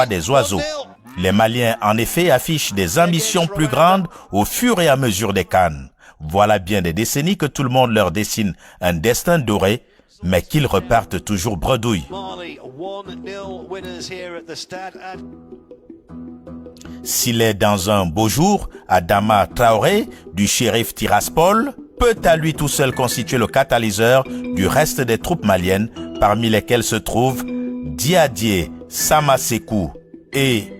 des oiseaux. Les Maliens, en effet, affichent des ambitions plus grandes au fur et à mesure des CAN. Voilà bien des décennies que tout le monde leur dessine un destin doré, mais qu'ils repartent toujours bredouille. S'il est dans un beau jour, Adama Traoré, du shérif Tiraspol, peut à lui tout seul constituer le catalyseur du reste des troupes maliennes, parmi lesquelles se trouvent Diadier Samasekou et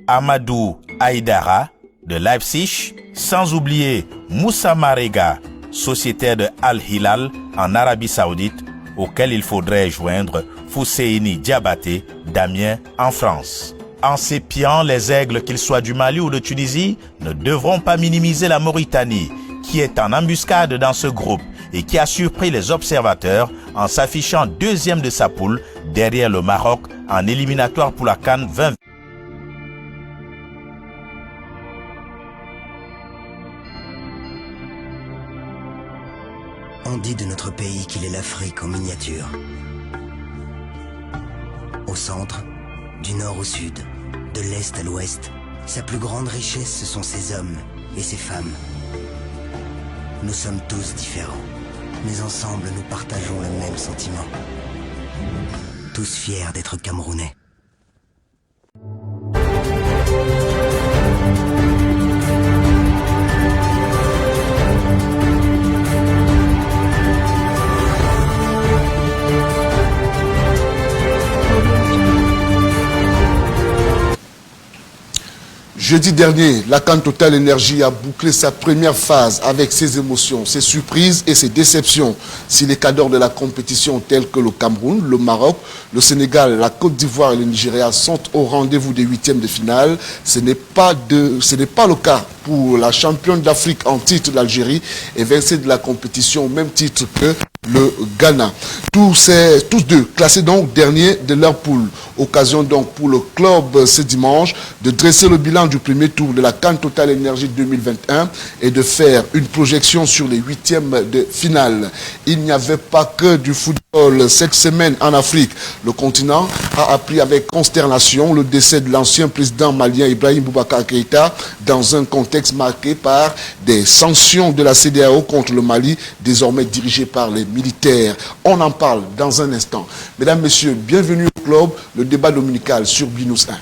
Amadou Haïdara de Leipzig, sans oublier Moussa Marega, sociétaire de Al-Hilal en Arabie Saoudite, auquel il faudrait joindre Fousseini Diabaté d'Amiens en France. En s'épiant, les aigles, qu'ils soient du Mali ou de Tunisie, ne devront pas minimiser la Mauritanie, qui est en embuscade dans ce groupe et qui a surpris les observateurs en s'affichant deuxième de sa poule derrière le Maroc en éliminatoire pour la CAN 2020. On dit de notre pays qu'il est l'Afrique en miniature. Au centre, du nord au sud, de l'est à l'ouest, sa plus grande richesse, ce sont ses hommes et ses femmes. Nous sommes tous différents, mais ensemble nous partageons le même sentiment. Tous fiers d'être Camerounais. Jeudi dernier, la CAN Total Énergie a bouclé sa première phase avec ses émotions, ses surprises et ses déceptions. Si les cadres de la compétition tels que le Cameroun, le Maroc, le Sénégal, la Côte d'Ivoire et le Nigeria sont au rendez-vous des huitièmes de finale, ce n'est pas le cas pour la championne d'Afrique en titre d'Algérie, évincée de la compétition au même titre que le Ghana. Tous deux classés donc derniers de leur poule. Occasion donc pour le club ce dimanche de dresser le bilan du premier tour de la CAN Total Énergie 2021 et de faire une projection sur les huitièmes de finale. Il n'y avait pas que du football cette semaine en Afrique. Le continent a appris avec consternation le décès de l'ancien président malien Ibrahim Boubacar Keïta dans un contexte marqué par des sanctions de la CEDEAO contre le Mali, désormais dirigées par les militaires. On en parle dans un instant. Mesdames, Messieurs, bienvenue au club, le débat dominical sur BNews 1.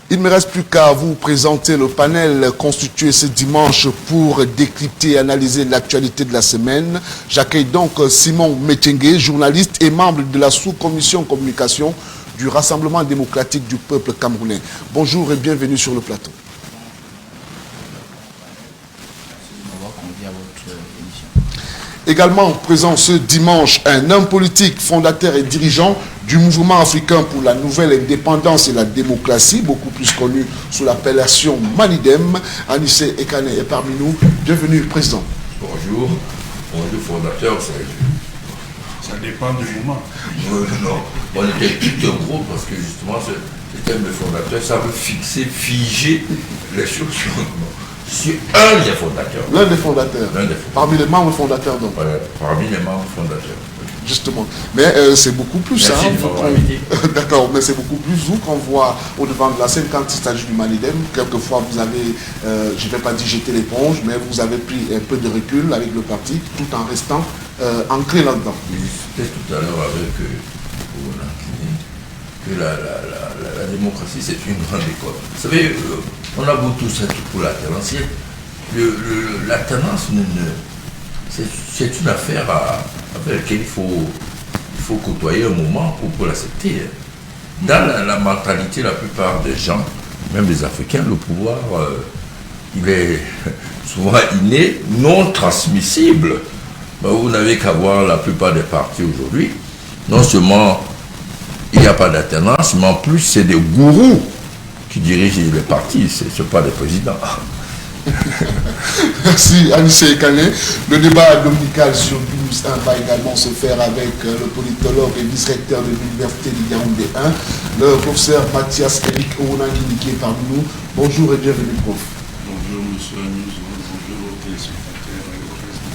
Il ne me reste plus qu'à vous présenter le panel constitué ce dimanche pour décrypter et analyser l'actualité de la semaine. J'accueille donc Simon Metengue, journaliste et membre de la sous-commission communication du Rassemblement démocratique du peuple camerounais. Bonjour et bienvenue sur le plateau. Également présent ce dimanche, un homme politique, fondateur et dirigeant du mouvement africain pour la nouvelle indépendance et la démocratie, beaucoup plus connu sous l'appellation Manidem. Anissé Ekane est parmi nous. Bienvenue, président. Bonjour. Bonjour, fondateur. Ça dépend du moment. Non, on était tout un groupe parce que justement, ce terme de fondateur, ça veut figer les choses sur un des fondateurs. L'un des fondateurs. Parmi les membres fondateurs, donc. Voilà, parmi les membres fondateurs. Justement. Mais c'est beaucoup plus. Merci D'accord, mais c'est beaucoup plus vous qu'on voit au devant de la scène quand il s'agit du Manidem. Quelquefois, vous avez, je ne vais pas dire jeter l'éponge, mais vous avez pris un peu de recul avec le parti, tout en restant ancré là-dedans. J'expliquais tout à l'heure avec que la démocratie, c'est une grande école. Vous savez, on a beau tous être pour l'alternance. L'alternance, c'est une affaire avec laquelle il faut côtoyer un moment pour l'accepter. Dans la mentalité, la plupart des gens, même les Africains, le pouvoir, il est souvent inné, non transmissible. Vous n'avez qu'à voir la plupart des partis aujourd'hui. Non seulement il n'y a pas d'alternance, mais en plus c'est des gourous qui dirigent les partis, ce ne sont pas des présidents. Merci Anissé Ekane. Le débat dominical sur BNews 1 va également se faire avec le politologue et vice-recteur de l'Université de Yaoundé 1, le professeur Mathias Eric Ounangini qui est parmi nous. Bonjour et bienvenue, prof. Bonjour, monsieur Anissé. téléspectateurs et au reste de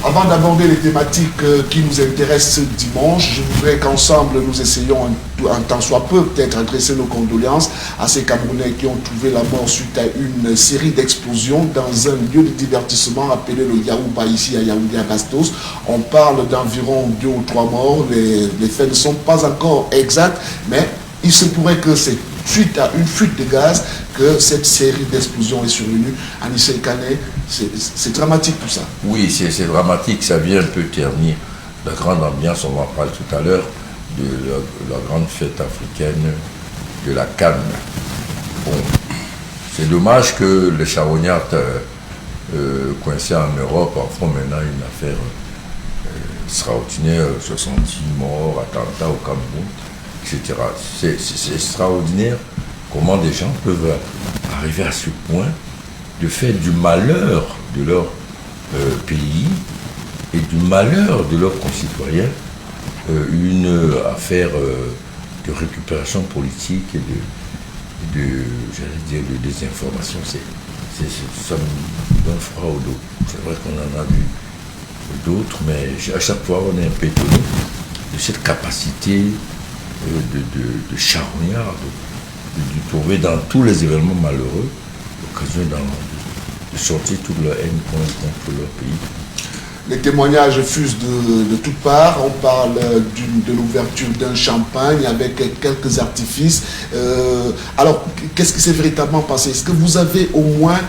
la... Avant d'aborder les thématiques qui nous intéressent ce dimanche, je voudrais qu'ensemble nous essayions un temps soit peu peut-être adresser nos condoléances à ces Camerounais qui ont trouvé la mort suite à une série d'explosions dans un lieu de divertissement appelé le Yaouba ici à Yaoundé à Bastos. On parle d'environ 2 ou 3 morts, les faits ne sont pas encore exacts, mais il se pourrait que c'est suite à une fuite de gaz que cette série d'explosions est survenue. Anissé Kane, c'est dramatique tout ça. Oui, c'est dramatique, ça vient un peu ternir la grande ambiance, on en parle tout à l'heure, de la grande fête africaine de la Cannes. Bon, c'est dommage que les charognards coincés en Europe en font maintenant une affaire extraordinaire, 70 morts, attentats au Cameroun, etc. C'est extraordinaire comment des gens peuvent arriver à ce point de faire du malheur de leur pays et du malheur de leurs concitoyens une affaire de récupération politique et j'allais dire, de désinformation. Ça me donne froid au dos. C'est vrai qu'on en a vu d'autres, mais à chaque fois on est un peu étonné de cette capacité de charognard, de trouver dans tous les événements malheureux l'occasion de sortir toute leur haine contre leur pays. Les témoignages fusent de toutes parts. On parle de l'ouverture d'un champagne avec quelques artifices. Alors, qu'est-ce qui s'est véritablement passé? Est-ce que vous avez au moins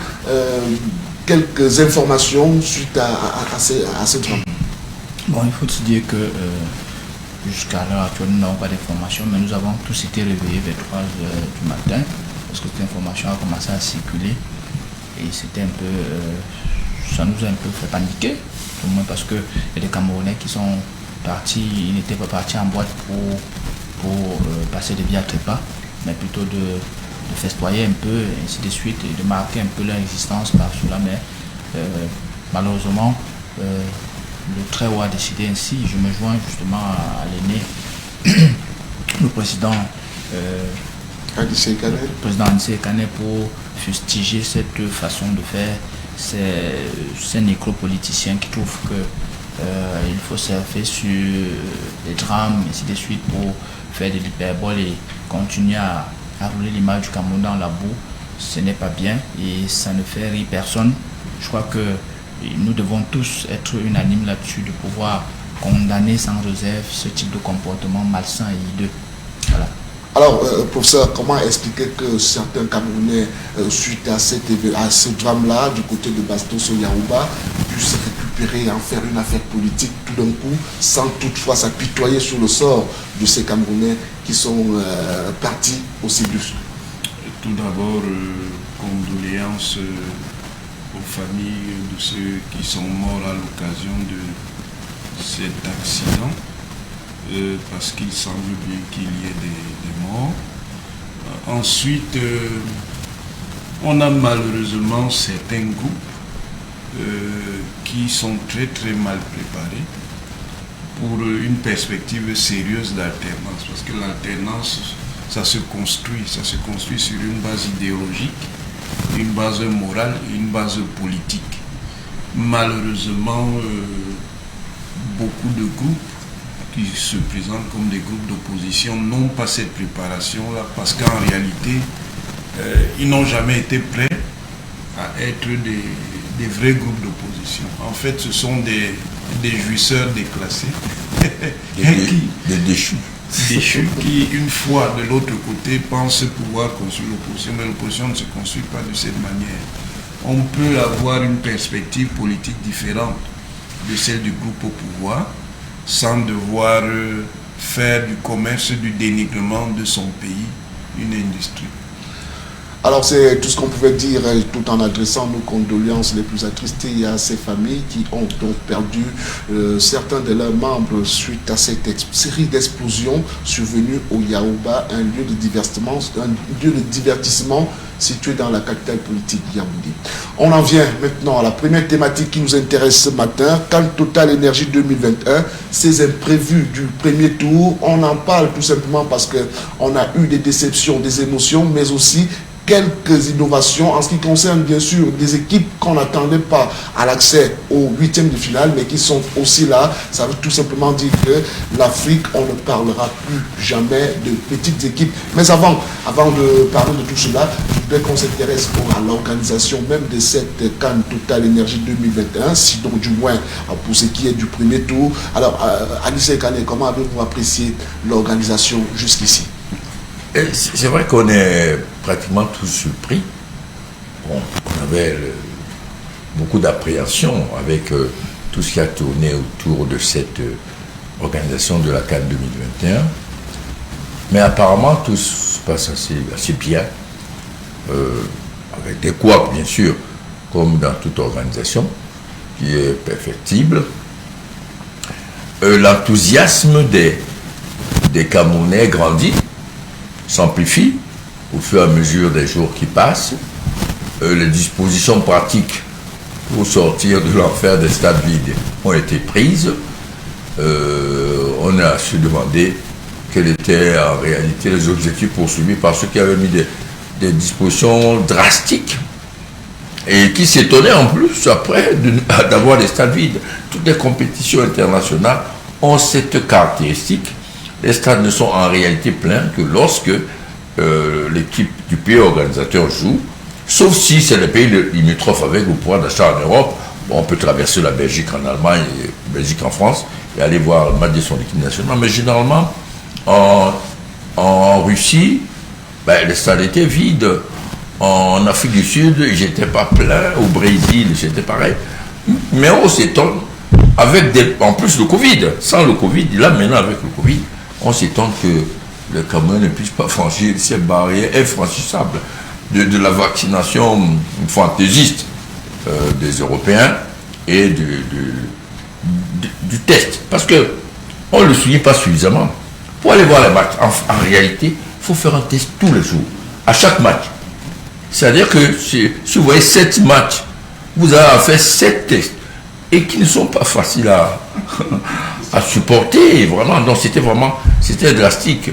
quelques informations suite à ce drame? Bon, il faut se dire que jusqu'à l'heure actuelle, nous n'avons pas d'informations, mais nous avons tous été réveillés vers 3 heures du matin, parce que cette information a commencé à circuler, et c'était un peu, ça nous a un peu fait paniquer, au moins parce que il y a des Camerounais qui sont partis, ils n'étaient pas partis en boîte pour passer des vies à trépas, mais plutôt de festoyer un peu, et ainsi de suite, et de marquer un peu leur existence par cela, mais malheureusement, le Très-Haut a décidé ainsi. Je me joins justement à l'aîné, le président Anissé Kane, pour fustiger cette façon de faire ces nécropoliticiens qui trouvent qu'il faut surfer sur les drames, et ainsi de suite, pour faire de l'hyperbole et continuer à rouler l'image du Cameroun dans la boue. Ce n'est pas bien et ça ne fait rire personne. Je crois que nous devons tous être unanimes là-dessus, de pouvoir condamner sans réserve ce type de comportement malsain et hideux. Voilà. Alors, professeur, comment expliquer que certains Camerounais, suite à ce drame-là, du côté de Bastos au Yaouba, puissent récupérer et en faire une affaire politique tout d'un coup, sans toutefois s'apitoyer sur le sort de ces Camerounais qui sont partis au Cibus? Tout d'abord, condoléances aux familles de ceux qui sont morts à l'occasion de cet accident, parce qu'il semble bien qu'il y ait des morts. Ensuite, on a malheureusement certains groupes qui sont très très mal préparés pour une perspective sérieuse d'alternance, parce que l'alternance, ça se construit sur une base idéologique, une base morale et une base politique. Malheureusement, beaucoup de groupes qui se présentent comme des groupes d'opposition n'ont pas cette préparation-là, parce qu'en réalité, ils n'ont jamais été prêts à être des vrais groupes d'opposition. En fait, ce sont des jouisseurs déclassés, des déchus. Déchus qui, une fois de l'autre côté, pensent pouvoir construire l'opposition, mais l'opposition ne se construit pas de cette manière. On peut avoir une perspective politique différente de celle du groupe au pouvoir, sans devoir faire du commerce, du dénigrement de son pays, une industrie. Alors c'est tout ce qu'on pouvait dire, tout en adressant nos condoléances les plus attristées à ces familles qui ont donc perdu certains de leurs membres suite à cette série d'explosions survenues au Yaouba, un lieu de divertissement situé dans la capitale politique Yaoundé. On en vient maintenant à la première thématique qui nous intéresse ce matin, Cannes Total Énergie 2021, ces imprévus du premier tour. On en parle tout simplement parce qu'on a eu des déceptions, des émotions, mais aussi quelques innovations en ce qui concerne bien sûr des équipes qu'on n'attendait pas à l'accès au 8e de finale, mais qui sont aussi là. Ça veut tout simplement dire que l'Afrique, on ne parlera plus jamais de petites équipes. Mais avant de parler de tout cela, je voudrais qu'on s'intéresse à l'organisation même de cette CAN Total Énergie 2021, si donc du moins pour ce qui est du premier tour. Alors, Anissé Kane, comment avez-vous apprécié l'organisation jusqu'ici? C'est vrai qu'on est pratiquement tous surpris. Bon, on avait beaucoup d'appréhension avec tout ce qui a tourné autour de cette organisation de la CAN 2021. Mais apparemment, tout se passe assez bien. Avec des couacs, bien sûr, comme dans toute organisation, qui est perfectible. L'enthousiasme des Camerounais grandit, s'amplifie au fur et à mesure des jours qui passent. Les dispositions pratiques pour sortir de l'enfer des stades vides ont été prises. On a su demander quels étaient en réalité les objectifs poursuivis par ceux qui avaient mis des dispositions drastiques et qui s'étonnaient en plus après d'avoir des stades vides. Toutes les compétitions internationales ont cette caractéristique. Les stades ne sont en réalité pleins que lorsque l'équipe du pays organisateur joue, sauf si c'est les pays limitrophes avec le pouvoir d'achat en Europe. Bon, on peut traverser la Belgique en Allemagne et la Belgique en France et aller voir le match de son équipe nationale. Mais généralement, en Russie, les stades étaient vides. En Afrique du Sud, ils n'étaient pas pleins. Au Brésil, c'était pareil. Mais on s'étonne, en plus le Covid, sans le Covid, là maintenant avec le Covid, on s'étonne que le Cameroun ne puisse pas franchir cette barrière infranchissable de la vaccination fantaisiste des Européens et du test. Parce qu'on ne le souligne pas suffisamment. Pour aller voir les matchs, en réalité, il faut faire un test tous les jours, à chaque match. C'est-à-dire que si vous voyez 7 matchs, vous avez à faire 7 tests et qui ne sont pas faciles à supporter, vraiment. Donc c'était drastique.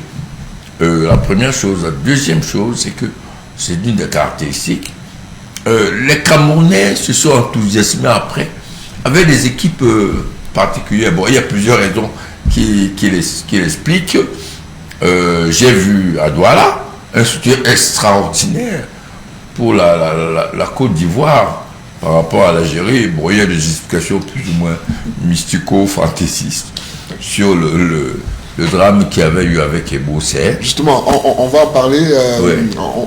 La première chose. La deuxième chose, c'est que c'est une des caractéristiques. Les Camerounais se sont enthousiasmés après, avec des équipes particulières. Bon, il y a plusieurs raisons qui l'expliquent. J'ai vu à Douala un soutien extraordinaire pour la Côte d'Ivoire par rapport à l'Algérie. Bon, il y a des explications plus ou moins mystico-fantaisistes sur le drame qu'il y avait eu avec Ebo Serre. Justement, on va en parler, Oui.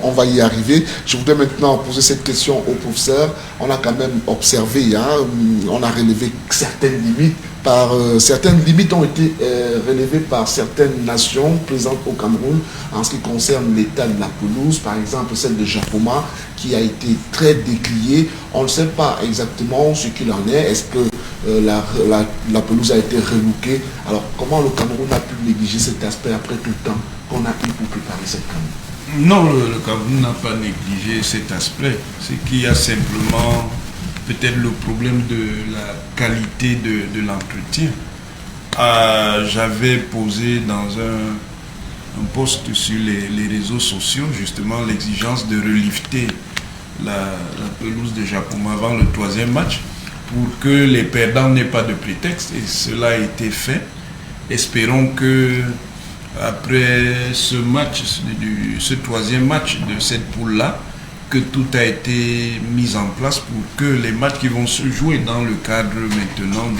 on va y arriver. Je voudrais maintenant poser cette question au professeur. On a quand même observé, on a relevé certaines limites. Certaines limites ont été relevées par certaines nations présentes au Cameroun en ce qui concerne l'état de la pelouse, par exemple celle de Japoma qui a été très décriée. On ne sait pas exactement ce qu'il en est. Est-ce que la pelouse a été relookée? Alors comment le Cameroun a pu négliger cet aspect après tout le temps qu'on a eu pour préparer cette Cameroun? Non, le Cameroun n'a pas négligé cet aspect. C'est qu'il y a simplement peut-être le problème de la qualité de l'entretien. J'avais posé dans un post sur les réseaux sociaux justement l'exigence de relifter la pelouse de Japoma avant le 3e match pour que les perdants n'aient pas de prétexte, et cela a été fait. Espérons que après ce match, ce 3e match de cette poule-là, que tout a été mis en place pour que les matchs qui vont se jouer dans le cadre maintenant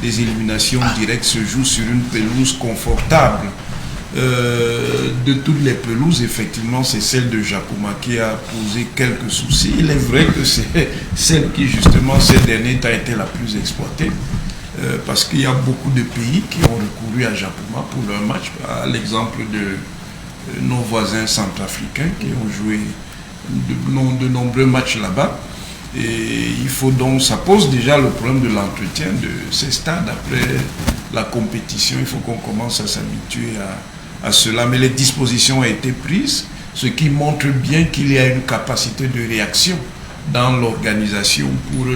des éliminations directes se jouent sur une pelouse confortable. De toutes les pelouses, effectivement, c'est celle de Japoma qui a posé quelques soucis. Il est vrai que c'est celle qui, justement, ces derniers temps, a été la plus exploitée. Parce qu'il y a beaucoup de pays qui ont recouru à Japoma pour leur match. À l'exemple de nos voisins centrafricains qui ont joué de nombreux matchs là-bas. Et il faut donc, ça pose déjà le problème de l'entretien de ces stades. Après la compétition, il faut qu'on commence à s'habituer à cela. Mais les dispositions ont été prises, ce qui montre bien qu'il y a une capacité de réaction dans l'organisation pour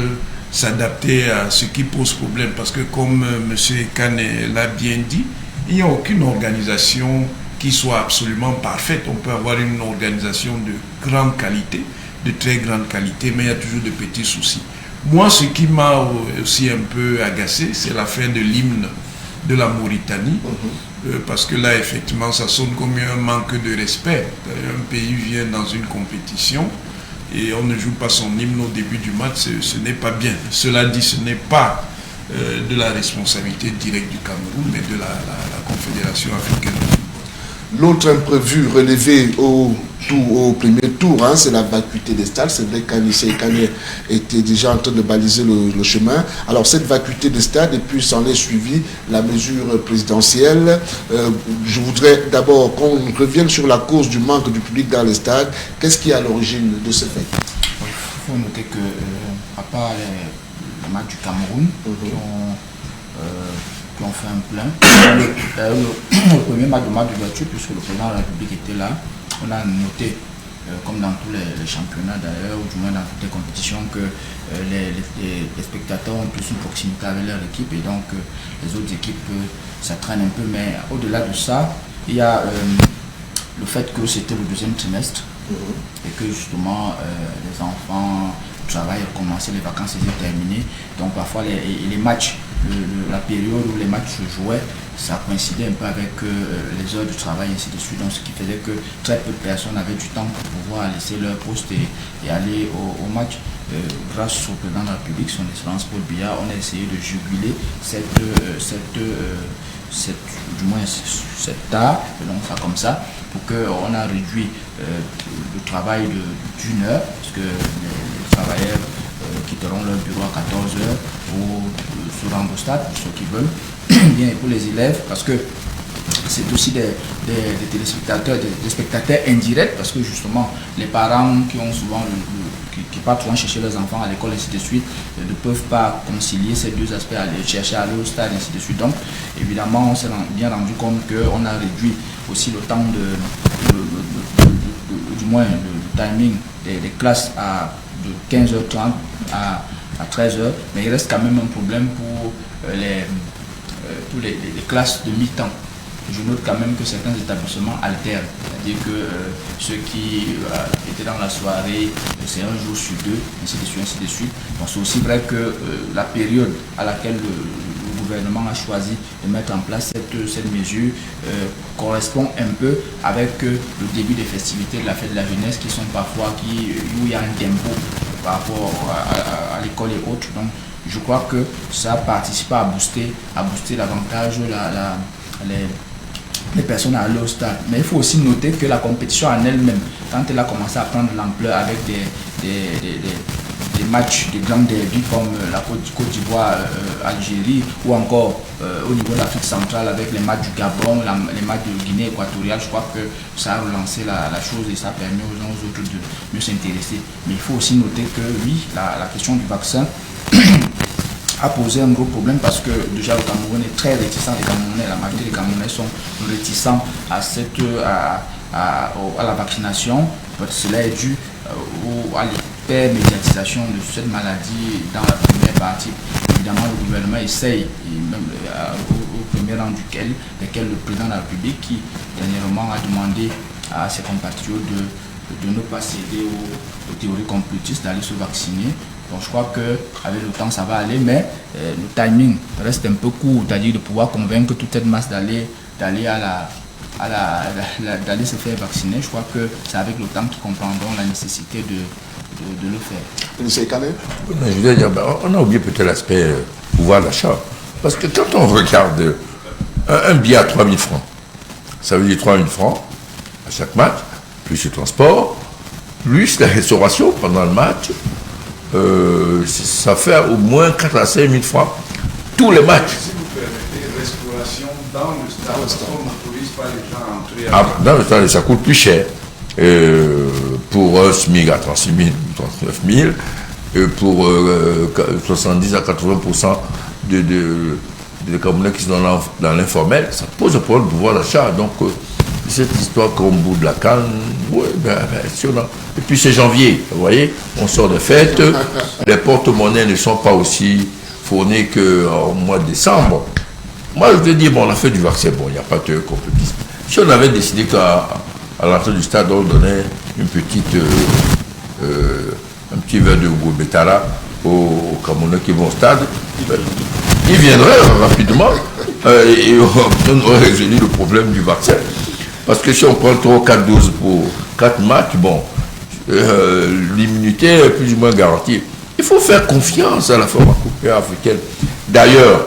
s'adapter à ce qui pose problème. Parce que comme M. Kane l'a bien dit, il n'y a aucune organisation qui soit absolument parfaite. On peut avoir une organisation de grande qualité, de très grande qualité, mais il y a toujours de petits soucis. Moi, ce qui m'a aussi un peu agacé, c'est la fin de l'hymne de la Mauritanie, parce que là, effectivement, ça sonne comme un manque de respect. Un pays vient dans une compétition et on ne joue pas son hymne au début du match, ce n'est pas bien. Cela dit, ce n'est pas de la responsabilité directe du Cameroun, mais de la Confédération africaine de football. L'autre imprévu relevé au premier tour, hein, c'est la vacuité des stades. C'est vrai qu'Anissé Kane était déjà en train de baliser le chemin. Alors cette vacuité des stades, et puis s'en est suivi la mesure présidentielle. Je voudrais d'abord qu'on revienne sur la cause du manque du public dans les stades. Qu'est-ce qui est à l'origine de ce fait? Il faut noter que, à part les matchs du Cameroun, qui ont fait un plein. Le premier match d'ouverture, puisque le président de la République était là, on a noté, comme dans tous les championnats d'ailleurs, ou du moins dans toutes les compétitions, que les spectateurs ont plus une proximité avec leur équipe, et donc les autres équipes, ça traîne un peu. Mais au-delà de ça, il y a le fait que c'était le deuxième trimestre, et que justement les enfants travaillent, commencé, les vacances étaient terminées, donc parfois les matchs, la période où les matchs se jouaient, ça coïncidait un peu avec les heures du travail, ainsi de suite, donc ce qui faisait que très peu de personnes avaient du temps pour pouvoir laisser leur poste et aller au match. Grâce au président de la République, son excellence Paul Biya, on a essayé de juguler cette tare, donc ça comme ça, pour qu'on a réduit le travail d'une heure, parce que les travailleurs quitteront leur bureau à 14 h pour se rendre au stade, pour ceux qui veulent, bien, et pour les élèves, parce que c'est aussi des téléspectateurs, des spectateurs indirects, parce que justement les parents qui ont souvent qui partent souvent chercher leurs enfants à l'école, ainsi de suite, ne peuvent pas concilier ces deux aspects, aller chercher à l'autre stade, ainsi de suite. Donc évidemment on s'est bien rendu compte qu'on a réduit aussi le temps du moins le timing des classes de 15h30 à 13h, mais il reste quand même un problème pour les classes de mi-temps. Je note quand même que certains établissements alternent, c'est-à-dire que ceux qui étaient dans la soirée, c'est un jour sur deux, ainsi de suite, ainsi de suite. Donc c'est aussi vrai que la période à laquelle le gouvernement a choisi de mettre en place cette mesure correspond un peu avec le début des festivités de la fête de la jeunesse qui sont parfois, où il y a un tempo par rapport à l'école et autres. Donc je crois que ça participe à booster davantage les personnes à leur stade. Mais il faut aussi noter que la compétition en elle-même, quand elle a commencé à prendre l'ampleur avec des matchs de grands derby comme la Côte d'Ivoire, Algérie, ou encore au niveau de l'Afrique centrale avec les matchs du Gabon, les matchs de Guinée équatoriale, je crois que ça a relancé la chose et ça permet aux uns aux autres de mieux s'intéresser. Mais il faut aussi noter que oui, la question du vaccin a posé un gros problème, parce que déjà le Cameroun est très réticent, la majorité des Camerounais sont réticents à la vaccination. Cela est dû à l'hypermédiatisation de cette maladie dans la première partie. Évidemment, le gouvernement essaye, et même au premier rang duquel le président de la République, qui dernièrement a demandé à ses compatriotes de ne pas céder aux théories complotistes, d'aller se vacciner. Donc je crois qu'avec le temps ça va aller, mais le timing reste un peu court, c'est-à-dire de pouvoir convaincre toute cette masse d'aller se faire vacciner. Je crois que c'est avec le temps qu'ils comprendront la nécessité de le faire. Je veux dire, on a oublié peut-être l'aspect pouvoir d'achat. Parce que quand on regarde un billet à 3 000 francs, ça veut dire 3 000 francs à chaque match, plus le transport, plus la restauration pendant le match. Ça fait au moins 4 à 5 000 francs tous les matchs. Si vous permettez, restauration dans le stade, on n'autorise pas les gens à entrer. Dans le stade, ça coûte plus cher. Pour un SMIC à 36 000, 39 000, et pour 70 à 80% des Camerounais qui sont dans l'informel, ça pose un problème de pouvoir d'achat. Donc, cette histoire comme bout de la canne, ouais, et puis c'est janvier, vous voyez, on sort de fête, les porte-monnaies ne sont pas aussi fournis qu'au mois de décembre. Moi je veux dire, bon, on a fait du vaccin, bon, il n'y a pas de compétition, Si on avait décidé qu'à l'entrée du stade, on donnait une petite, un petit verre de Gobetara aux Camerounais qui vont au stade, ils viendraient rapidement et on aurait résolu le problème du vaccin. Parce que si on prend 3 ou 4 doses pour 4 matchs, bon, l'immunité est plus ou moins garantie. Il faut faire confiance à la pharmacopée africaine. D'ailleurs,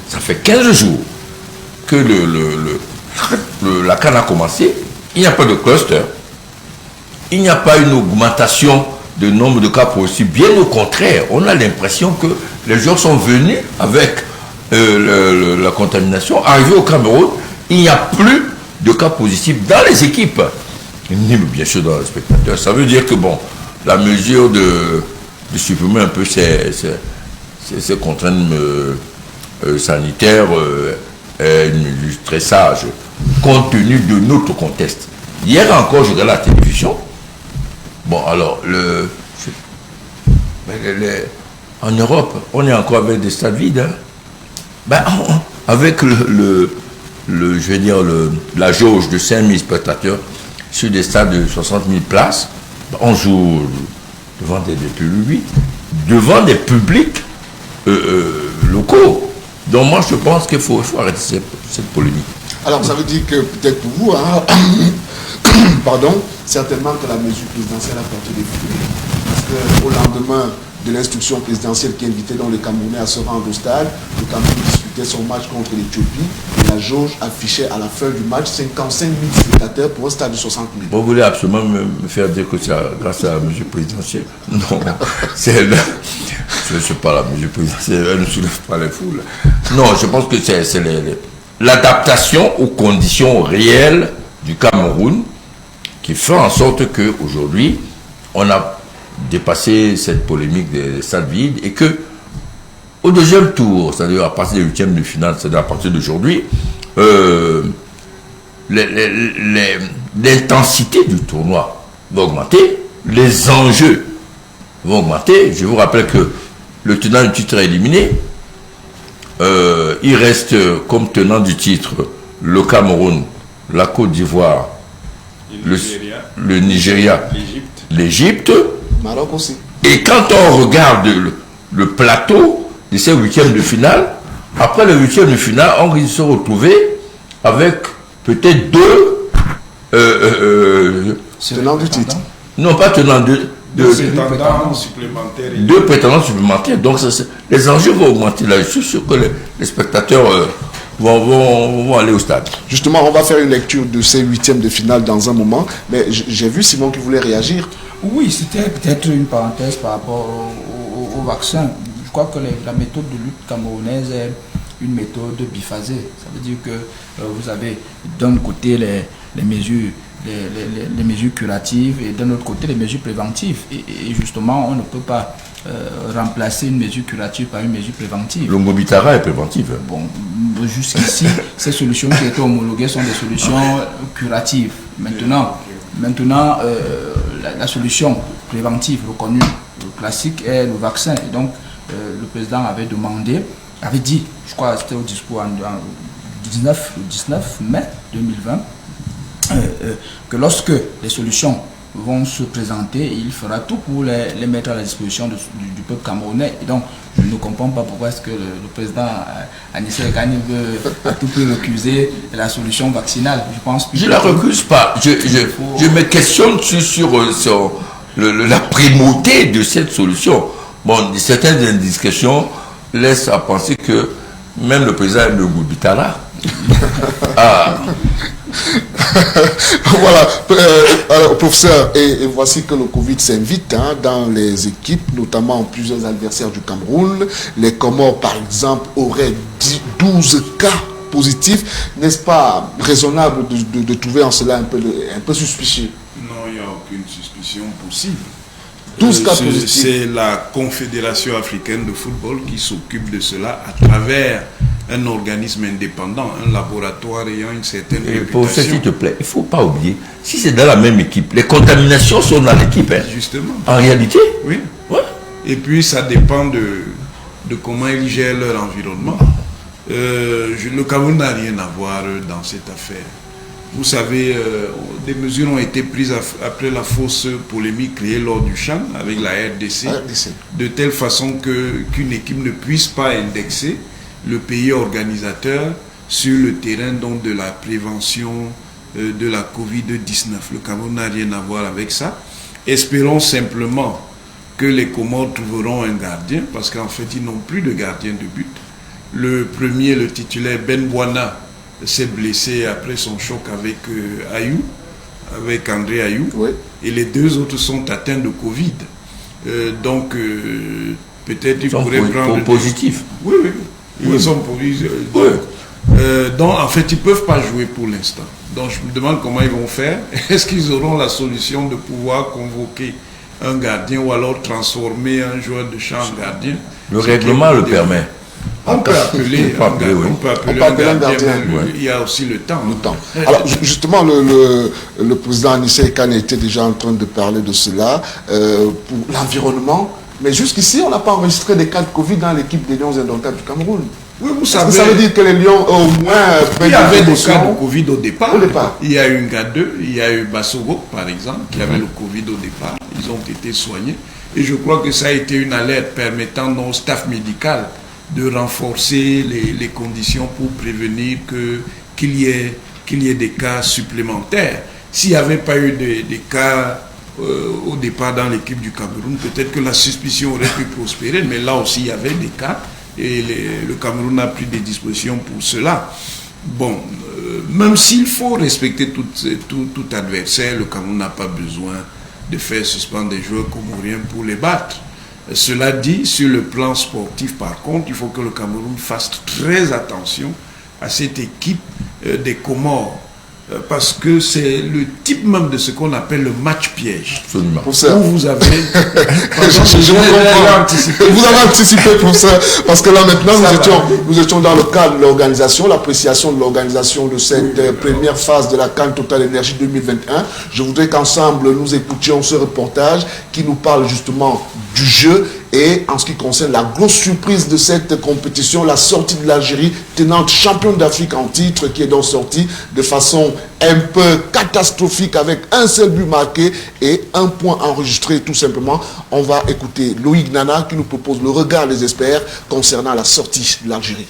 ça fait 15 jours que la CAN a commencé. Il n'y a pas de cluster. Il n'y a pas une augmentation de nombre de cas positifs. Bien au contraire, on a l'impression que les gens sont venus avec la contamination. Arrivé au Cameroun, il n'y a plus de cas positifs dans les équipes, ni bien sûr dans les spectateurs. Ça veut dire que bon, la mesure de supprimer un peu ces contraintes sanitaires est une mesure très sage, compte tenu de notre contexte. Hier encore, je regardais la télévision. Bon, alors, en Europe, on est encore avec des stades vides. Hein. Ben, avec je vais dire, la jauge de 5000 spectateurs sur des stades de 60 000 places, on joue devant des publics, devant des publics locaux. Donc moi, je pense qu'il faut arrêter cette polémique. Alors, ça veut dire que peut-être pour vous, hein, pardon, certainement que la mesure présidentielle a porté des fruits. Parce qu'au lendemain de l'instruction présidentielle qui invitait donc les Camerounais à se rendre au stade, le Cameroun disputait son match contre l'Éthiopie et la jauge affichait à la fin du match 55 000 spectateurs pour un stade de 60 000. Vous voulez absolument me faire dire que c'est grâce à la mesure présidentielle? Non, c'est pas la mesure présidentielle, elle ne soulève pas les foules. Non, je pense que c'est l'adaptation aux conditions réelles du Cameroun qui fait en sorte qu'aujourd'hui, on a dépassé cette polémique des stades vides et que au deuxième tour, c'est-à-dire à partir des huitièmes de finale, c'est-à-dire à partir d'aujourd'hui, l'intensité du tournoi va augmenter, les enjeux vont augmenter. Je vous rappelle que le tenant du titre est éliminé. Il reste comme tenant du titre le Cameroun, la Côte d'Ivoire, le Nigeria, l'Égypte, Maroc aussi. Et quand on regarde le plateau de ces huitièmes de finale, après le huitième de finale, on risque de se retrouver avec peut-être deux tenants du titre. Non, pas tenants deux prétendants supplémentaires. Deux prétendants supplémentaires. Donc les enjeux vont augmenter. Là, je suis sûr que les spectateurs vont aller au stade. Justement, on va faire une lecture de ces huitièmes de finale dans un moment. Mais j'ai vu Simon qui voulait réagir. Oui, c'était peut-être une parenthèse par rapport au vaccin. Je crois que la méthode de lutte camerounaise est une méthode biphasée. Ça veut dire que vous avez d'un côté les mesures curatives et d'un autre côté les mesures préventives. Et justement, on ne peut pas remplacer une mesure curative par une mesure préventive. Le Ngobitara est préventive. Bon, jusqu'ici, ces solutions qui étaient homologuées sont des solutions curatives. Maintenant, la solution préventive reconnue, le classique, est le vaccin. Et donc, le président avait dit, je crois que c'était au discours le 19 mai 2020, que lorsque les solutions vont se présenter, il fera tout pour les mettre à la disposition du peuple camerounais. Et donc, je ne comprends pas pourquoi est-ce que le président Anissé Gani veut à tout prix recuser la solution vaccinale. Je pense que je ne la recuse pas. Je me questionne sur la primauté de cette solution. Bon, certaines indications laissent à penser que même le président de Ngobitara Voilà, alors, professeur, et voici que le Covid s'invite dans les équipes, notamment plusieurs adversaires du Cameroun. Les Comores, par exemple, auraient 12 cas positifs. N'est-ce pas raisonnable de trouver en cela un peu suspicieux? Non, il n'y a aucune suspicion possible. 12 cas positifs. C'est la Confédération africaine de football qui s'occupe de cela à travers un organisme indépendant, un laboratoire ayant une certaine réputation. S'il te plaît, il ne faut pas oublier, si c'est dans la même équipe, les contaminations sont dans l'équipe. Hein. Justement. En réalité. Oui. Ouais. Et puis ça dépend de comment ils gèrent leur environnement. Le Cameroun n'a rien à voir dans cette affaire. Vous savez, des mesures ont été prises après la fausse polémique créée lors du CHAN avec la RDC, de telle façon qu'une équipe ne puisse pas indexer le pays organisateur sur le terrain donc, de la prévention de la Covid-19. Le Cameroun n'a rien à voir avec ça. Espérons simplement que les Comores trouveront un gardien, parce qu'en fait, ils n'ont plus de gardien de but. Le premier, le titulaire Ben Bouana, s'est blessé après son choc avec Ayou, avec André Ayou, oui. Et les deux autres sont atteints de Covid. Donc, peut-être ils pourraient prendre... positifs. Oui, oui. Ils sont positifs. Donc, en fait, ils ne peuvent pas jouer pour l'instant. Donc, je me demande comment ils vont faire. Est-ce qu'ils auront la solution de pouvoir convoquer un gardien ou alors transformer un joueur de champ en gardien? Le règlement le permet. On peut appeler un gardien, mais il y a aussi le temps. Alors justement, le président Anissé Kane était déjà en train de parler de cela, pour l'environnement, mais jusqu'ici, on n'a pas enregistré des cas de Covid dans l'équipe des Lions indomptables du Cameroun. Oui, vous savez, ça veut dire que les Lions au moins... Il y avait des cas de Covid au départ. Il y a eu Ngadeu, il y a eu Bassogo, par exemple, qui avait le Covid au départ. Ils ont été soignés. Et je crois que ça a été une alerte permettant au staff médical de renforcer les conditions pour prévenir qu'il y ait des cas supplémentaires. S'il n'y avait pas eu des cas au départ dans l'équipe du Cameroun, peut-être que la suspicion aurait pu prospérer, mais là aussi il y avait des cas et le Cameroun a pris des dispositions pour cela. Bon, même s'il faut respecter tout adversaire, le Cameroun n'a pas besoin de faire suspendre des joueurs comoriens pour les battre. Cela dit, sur le plan sportif, par contre, il faut que le Cameroun fasse très attention à cette équipe des Comores, parce que c'est le type même de ce qu'on appelle le match piège. Absolument. Où vous avez... Vous avez anticipé pour ça, parce que là maintenant, nous étions dans le cadre de l'organisation, l'appréciation de l'organisation de cette première phase de la CAN Total Énergie 2021. Je voudrais qu'ensemble, nous écoutions ce reportage qui nous parle justement du jeu et en ce qui concerne la grosse surprise de cette compétition, la sortie de l'Algérie, tenante championne d'Afrique en titre, qui est donc sortie de façon un peu catastrophique avec un seul but marqué et un point enregistré tout simplement. On va écouter Loïc Nana qui nous propose le regard des experts concernant la sortie de l'Algérie.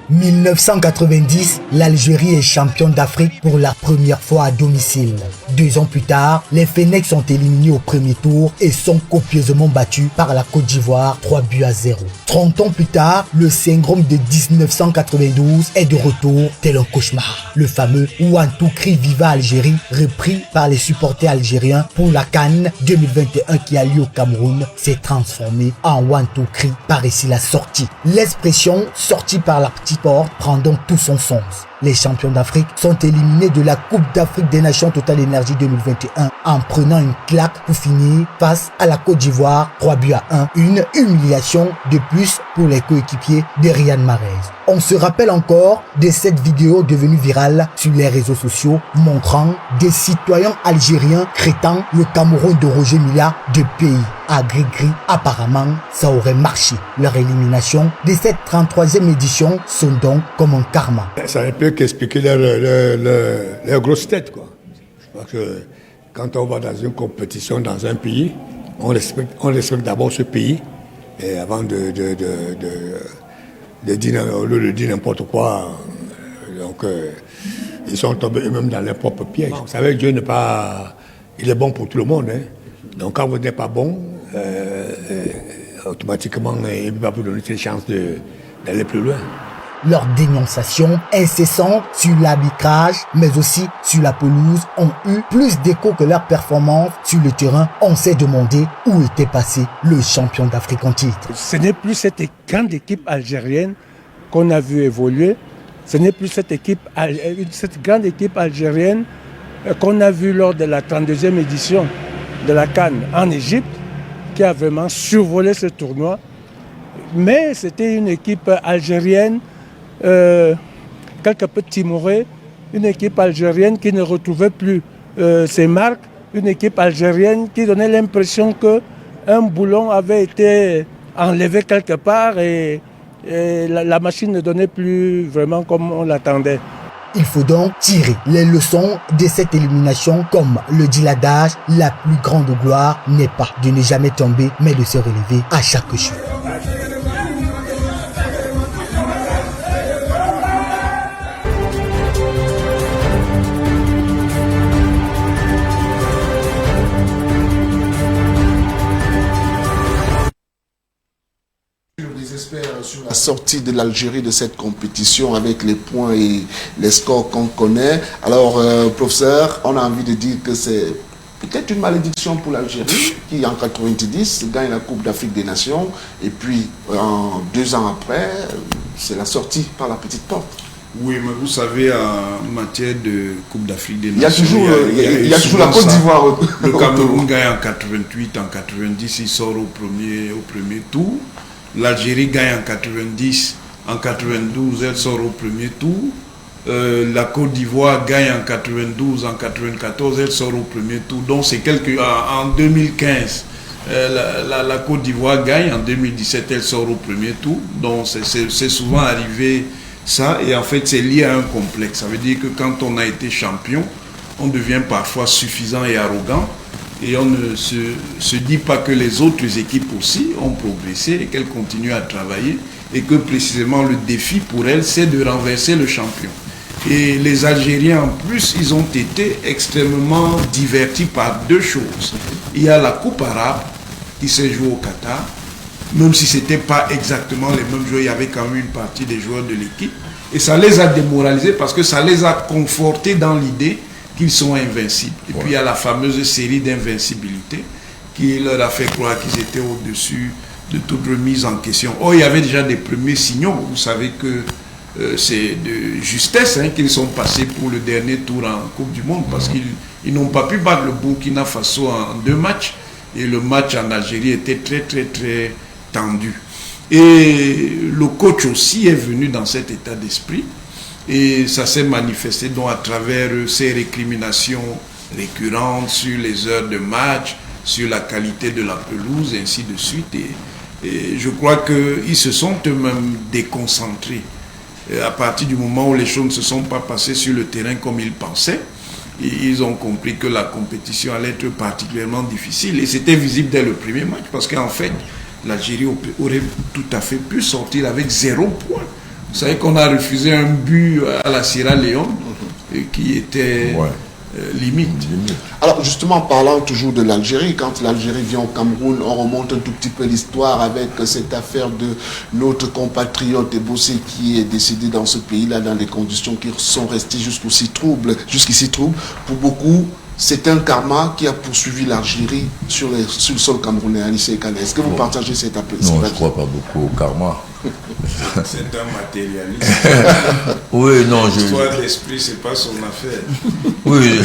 1990, l'Algérie est championne d'Afrique pour la première fois à domicile. 2 ans plus tard, les Fennecs sont éliminés au premier tour et sont copieusement battus par la Côte d'Ivoire 3-0. 30 ans plus tard, le syndrome de 1992 est de retour tel un cauchemar. Le fameux Wantoukri Viva Algérie, repris par les supporters algériens pour la CAN 2021 qui a lieu au Cameroun, s'est transformé en Wantoukri par ici la sortie. L'expression sortie par la petite porte prend donc tout son sens. Les champions d'Afrique sont éliminés de la Coupe d'Afrique des Nations Total Énergie 2021 en prenant une claque pour finir face à la Côte d'Ivoire 3-1. Une humiliation de plus pour les coéquipiers de Riyad Mahrez. On se rappelle encore de cette vidéo devenue virale sur les réseaux sociaux montrant des citoyens algériens traitant le Cameroun de Roger Milla de pays. À gris-gris, apparemment, ça aurait marché. Leur élimination de cette 33e édition sonne donc comme un karma. Ça ne peut qu'expliquer leur grosse tête, quoi. Je pense que quand on va dans une compétition dans un pays, on respecte d'abord ce pays et avant de dire n'importe quoi. Donc, ils sont tombés eux-mêmes dans leur propre piège. Vous savez, Dieu n'est pas... Il est bon pour tout le monde, hein. Donc quand vous n'êtes pas bon, automatiquement, il ne va pas vous donner cette chance d'aller plus loin. Leurs dénonciations incessantes sur l'arbitrage, mais aussi sur la pelouse, ont eu plus d'écho que leurs performances sur le terrain. On s'est demandé où était passé le champion d'Afrique en titre. Ce n'est plus cette grande équipe algérienne qu'on a vu évoluer. Ce n'est plus cette grande équipe algérienne qu'on a vue lors de la 32e édition de la CAN en Égypte, qui a vraiment survolé ce tournoi. Mais c'était une équipe algérienne quelque peu timorée, une équipe algérienne qui ne retrouvait plus ses marques, une équipe algérienne qui donnait l'impression qu'un boulon avait été enlevé quelque part et la machine ne donnait plus vraiment comme on l'attendait. Il faut donc tirer les leçons de cette élimination. Comme le dit l'adage, la plus grande gloire n'est pas de ne jamais tomber, mais de se relever à chaque jour. Sur la sortie de l'Algérie de cette compétition avec les points et les scores qu'on connaît. Alors, professeur, on a envie de dire que c'est peut-être une malédiction pour l'Algérie qui, en 90, gagne la Coupe d'Afrique des Nations. Et puis, 2 ans après, c'est la sortie par la petite porte. Oui, mais vous savez, en matière de Coupe d'Afrique des Il Nations, y a toujours la Côte d'Ivoire. Le Cameroun gagne en 88, en 90, il sort au premier tour. L'Algérie gagne en 90, en 92, elle sort au premier tour. La Côte d'Ivoire gagne en 92, en 94, elle sort au premier tour. Donc c'est en 2015, la Côte d'Ivoire gagne, en 2017, elle sort au premier tour. Donc c'est souvent arrivé ça, et en fait c'est lié à un complexe. Ça veut dire que quand on a été champion, on devient parfois suffisant et arrogant. Et on ne se dit pas que les autres équipes aussi ont progressé et qu'elles continuent à travailler et que précisément le défi pour elles, c'est de renverser le champion. Et les Algériens, en plus, ils ont été extrêmement divertis par 2 choses. Il y a la Coupe arabe qui s'est jouée au Qatar, même si ce n'était pas exactement les mêmes joueurs, il y avait quand même une partie des joueurs de l'équipe. Et ça les a démoralisés parce que ça les a confortés dans l'idée qu'ils sont invincibles. Et puis il y a la fameuse série d'invincibilité qui leur a fait croire qu'ils étaient au-dessus de toute remise en question. Or, il y avait déjà des premiers signaux. Vous savez que c'est de justesse qu'ils sont passés pour le dernier tour en Coupe du Monde parce qu'ils n'ont pas pu battre le Burkina Faso en 2 matchs. Et le match en Algérie était très, très, très tendu. Et le coach aussi est venu dans cet état d'esprit. Et ça s'est manifesté donc à travers ces récriminations récurrentes sur les heures de match, sur la qualité de la pelouse, et ainsi de suite. Et je crois qu'ils se sont eux-mêmes déconcentrés. Et à partir du moment où les choses ne se sont pas passées sur le terrain comme ils pensaient, ils ont compris que la compétition allait être particulièrement difficile. Et c'était visible dès le premier match, parce qu'en fait, l'Algérie aurait tout à fait pu sortir avec 0 point. Vous savez qu'on a refusé un but à la Sierra Leone qui était limite. Alors justement, parlant toujours de l'Algérie, quand l'Algérie vient au Cameroun, on remonte un tout petit peu l'histoire avec cette affaire de notre compatriote Ebossé qui est décédé dans ce pays-là dans des conditions qui sont restées jusqu'ici troubles. Pour beaucoup, c'est un karma qui a poursuivi l'Algérie sur le sol camerounais. Est-ce que vous partagez cette appréciation? Non, je ne crois pas beaucoup au karma. C'est un matérialiste. Oui, non, l'histoire de l'esprit, c'est pas son affaire. Oui,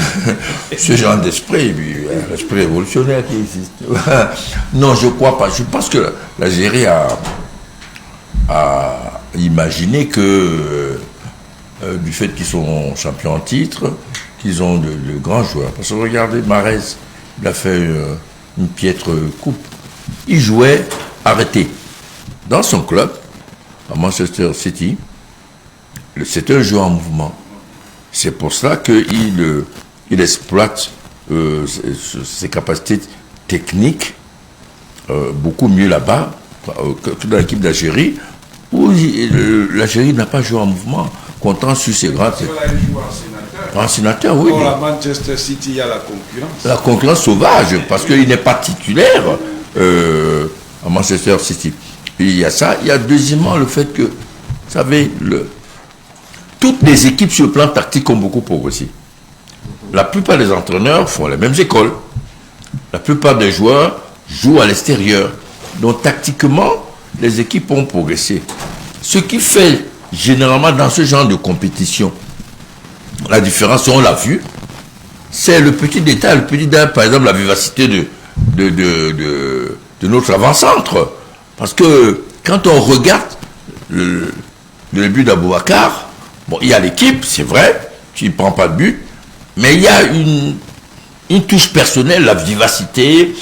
ce genre d'esprit, l'esprit révolutionnaire qui existe. Non, je ne crois pas. Je pense que l'Algérie a imaginé que du fait qu'ils sont champions en titre, qu'ils ont de grands joueurs. Parce que regardez, Mahrez, il a fait une piètre coupe. Il jouait arrêté. Dans son club, à Manchester City, c'est un joueur en mouvement. C'est pour cela qu'il exploite ses capacités techniques beaucoup mieux là-bas que dans l'équipe d'Algérie, où l'Algérie n'a pas joué en mouvement, comptant sur ses grands... En sénateur, oui. Or, à Manchester City, il y a la concurrence. La concurrence sauvage, parce qu'il n'est pas titulaire à Manchester City. Il y a ça. Il y a deuxièmement le fait que, vous savez, toutes les équipes sur le plan tactique ont beaucoup progressé. La plupart des entraîneurs font les mêmes écoles. La plupart des joueurs jouent à l'extérieur. Donc, tactiquement, les équipes ont progressé. Ce qui fait, généralement, dans ce genre de compétition, la différence, on l'a vu, c'est le petit détail, par exemple, la vivacité de notre avant-centre. Parce que quand on regarde le début d'Aboubacar, bon, il y a l'équipe, c'est vrai, qui ne prend pas de but, mais il y a une touche personnelle, la vivacité,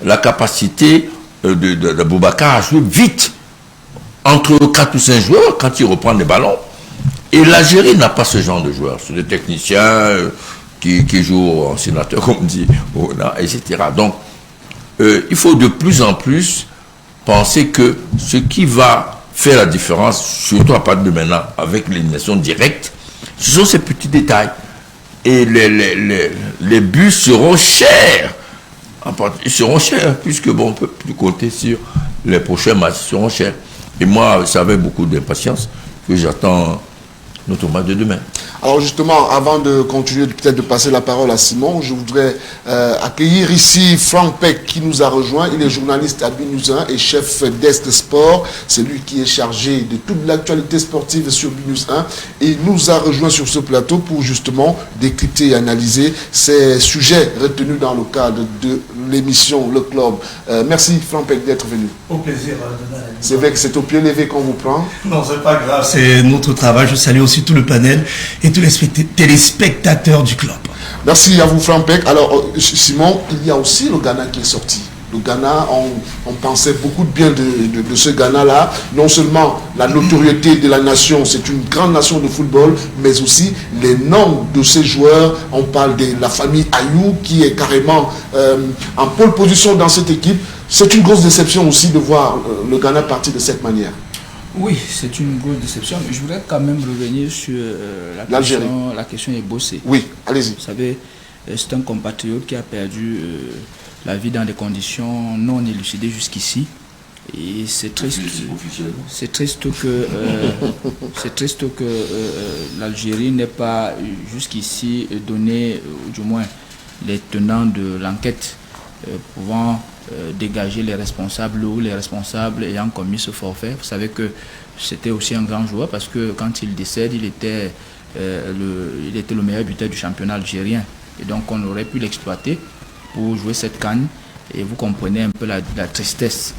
la capacité d'Aboubacar à jouer vite. entre 4 ou 5 joueurs quand ils reprennent les ballons. Et l'Algérie n'a pas ce genre de joueurs. C'est des techniciens qui jouent en sénateur, comme dit, etc. Donc, il faut de plus en plus penser que ce qui va faire la différence, surtout à partir de maintenant, avec l'élimination directe, ce sont ces petits détails. Et les buts seront chers. Ils seront chers, puisque bon, on ne peut plus compter sur les prochains matchs, ils seront chers. Et moi, c'est avec beaucoup d'impatience que j'attends notre match de demain. Alors justement, avant de continuer, peut-être de passer la parole à Simon, je voudrais accueillir ici Franck Peck qui nous a rejoint. Il est journaliste à BNews 1 et chef d'Est Sport. C'est lui qui est chargé de toute l'actualité sportive sur BNews 1. Et il nous a rejoint sur ce plateau pour justement décrypter et analyser ces sujets retenus dans le cadre de l'émission Le Club. Merci Franck Peck d'être venu. Au plaisir. C'est vrai que c'est au pied levé qu'on vous prend. Non, c'est pas grave, c'est notre travail. Je salue aussi tout le panel et tous les téléspectateurs du club. Merci à vous Franck Peck. Alors Simon, il y a aussi le Ghana qui est sorti. Le Ghana, on pensait beaucoup de bien de ce Ghana-là. Non seulement la notoriété de la nation, c'est une grande nation de football, mais aussi les noms de ces joueurs. On parle de la famille Ayou qui est carrément en pole position dans cette équipe. C'est une grosse déception aussi de voir le Ghana partir de cette manière. Oui, c'est une grosse déception. Mais je voudrais quand même revenir sur la question est Bossé. Oui, allez-y. Vous savez, c'est un compatriote qui a perdu la vie dans des conditions non élucidées jusqu'ici. Et c'est triste. C'est triste que l'Algérie n'ait pas jusqu'ici donné, du moins, les tenants de l'enquête pouvant dégager les responsables ou les responsables ayant commis ce forfait. Vous savez que c'était aussi un grand joueur parce que quand il décède, il était le meilleur buteur du championnat algérien. Et donc on aurait pu l'exploiter pour jouer cette CAN. Et vous comprenez un peu la tristesse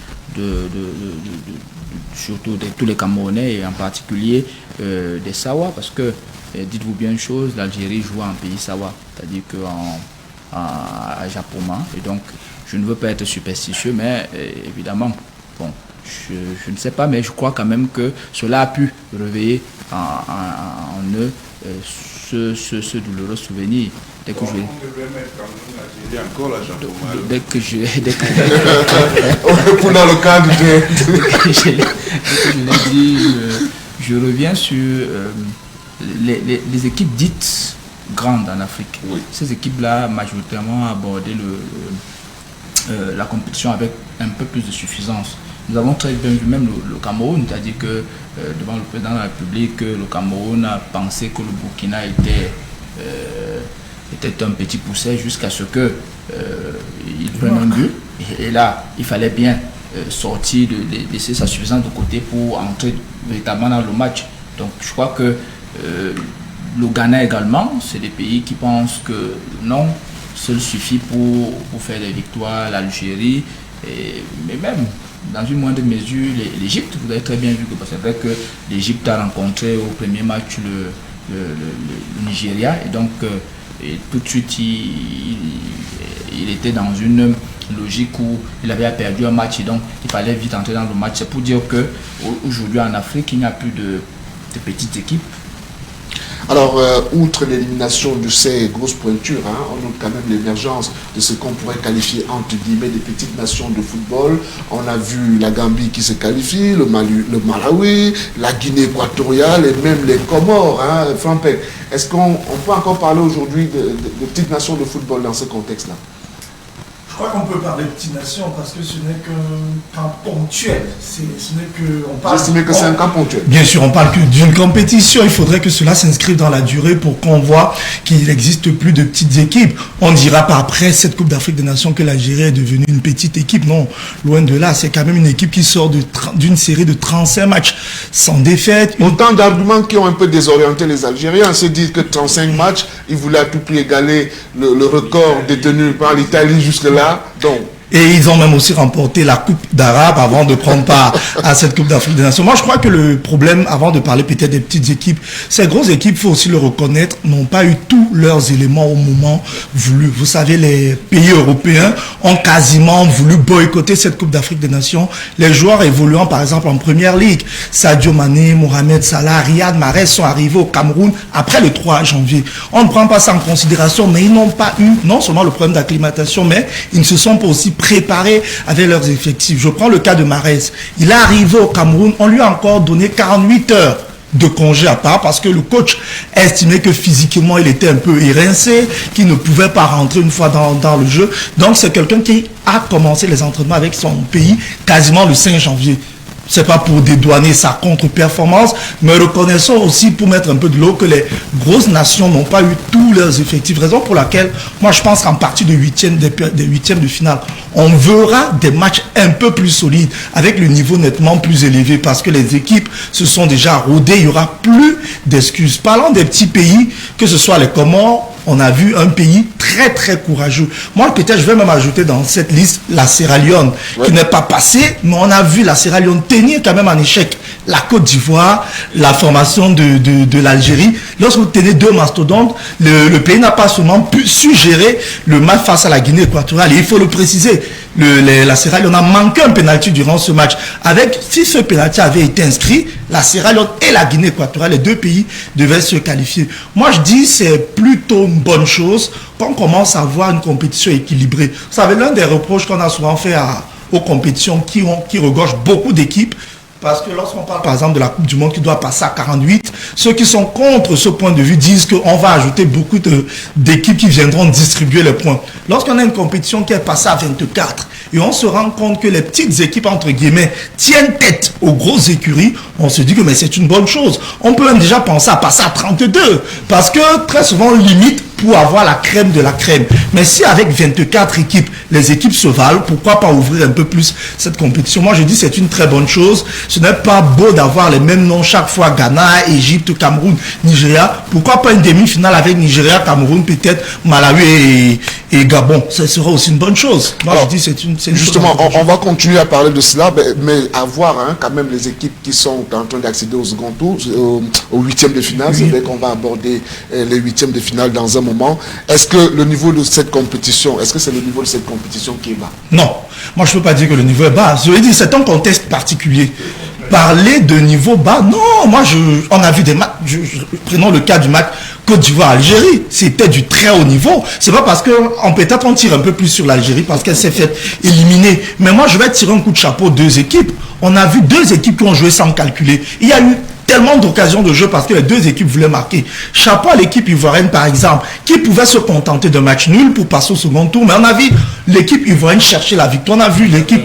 surtout de tous les Camerounais et en particulier des Sawa, parce que dites-vous bien une chose, l'Algérie joue en pays Sawa, c'est-à-dire à Japoma. Et donc je ne veux pas être superstitieux, mais évidemment, bon, je ne sais pas, mais je crois quand même que cela a pu réveiller en eux ce douloureux souvenir. Dès que pour dans le cadre je reviens sur les équipes dites grandes en Afrique. Oui. Ces équipes-là, majoritairement, abordé la compétition avec un peu plus de suffisance. Nous avons très bien vu même le Cameroun, c'est-à-dire que devant le président de la République, le Cameroun a pensé que le Burkina était un petit pousset jusqu'à ce que il prenne un but. Et là, il fallait bien sortir, laisser sa suffisance de côté pour entrer véritablement dans le match. Donc je crois que le Ghana également, c'est des pays qui pensent que non, seul suffit pour faire des victoires, l'Algérie, mais même dans une moindre mesure l'Égypte. Vous avez très bien vu que c'est vrai que l'Égypte a rencontré au premier match le Nigeria, et donc et tout de suite il était dans une logique où il avait perdu un match et donc il fallait vite entrer dans le match. C'est pour dire que aujourd'hui en Afrique il n'y a plus de petites équipes. Alors, outre l'élimination de ces grosses pointures, on note quand même l'émergence de ce qu'on pourrait qualifier entre guillemets des petites nations de football. On a vu la Gambie qui se qualifie, le Malawi, la Guinée équatoriale et même les Comores. Franck Peck, est-ce qu'on peut encore parler aujourd'hui de petites nations de football dans ce contexte-là? Je crois qu'on peut parler de petites nations parce que ce n'est qu'un cas ponctuel. J'estimais que c'est un cas ponctuel. Bien sûr, on parle que d'une compétition. Il faudrait que cela s'inscrive dans la durée pour qu'on voit qu'il n'existe plus de petites équipes. On ne dira pas après cette Coupe d'Afrique des Nations que l'Algérie est devenue une petite équipe. Non, loin de là. C'est quand même une équipe qui sort d'une série de 35 matchs sans défaite. Autant d'arguments qui ont un peu désorienté les Algériens. Se disent que 35 matchs, ils voulaient à tout prix égaler le record détenu par l'Italie jusque-là. Donc, Et ils ont même aussi remporté la Coupe d'Arabe avant de prendre part à cette Coupe d'Afrique des Nations. Moi, je crois que le problème, avant de parler peut-être des petites équipes, ces grosses équipes, il faut aussi le reconnaître, n'ont pas eu tous leurs éléments au moment voulu. Vous savez, les pays européens ont quasiment voulu boycotter cette Coupe d'Afrique des Nations. Les joueurs évoluant, par exemple, en Première Ligue, Sadio Mané, Mohamed Salah, Riyad Mahrez sont arrivés au Cameroun après le 3 janvier. On ne prend pas ça en considération, mais ils n'ont pas eu non seulement le problème d'acclimatation, mais ils ne se sont pas aussi préparés avec leurs effectifs. Je prends le cas de Mahrez. Il est arrivé au Cameroun, on lui a encore donné 48 heures de congé à part parce que le coach estimait que physiquement il était un peu érincé, qu'il ne pouvait pas rentrer une fois dans le jeu. Donc c'est quelqu'un qui a commencé les entraînements avec son pays quasiment le 5 janvier. C'est pas pour dédouaner sa contre-performance, mais reconnaissons aussi, pour mettre un peu de l'eau, que les grosses nations n'ont pas eu tous leurs effectifs. Raison pour laquelle, moi je pense qu'en partie des huitièmes de finale, on verra des matchs un peu plus solides, avec le niveau nettement plus élevé, parce que les équipes se sont déjà rodées, il n'y aura plus d'excuses. Parlons des petits pays, que ce soit les Comores, on a vu un pays très très courageux. Moi peut-être je vais même ajouter dans cette liste la Sierra Leone, qui n'est pas passée, mais on a vu la Sierra Leone tenir quand même en échec la Côte d'Ivoire, la formation de l'Algérie. Lorsque vous tenez deux mastodontes, le pays n'a pas seulement pu gérer le match face à la Guinée équatoriale. Et il faut le préciser, la Sierra Leone a manqué un pénalty durant ce match. Si ce pénalty avait été inscrit, la Sierra Leone et la Guinée équatoriale, les deux pays devaient se qualifier. Moi je dis c'est plutôt une bonne chose qu'on commence à avoir une compétition équilibrée. Vous savez, l'un des reproches qu'on a souvent fait aux compétitions qui regorgent beaucoup d'équipes, parce que lorsqu'on parle par exemple de la Coupe du Monde qui doit passer à 48, ceux qui sont contre ce point de vue disent qu'on va ajouter beaucoup d'équipes qui viendront distribuer les points. Lorsqu'on a une compétition qui est passée à 24 et on se rend compte que les petites équipes entre guillemets tiennent tête aux grosses écuries, on se dit que mais c'est une bonne chose. On peut même déjà penser à passer à 32 parce que très souvent on limite pour avoir la crème de la crème. Mais si avec 24 équipes, les équipes se valent, pourquoi pas ouvrir un peu plus cette compétition? Moi je dis c'est une très bonne chose. Ce n'est pas beau d'avoir les mêmes noms chaque fois, Ghana, Égypte, Cameroun, Nigeria. Pourquoi pas une demi-finale avec Nigeria, Cameroun, peut-être Malawi et Gabon? Ce sera aussi une bonne chose. Moi je dis c'est une justement, on va continuer à parler de cela, mais à voir quand même les équipes qui sont en train d'accéder au second tour, au huitième de finale. C'est vrai qu'on va aborder les huitièmes de finale dans un moment. Est-ce que le niveau de cette compétition, est-ce que c'est le niveau de cette compétition qui est bas? Non, moi je ne peux pas dire que le niveau est bas. Je veux dire, c'est un contexte particulier. Parler de niveau bas, non, moi on a vu des matchs, prenons le cas du match Côte d'Ivoire-Algérie, c'était du très haut niveau. C'est pas parce qu'on peut-être on tire un peu plus sur l'Algérie parce qu'elle s'est faite éliminer. Mais moi je vais tirer un coup de chapeau aux deux équipes. On a vu deux équipes qui ont joué sans calculer. Il y a eu tellement d'occasions de jeu parce que les deux équipes voulaient marquer. Chapeau à l'équipe ivoirienne par exemple, qui pouvait se contenter d'un match nul pour passer au second tour. Mais on a vu l'équipe ivoirienne chercher la victoire. On a vu l'équipe...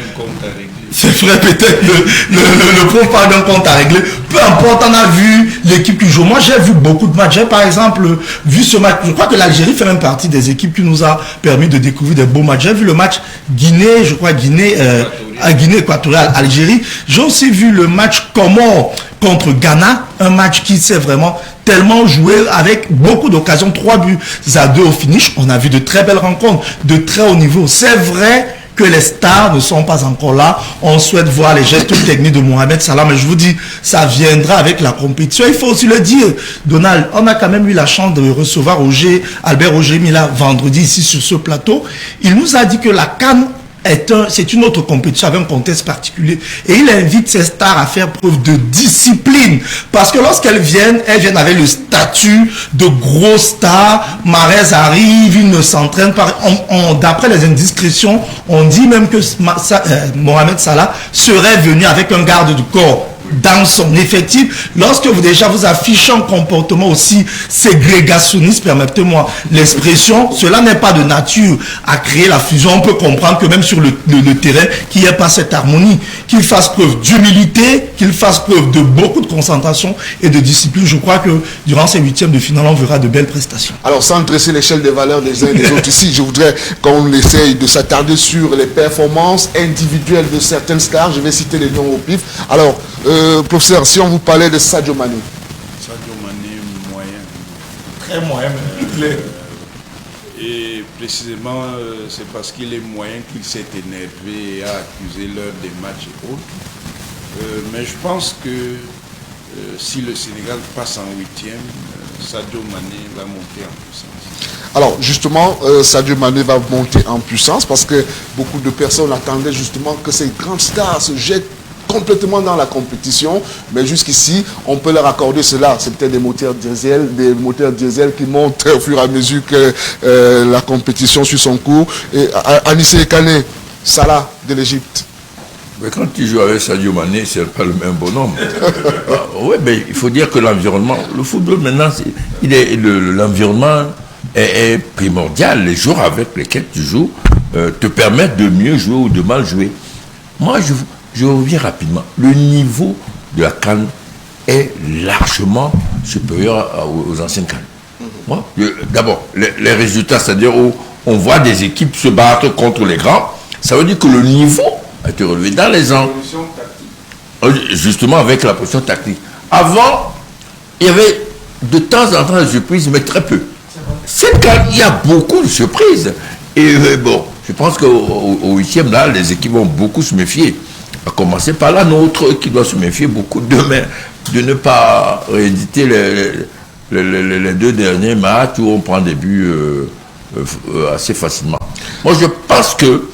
C'est vrai, peut-être le pauvre parle d'un compte à régler. Peu importe, on a vu l'équipe qui joue. Moi, j'ai vu beaucoup de matchs. J'ai par exemple vu ce match. Je crois que l'Algérie fait même partie des équipes qui nous a permis de découvrir des beaux matchs. J'ai vu le match Guinée, je crois Guinée équatoriale, Algérie. J'ai aussi vu le match Comores contre Ghana. Un match qui s'est vraiment tellement joué avec beaucoup d'occasions. 3-2 au finish. On a vu de très belles rencontres, de très haut niveau. C'est vrai que les stars ne sont pas encore là. On souhaite voir les gestes techniques de Mohamed Salah, mais je vous dis, ça viendra avec la compétition. Il faut aussi le dire, Donald, on a quand même eu la chance de recevoir Albert Roger Mila vendredi ici sur ce plateau. Il nous a dit que la CAN c'est une autre compétition avec un contexte particulier. Et il invite ces stars à faire preuve de discipline. Parce que lorsqu'elles viennent avec le statut de gros stars. Mahrez arrive, il ne s'entraîne pas. D'après les indiscrétions, on dit même que Mohamed Salah serait venu avec un garde du corps dans son effectif. Lorsque vous affichez un comportement aussi ségrégationniste, permettez-moi l'expression, cela n'est pas de nature à créer la fusion. On peut comprendre que même sur le terrain, qu'il n'y ait pas cette harmonie, qu'il fasse preuve d'humilité, qu'il fasse preuve de beaucoup de concentration et de discipline. Je crois que durant ces huitièmes de finale, on verra de belles prestations. Alors, sans dresser l'échelle des valeurs des uns et des autres ici, je voudrais qu'on essaye de s'attarder sur les performances individuelles de certaines stars. Je vais citer les noms au pif. Alors, professeur, si on vous parlait de Sadio Mané. Sadio Mané, moyen. Très moyen, mais Et précisément, c'est parce qu'il est moyen qu'il s'est énervé et a accusé l'heure des matchs et autres. Mais je pense que si le Sénégal passe en 8e, Sadio Mané va monter en puissance. Alors justement, Sadio Mané va monter en puissance parce que beaucoup de personnes attendaient justement que ces grandes stars se jettent complètement dans la compétition, mais jusqu'ici, on peut leur accorder cela. C'est peut-être des moteurs diesel qui montent au fur et à mesure que la compétition suit son cours. Et Anissé Kane, Salah de l'Égypte. Mais quand tu joues avec Sadio Mané, c'est pas le même bonhomme. Oui, mais il faut dire que l'environnement, le football maintenant, l'environnement est primordial. Les joueurs avec lesquels tu joues te permettent de mieux jouer ou de mal jouer. Moi, je reviens rapidement. Le niveau de la CAN est largement supérieur aux anciennes CAN. D'abord, les résultats, c'est-à-dire où on voit des équipes se battre contre les grands, ça veut dire que le niveau a été relevé dans les ans. Justement avec la position tactique. Avant, il y avait de temps en temps des surprises, mais très peu. Cette CAN, il y a beaucoup de surprises. Et bon, je pense qu'au 8e, là, les équipes vont beaucoup se méfier. À commencer par la nôtre, qui doit se méfier beaucoup demain, de ne pas rééditer les 2 derniers matchs où on prend des buts assez facilement. Moi, je pense que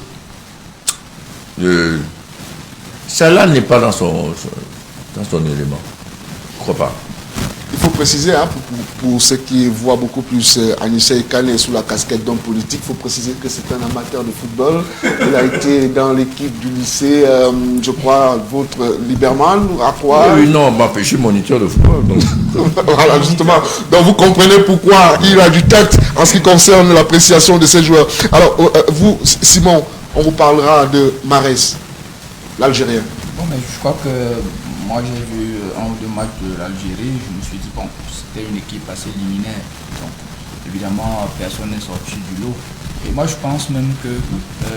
Salah n'est pas dans son élément. Je ne crois pas. Il faut préciser, hein, pour ceux qui voient beaucoup plus Anissé Kane sous la casquette d'homme politique, il faut préciser que c'est un amateur de football. Il a été dans l'équipe du lycée, je crois, votre Liberman, à quoi? Oui, non, je suis moniteur de football. Donc. Voilà, justement. Donc vous comprenez pourquoi il a du tact en ce qui concerne l'appréciation de ces joueurs. Alors, vous, Simon, on vous parlera de Mahrez, l'Algérien. Bon, mais je crois que moi j'ai vu 1 ou 2 matchs de l'Algérie, je me suis dit, bon, c'était une équipe assez liminaire. Donc, évidemment, personne n'est sorti du lot. Et moi, je pense même que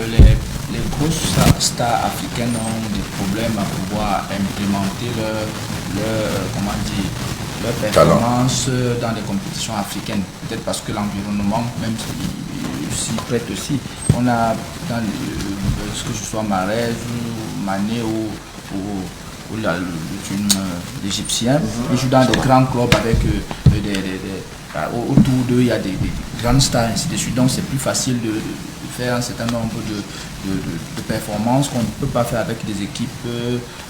les grosses stars africaines ont des problèmes à pouvoir implémenter leur performance dans les compétitions africaines. Peut-être parce que l'environnement, même s'y prête aussi. On a, dans ce que ce soit Mahrez, Mané ou l'Égyptien, ils jouent dans des grands clubs avec autour d'eux il y a des grandes stars, ainsi de suite. Donc c'est plus facile de faire un certain nombre de performances qu'on ne peut pas faire avec des équipes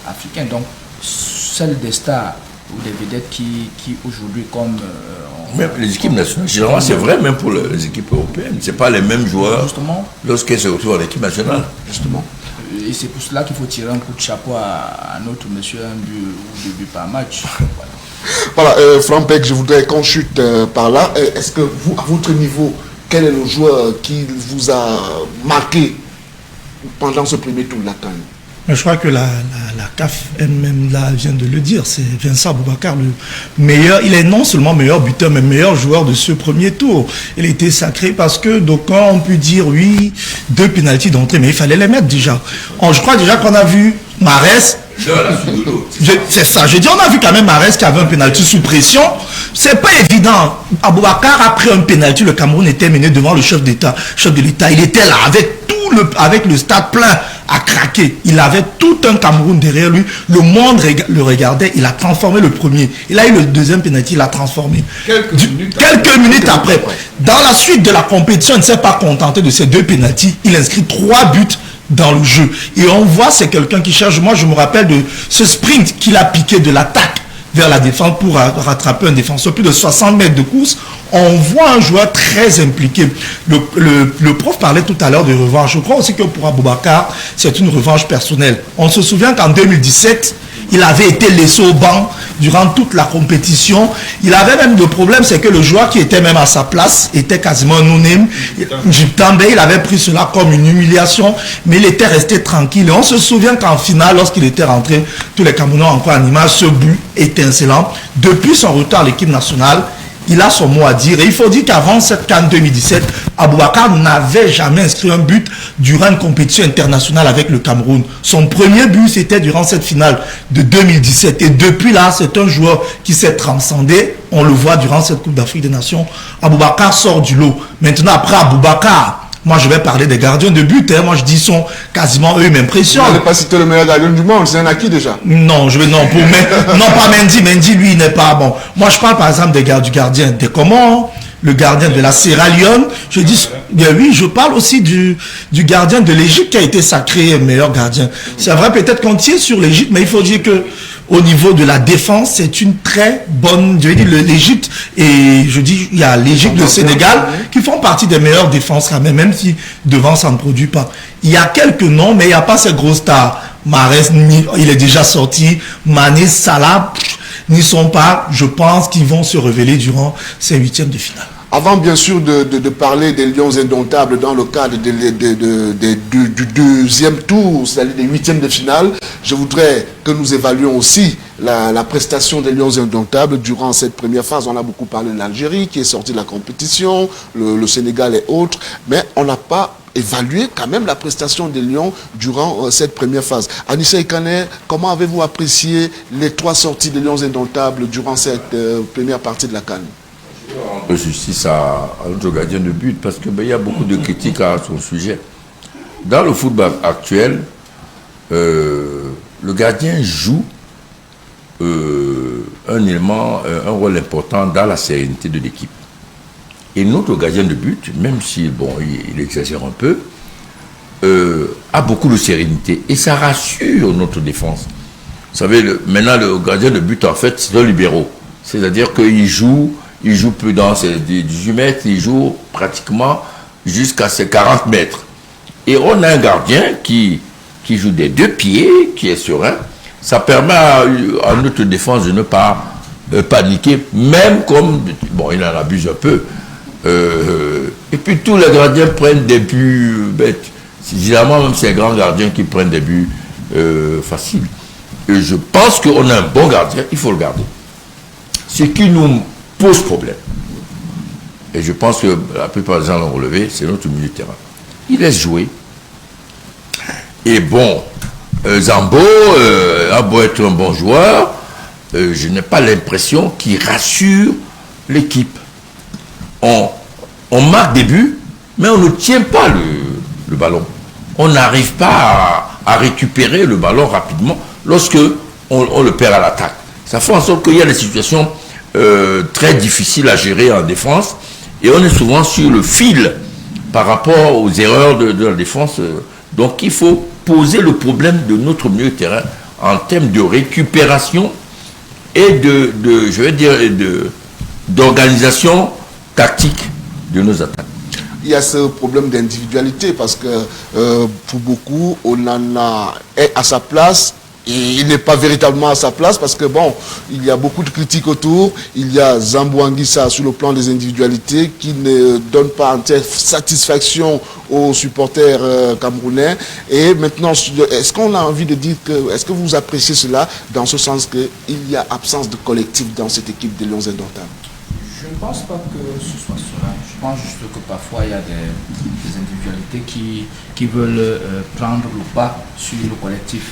africaines. Donc celles des stars ou des vedettes qui aujourd'hui comme même les équipes nationales, généralement c'est vrai même pour les équipes européennes, c'est pas les mêmes joueurs lorsqu'elles se retrouvent en équipe nationale. Justement. Et c'est pour cela qu'il faut tirer un coup de chapeau à notre monsieur, un but ou 2 buts par match. Voilà, Franck Beck, je voudrais qu'on chute par là. Est-ce que vous, à votre niveau, quel est le joueur qui vous a marqué pendant ce premier tour de la CAN? Je crois que la CAF elle-même là vient de le dire, c'est Vincent Aboubakar, le meilleur, il est non seulement meilleur buteur, mais meilleur joueur de ce premier tour. Il était sacré parce que d'aucuns ont pu dire oui, 2 pénaltys d'entrée, mais il fallait les mettre déjà. Je crois déjà qu'on a vu Mahrez. C'est ça, je dis on a vu quand même Mahrez qui avait un pénalty sous pression. C'est pas évident. Aboubakar a pris un pénalty, le Cameroun était mené devant le chef de l'État. Il était là avec le stade plein à craquer. Il avait tout un Cameroun derrière lui. Le monde le regardait. Il a transformé le premier. Il a eu le 2e pénalty, il l'a transformé. Quelques minutes après. Dans la suite de la compétition, il ne s'est pas contenté de ces 2 pénaltys. Il inscrit 3 buts dans le jeu. Et on voit, c'est quelqu'un qui cherche. Moi, je me rappelle de ce sprint qu'il a piqué de l'attaque vers la défense pour rattraper un défenseur. Plus de 60 mètres de course. On voit un joueur très impliqué. Le prof parlait tout à l'heure de revanche. Je crois aussi que pour Aboubakar, c'est une revanche personnelle. On se souvient qu'en 2017, il avait été laissé au banc durant toute la compétition. Il avait même le problème, c'est que le joueur qui était même à sa place était quasiment non-name. Il avait pris cela comme une humiliation, mais il était resté tranquille. Et on se souvient qu'en finale, lorsqu'il était rentré, tous les Camerounais ont encore en image ce but étincelant. Depuis son retour à l'équipe nationale, il a son mot à dire. Et il faut dire qu'avant cette CAN 2017, Aboubakar n'avait jamais inscrit un but durant une compétition internationale avec le Cameroun. Son premier but, c'était durant cette finale de 2017. Et depuis là, c'est un joueur qui s'est transcendé. On le voit durant cette Coupe d'Afrique des Nations. Aboubakar sort du lot. Maintenant, après Aboubakar, moi, je vais parler des gardiens de but. Hein. Moi, je dis, ils sont quasiment eux, ils m'impressionnent. Vous n'allez pas citer le meilleur gardien du monde, c'est un acquis déjà. Non, non, pas Mendy. Mendy, lui, il n'est pas bon. Moi, je parle par exemple du gardien des Comores, le gardien de la Sierra Leone. Je dis, bien oui, je parle aussi du gardien de l'Égypte qui a été sacré meilleur gardien. C'est vrai, peut-être qu'on tient sur l'Égypte, mais il faut dire que au niveau de la défense, c'est une très bonne, je veux dire, l'Égypte, et je dis, il y a l'Égypte, le Sénégal, qui font partie des meilleures défenses quand même si devant ça ne produit pas. Il y a quelques noms, mais il n'y a pas ces grosses stars. Mahrez, il est déjà sorti. Mané, Salah, n'y sont pas. Je pense qu'ils vont se révéler durant ces huitièmes de finale. Avant bien sûr de parler des Lions indomptables dans le cadre du deuxième tour, c'est-à-dire des huitièmes de finale, je voudrais que nous évaluions aussi la prestation des Lions indomptables durant cette première phase. On a beaucoup parlé de l'Algérie qui est sortie de la compétition, le Sénégal et autres, mais on n'a pas évalué quand même la prestation des Lions durant cette première phase. Anissa Ekane, comment avez-vous apprécié les 3 sorties des Lions indomptables durant cette première partie de la CAN? Justice à notre gardien de but parce qu'il y a beaucoup de critiques à son sujet. Dans le football actuel, le gardien joue un rôle important dans la sérénité de l'équipe. Et notre gardien de but, même si bon, il exagère un peu, a beaucoup de sérénité et ça rassure notre défense. Vous savez, maintenant le gardien de but en fait c'est un libéraux, c'est-à-dire qu'il joue plus dans ses 18 mètres, il joue pratiquement jusqu'à ses 40 mètres. Et on a un gardien qui joue des 2 pieds, qui est serein. Ça permet à notre défense de ne pas paniquer, même comme, bon, il en abuse un peu. Et puis tous les gardiens prennent des buts bêtes. Généralement, même ces grands gardiens qui prennent des buts faciles. Et je pense qu'on a un bon gardien, il faut le garder. Ce qui nous pose problème. Et je pense que la plupart des gens l'ont relevé, c'est notre milieu de terrain. Il laisse jouer. Et bon, Zambo a beau être un bon joueur, je n'ai pas l'impression qu'il rassure l'équipe. On marque des buts, mais on ne tient pas le ballon. On n'arrive pas à récupérer le ballon rapidement lorsque on le perd à l'attaque. Ça fait en sorte qu'il y a des situations très difficiles à gérer en défense et on est souvent sur le fil par rapport aux erreurs de la défense. Donc il faut poser le problème de notre milieu de terrain en termes de récupération et je vais dire, d'organisation tactique de nos attaques. Il y a ce problème d'individualité parce que pour beaucoup, on en a à sa place et il n'est pas véritablement à sa place parce que bon, il y a beaucoup de critiques autour. Il y a Zambo Anguissa sur le plan des individualités qui ne donne pas entière satisfaction aux supporters camerounais. Et maintenant, est-ce qu'on a envie de dire que, est-ce que vous appréciez cela dans ce sens qu'il y a absence de collectif dans cette équipe des Lions indomptables? Je ne pense pas que ce soit cela. Je pense juste que parfois il y a des individualités qui veulent prendre le pas sur le collectif,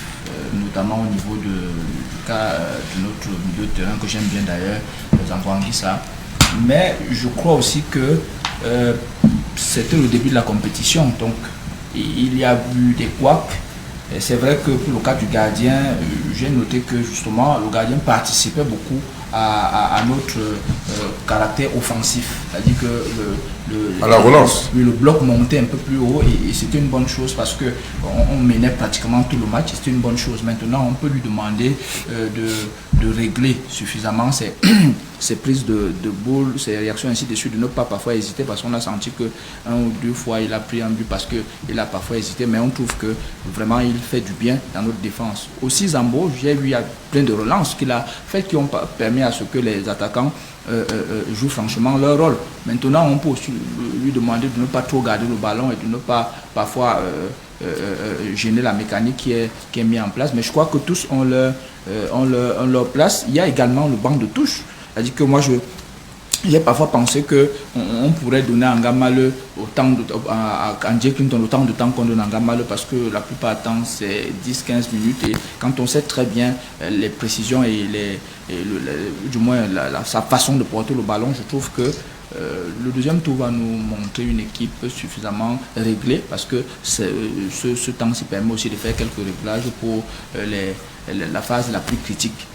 notamment au niveau du cas de notre milieu de terrain que j'aime bien d'ailleurs, Zambo Anguissa. Mais je crois aussi que c'était le début de la compétition, donc il y a eu des couacs. C'est vrai que pour le cas du gardien, j'ai noté que justement le gardien participait beaucoup à notre caractère offensif. C'est-à-dire que à la relance. Le bloc montait un peu plus haut et c'était une bonne chose parce qu'on menait pratiquement tout le match. C'était une bonne chose. Maintenant, on peut lui demander de régler suffisamment ses prises de boule, ses réactions ainsi de suite, de ne pas parfois hésiter parce qu'on a senti que 1 ou 2 fois il a pris un but parce qu'il a parfois hésité, mais on trouve que vraiment il fait du bien dans notre défense. Aussi Zambo, j'ai vu il y a plein de relances qu'il a fait qui ont permis à ce que les attaquants jouent franchement leur rôle. Maintenant, on peut aussi lui demander de ne pas trop garder le ballon et de ne pas parfois gêner la mécanique qui est mise en place. Mais je crois que tous ont leur place. Il y a également le banc de touche. C'est-à-dire que moi, j'ai parfois pensé qu'on pourrait donner à Ngamaleu à André Clinton autant de temps qu'on donne à Ngamaleu, parce que la plupart du temps c'est 10-15 minutes, et quand on sait très bien les précisions et du moins sa façon de porter le ballon, je trouve que le deuxième tour va nous montrer une équipe suffisamment réglée, parce que ce temps-ci permet aussi de faire quelques réglages pour la phase la plus critique.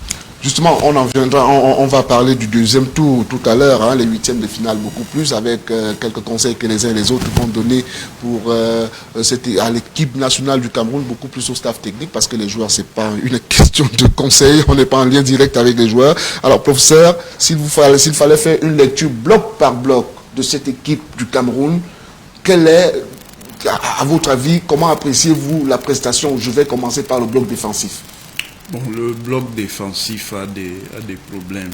Justement, on en viendra, on va parler du deuxième tour tout à l'heure, hein, les huitièmes de finale beaucoup plus, avec quelques conseils que les uns et les autres vont donner pour à l'équipe nationale du Cameroun, beaucoup plus au staff technique, parce que les joueurs, c'est pas une question de conseil, on n'est pas en lien direct avec les joueurs. Alors, professeur, s'il fallait faire une lecture bloc par bloc de cette équipe du Cameroun, quelle est, à votre avis, comment appréciez-vous la prestation? Je vais commencer par le bloc défensif. Bon, le bloc défensif a des problèmes.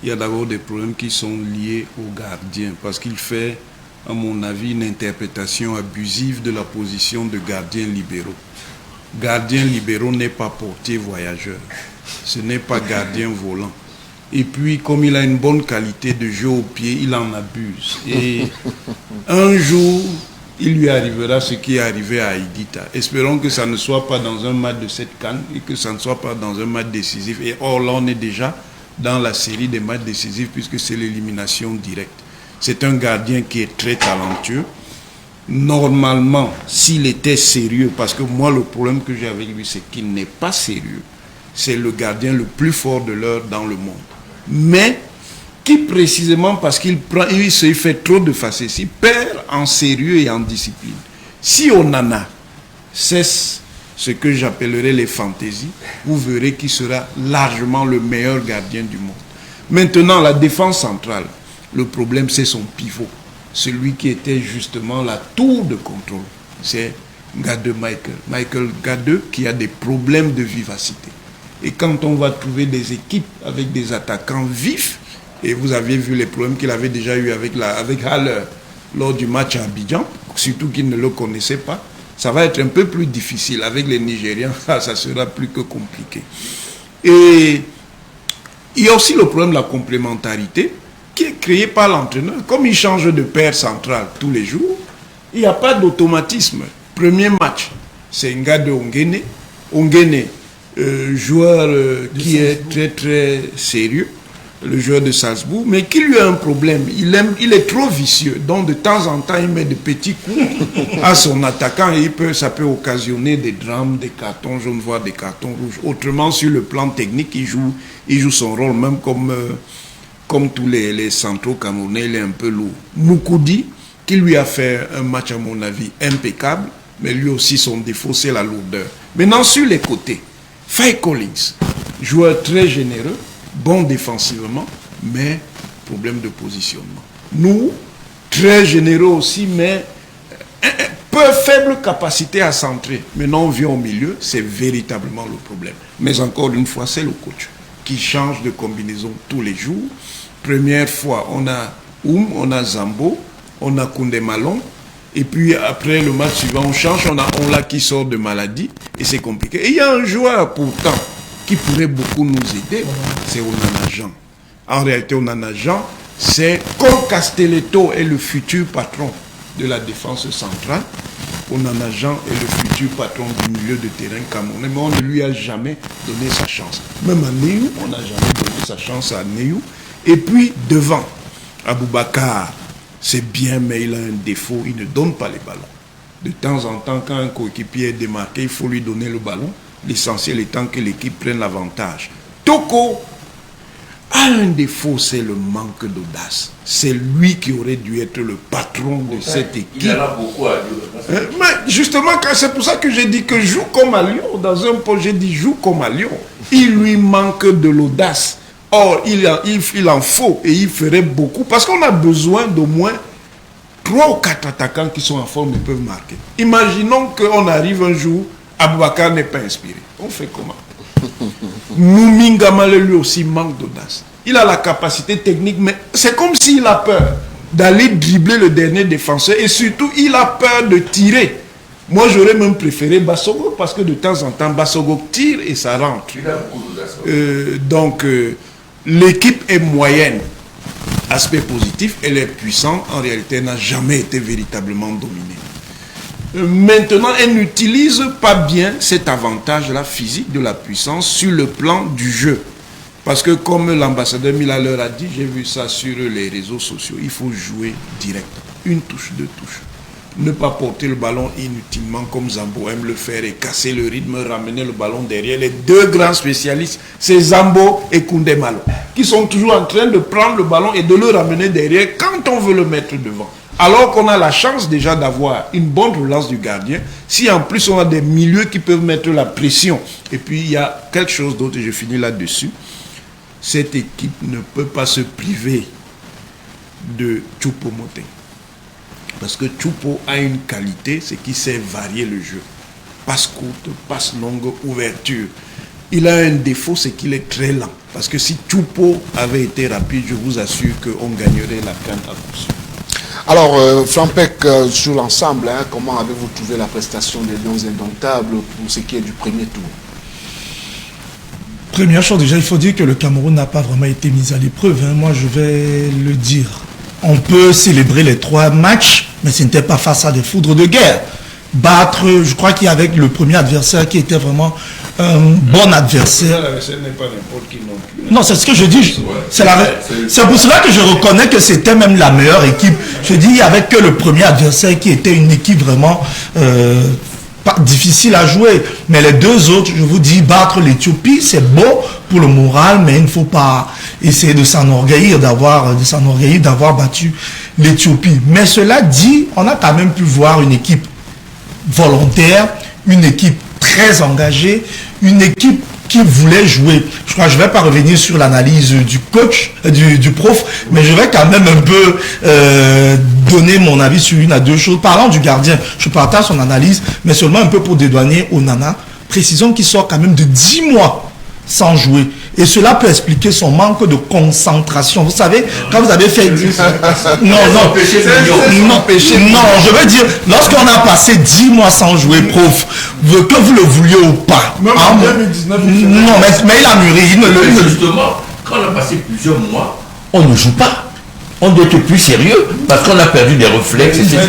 Il y a d'abord des problèmes qui sont liés au gardien, parce qu'il fait, à mon avis, une interprétation abusive de la position de gardien libéraux. Gardien libéraux n'est pas portier voyageur, ce n'est pas gardien volant. Et puis, comme il a une bonne qualité de jeu au pied, il en abuse. Et un jour, il lui arrivera ce qui est arrivé à Aïdita. Espérons que ça ne soit pas dans un match de cette CAN et que ça ne soit pas dans un match décisif. Et or, là, on est déjà dans la série des matchs décisifs puisque c'est l'élimination directe. C'est un gardien qui est très talentueux. Normalement, s'il était sérieux, parce que moi, le problème que j'ai avec lui, c'est qu'il n'est pas sérieux. C'est le gardien le plus fort de l'heure dans le monde. Mais qui précisément parce qu'il fait trop de facéties, perd en sérieux et en discipline. Si Onana cesse ce que j'appellerais les fantaisies, vous verrez qu'il sera largement le meilleur gardien du monde. Maintenant, la défense centrale, le problème c'est son pivot, celui qui était justement la tour de contrôle. C'est Gade Michael Gade qui a des problèmes de vivacité. Et quand on va trouver des équipes avec des attaquants vifs, et vous aviez vu les problèmes qu'il avait déjà eu avec Haller lors du match à Abidjan, surtout qu'il ne le connaissait pas, ça va être un peu plus difficile. Avec les Nigériens, ça sera plus que compliqué. Et il y a aussi le problème de la complémentarité qui est créé par l'entraîneur. Comme il change de paire centrale tous les jours, il n'y a pas d'automatisme. Premier match, c'est Ngade Ongene. Ongene, joueur qui est très très sérieux, le joueur de Salzbourg, mais qui lui a un problème. Il est trop vicieux. Donc de temps en temps, il met de petits coups à son attaquant et ça peut occasionner des drames, des cartons jaunes, voire des cartons rouges. Autrement, sur le plan technique, il joue son rôle, même comme tous les centraux camerounais, il est un peu lourd. Moukoudi, qui lui a fait un match, à mon avis, impeccable, mais lui aussi, son défaut, c'est la lourdeur. Maintenant, sur les côtés, Faye Collins, joueur très généreux, bon défensivement, mais problème de positionnement. Nous, très généreux aussi, mais peu faible capacité à centrer. Maintenant, on vient au milieu, c'est véritablement le problème. Mais encore une fois, c'est le coach qui change de combinaison tous les jours. Première fois, on a on a Zambo, on a Koundé Malon, et puis après le match suivant, on change, on a qui sort de maladie, et c'est compliqué. Et il y a un joueur pourtant qui pourrait beaucoup nous aider, c'est Onana Jean. En réalité, Onana Jean, c'est comme Castelletto est le futur patron de la défense centrale, Onana Jean est le futur patron du milieu de terrain camerounais, mais on ne lui a jamais donné sa chance. Même à Neyou, on n'a jamais donné sa chance à Neyou. Et puis devant, Aboubakar, c'est bien, mais il a un défaut, il ne donne pas les ballons. De temps en temps, quand un coéquipier est démarqué, il faut lui donner le ballon. L'essentiel étant que l'équipe prenne l'avantage. Toko a un défaut, c'est le manque d'audace. C'est lui qui aurait dû être le patron de cette équipe. Il en a beaucoup à dire. Mais justement, c'est pour ça que j'ai dit que joue comme à Lyon. Dans un projet, j'ai dit joue comme à Lyon. Il lui manque de l'audace. Or, il en faut et il ferait beaucoup. Parce qu'on a besoin d'au moins 3 ou 4 attaquants qui sont en forme et peuvent marquer. Imaginons qu'on arrive un jour, Aboubakar n'est pas inspiré. On fait comment? Mouminga Male lui aussi manque d'audace. Il a la capacité technique, mais c'est comme s'il a peur d'aller dribbler le dernier défenseur et surtout il a peur de tirer. Moi j'aurais même préféré Bassogo parce que de temps en temps Bassogo tire et ça rentre. Donc l'équipe est moyenne. aspect positif, elle est puissante, en réalité, elle n'a jamais été véritablement dominée. Maintenant, elle n'utilise pas bien cet avantage-là physique de la puissance sur le plan du jeu. Parce que comme l'ambassadeur Mila leur a dit, j'ai vu ça sur les réseaux sociaux, il faut jouer direct. Une touche, deux touches. Ne pas porter le ballon inutilement comme Zambo aime le faire et casser le rythme, ramener le ballon derrière. Les deux grands spécialistes, c'est Zambo et Koundé Malo, qui sont toujours en train de prendre le ballon et de le ramener derrière quand on veut le mettre devant. Alors qu'on a la chance déjà d'avoir une bonne relance du gardien, si en plus on a des milieux qui peuvent mettre la pression. Et puis il y a quelque chose d'autre, et je finis là-dessus. Cette équipe ne peut pas se priver de Choupo-Moting. Parce que Choupo a une qualité, c'est qu'il sait varier le jeu. Passe courte, passe longue, ouverture. Il a un défaut, c'est qu'il est très lent. Parce que si Choupo avait été rapide, je vous assure qu'on gagnerait la CAN à coup sûr. Alors, Flampec, sur l'ensemble, comment avez-vous trouvé la prestation des Lions Indomptables pour ce qui est du premier tour? Première chose, déjà, il faut dire que le Cameroun n'a pas vraiment été mis à l'épreuve. Moi, je vais le dire. On peut célébrer les 3 matchs, mais ce n'était pas face à des foudres de guerre. Battre, je crois qu'il y avait le premier adversaire qui était vraiment un bon adversaire. L'adversaire n'est pas n'importe qui non plus. Non, c'est ce que je dis. C'est pour cela que je reconnais que c'était même la meilleure équipe. Je dis, il n'y avait que le premier adversaire qui était une équipe vraiment pas difficile à jouer. Mais les deux autres, je vous dis, battre l'Éthiopie, c'est beau pour le moral, mais il ne faut pas essayer de s'enorgueillir d'avoir battu l'Éthiopie. Mais cela dit, on a quand même pu voir une équipe volontaire, une équipe très engagée, une équipe qui voulait jouer. Je crois que je ne vais pas revenir sur l'analyse du coach, du prof, mais je vais quand même un peu donner mon avis sur une à deux choses. Parlant du gardien, je partage son analyse, mais seulement un peu pour dédouaner Onana. Précisons qu'il sort quand même de 10 mois sans jouer. Et cela peut expliquer son manque de concentration. Vous savez, quand vous avez fait... Non, je veux dire, lorsqu'on a passé 10 mois sans jouer, prof, que vous le vouliez ou pas. Même en 2019, non, mais il a mûri. Justement, quand on a passé plusieurs mois, on ne joue pas. On doit être plus sérieux parce qu'on a perdu des réflexes, etc.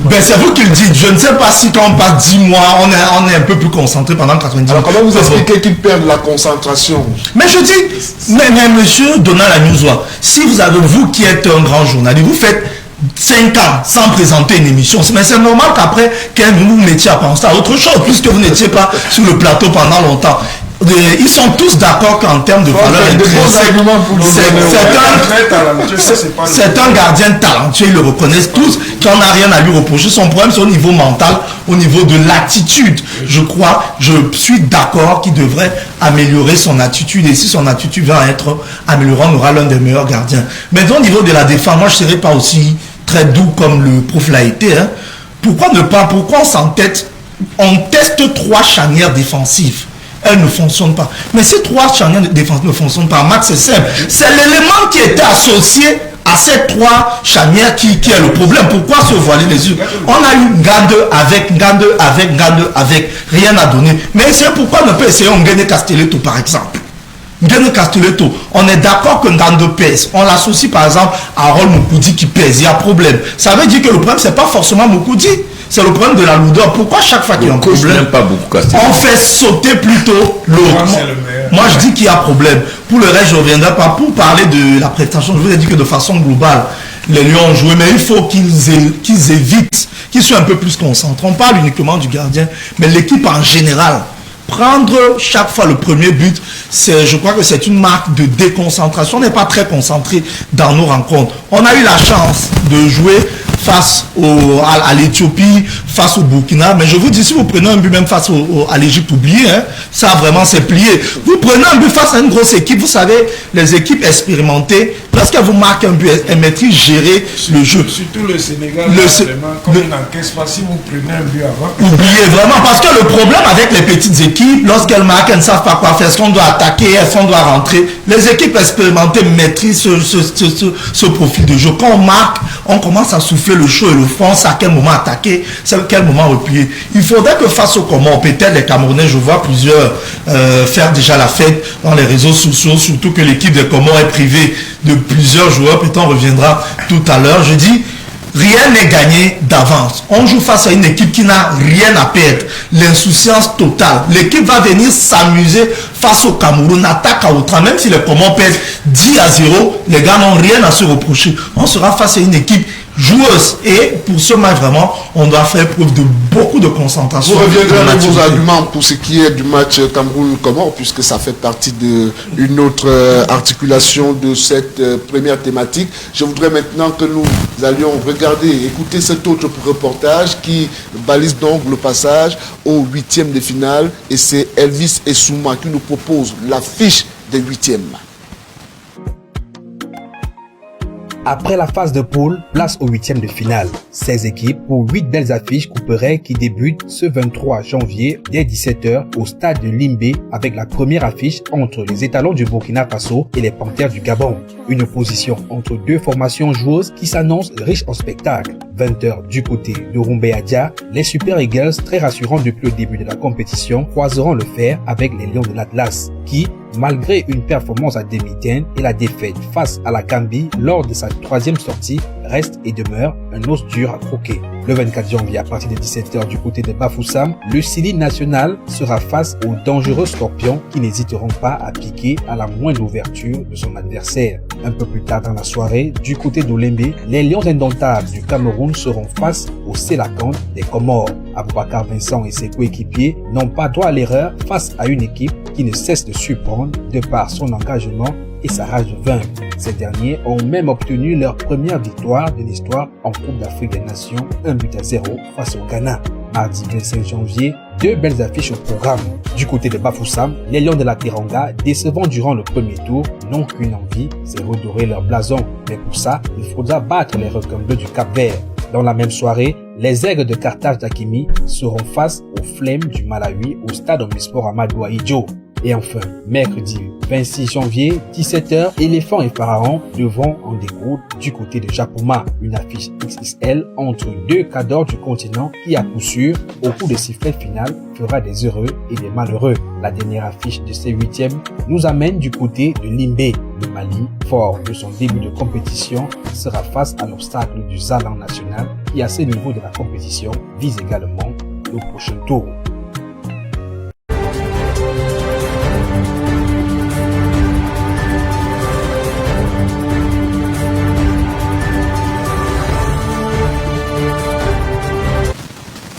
Ben, c'est vous qui le dites. Je ne sais pas si quand on passe 10 mois, on est un peu plus concentré pendant 90 Alors mois. comment vous expliquez qu'ils perdent la concentration? Mais je dis, mais monsieur Donald Agnouzoua, si vous qui êtes un grand journaliste, vous faites 5 ans sans présenter une émission, mais c'est normal qu'après, vous mettiez à penser à autre chose, puisque vous n'étiez pas sur le plateau pendant longtemps. Ils sont tous d'accord qu'en termes de valeur c'est un gardien talentueux, ils le reconnaissent tous, qu'on n'a rien à lui reprocher. Son problème c'est au niveau mental, au niveau de l'attitude. Je suis d'accord qu'il devrait améliorer son attitude, et si son attitude va être améliorée, on aura l'un des meilleurs gardiens. Mais au niveau de la défense, moi je ne serais pas aussi très doux comme le prof l'a été. Pourquoi on s'entête? On teste 3 charnières défensives. Elles ne fonctionnent pas. Mais ces 3 charnières de défense ne fonctionnent pas. Max, c'est simple. C'est l'élément qui était associé à ces 3 charnières qui est le problème. Pourquoi se voiler les yeux? On a eu Ngande avec. Rien n'a donné. Mais c'est pourquoi on ne peut essayer Ngene Castelletto, par exemple. Ngene Castelletto, on est d'accord que Ngande pèse. On l'associe par exemple à Harold Moukoudi qui pèse. Il y a problème. Ça veut dire que le problème, c'est pas forcément Moukoudi. C'est le problème de la lourdeur. Pourquoi chaque fois qu'il y a un problème, on fait sauter plutôt l'autre? Moi, je dis qu'il y a problème. Pour le reste, je ne reviendrai pas. Pour parler de la prestation, je vous ai dit que de façon globale, les Lions ont joué, mais il faut qu'ils évitent, qu'ils soient un peu plus concentrés. On parle uniquement du gardien, mais l'équipe en général. Prendre chaque fois le premier but, je crois que c'est une marque de déconcentration. On n'est pas très concentré dans nos rencontres. On a eu la chance de jouer face à l'Éthiopie, face au Burkina. Mais je vous dis, si vous prenez un but même face à l'Égypte, oubliez, ça vraiment c'est plié. Vous prenez un but face à une grosse équipe, vous savez, les équipes expérimentées, lorsqu'elles vous marquent un but, elles maîtrisent gérer le jeu. Surtout le Sénégal, vraiment, comme il n'encaisse pas, si vous prenez un but avant. Oubliez vraiment, parce que le problème avec les petites équipes, lorsqu'elles marquent, elles ne savent pas quoi faire, est-ce qu'on doit attaquer, est-ce qu'on doit rentrer. Les équipes expérimentées maîtrisent ce profil de jeu. Quand on marque, on commence à souffler le chaud et le fond, à quel moment attaquer. quel moment replier. Il faudrait que face au Comores, peut-être les Camerounais, je vois plusieurs faire déjà la fête dans les réseaux sociaux, surtout que l'équipe des Comores est privée de plusieurs joueurs, peut-être on reviendra tout à l'heure. Je dis, rien n'est gagné d'avance. On joue face à une équipe qui n'a rien à perdre. L'insouciance totale. L'équipe va venir s'amuser face au Cameroun, attaque à outrance. Même si les Comores perdent 10-0, les gars n'ont rien à se reprocher. On sera face à une équipe joueuse. Et pour ce match, vraiment, on doit faire preuve de beaucoup de concentration. Vous reviendrez avec vos arguments pour ce qui est du match Cameroun-Comores, puisque ça fait partie d'une autre articulation de cette première thématique. Je voudrais maintenant que nous allions regarder, écouter cet autre reportage qui balise donc le passage au 8e de finale. Et c'est Elvis Essouma qui nous propose l'affiche des 8e. Après la phase de poule, place au 8e de finale. 16 équipes pour 8 belles affiches couperées qui débutent ce 23 janvier dès 17h au stade de Limbé avec la première affiche entre les étalons du Burkina Faso et les Panthères du Gabon. Une opposition entre deux formations joueuses qui s'annonce riche en spectacles. 20h du côté de Roumbé-Adia, les Super Eagles, très rassurants depuis le début de la compétition, croiseront le fer avec les Lions de l'Atlas qui, malgré une performance à demi-teinte et la défaite face à la Gambie lors de sa 3e sortie, reste et demeure un os dur à croquer. Le 24 janvier, à partir de 17h du côté de Bafoussam, le Sili national sera face aux dangereux Scorpions qui n'hésiteront pas à piquer à la moindre ouverture de son adversaire. Un peu plus tard dans la soirée, du côté d'Olembe, les Lions indomptables du Cameroun seront face aux Sélacan des Comores. Aboubacar Vincent et ses coéquipiers n'ont pas droit à l'erreur face à une équipe qui ne cesse de surprendre de par son engagement et sa rage de vaincre. Ces derniers ont même obtenu leur première victoire de l'histoire en Coupe d'Afrique des Nations, 1-0 face au Ghana. Mardi 25 janvier, 2 belles affiches au programme. Du côté de Bafoussam, les Lions de la Teranga, décevant durant le premier tour, n'ont qu'une envie, c'est redorer leur blason. Mais pour ça, il faudra battre les requins bleus du Cap-Vert. Dans la même soirée, les Aigles de Carthage d'Akimi seront face aux Flemmes du Malawi au stade Omnisport Amadou Ahidjo. Et enfin, mercredi 26 janvier, 17h, Éléphant et Pharaon devront en découdre du côté de Japoma. Une affiche XXL entre deux cadors du continent qui, à coup sûr, au coup de sifflet final, fera des heureux et des malheureux. La dernière affiche de ces 8e nous amène du côté de Limbé. Le Mali, fort de son début de compétition, sera face à l'obstacle du Zalan national qui, à ce niveau de la compétition, vise également le prochain tour.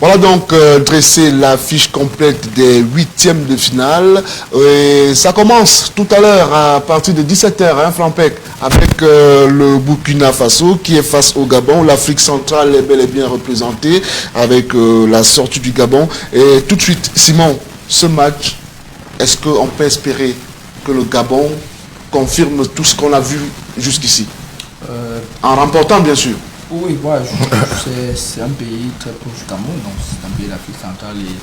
Voilà donc dressé la fiche complète des 8e de finale. Et ça commence tout à l'heure à partir de 17h, Flampec, avec le Burkina Faso qui est face au Gabon. L'Afrique centrale est bel et bien représentée avec la sortie du Gabon. Et tout de suite, Simon, ce match, est-ce qu'on peut espérer que le Gabon confirme tout ce qu'on a vu jusqu'ici en remportant bien sûr? Oui, ouais, c'est un pays très proche du Cameroun, donc c'est un pays d'Afrique centrale et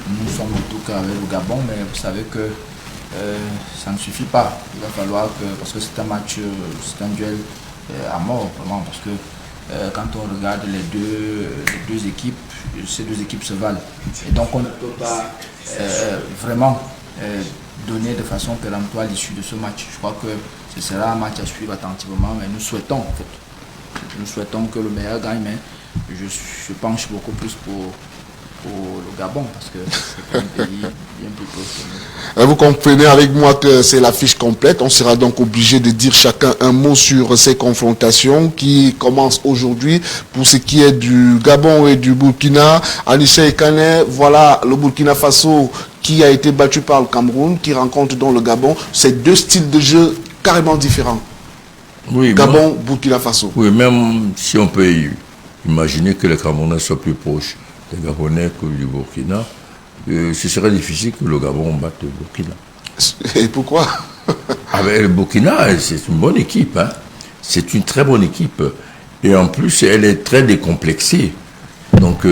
nous sommes plutôt qu'avec le Gabon, mais vous savez que ça ne suffit pas. Il va falloir que, parce que c'est un match, c'est un duel à mort, vraiment, parce que quand on regarde les deux équipes, ces deux équipes se valent. Et donc on ne peut pas vraiment donner de façon péremptoire l'issue de ce match. Je crois que ce sera un match à suivre attentivement, mais nous souhaitons en fait. Nous souhaitons que le meilleur gagne, mais je penche beaucoup plus pour le Gabon parce que c'est un pays bien plus proche. Vous comprenez avec moi que c'est la fiche complète. On sera donc obligé de dire chacun un mot sur ces confrontations qui commencent aujourd'hui. Pour ce qui est du Gabon et du Burkina, Anissa Ekane, voilà le Burkina Faso qui a été battu par le Cameroun, qui rencontre donc le Gabon. C'est deux styles de jeu carrément différents. Oui, Gabon, Burkina Faso. Oui, même si on peut imaginer que les Camerounais soient plus proches des Gabonais que du Burkina, ce serait difficile que le Gabon batte le Burkina. Et pourquoi? Le Burkina, c'est une bonne équipe. Hein. C'est une très bonne équipe. Et en plus, elle est très décomplexée. Donc,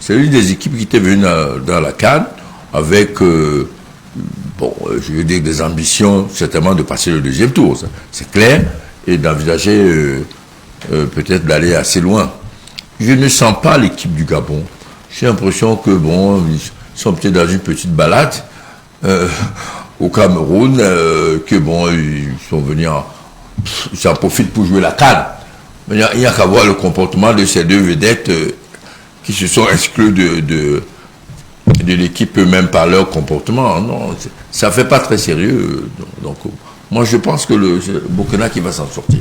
c'est une des équipes qui était venue dans la CAN avec... je veux dire des ambitions certainement de passer le deuxième tour, c'est clair, et d'envisager peut-être d'aller assez loin. je ne sens pas l'équipe du Gabon. J'ai l'impression que bon, ils sont peut-être dans une petite balade au Cameroun, que bon, ils sont venus, ils en profitent pour jouer la CAN. Mais il n'y a qu'à voir le comportement de ces deux vedettes qui se sont exclus de l'équipe eux-mêmes par leur comportement. Non, ça fait pas très sérieux. Donc, moi, je pense que le Burkina qui va s'en sortir.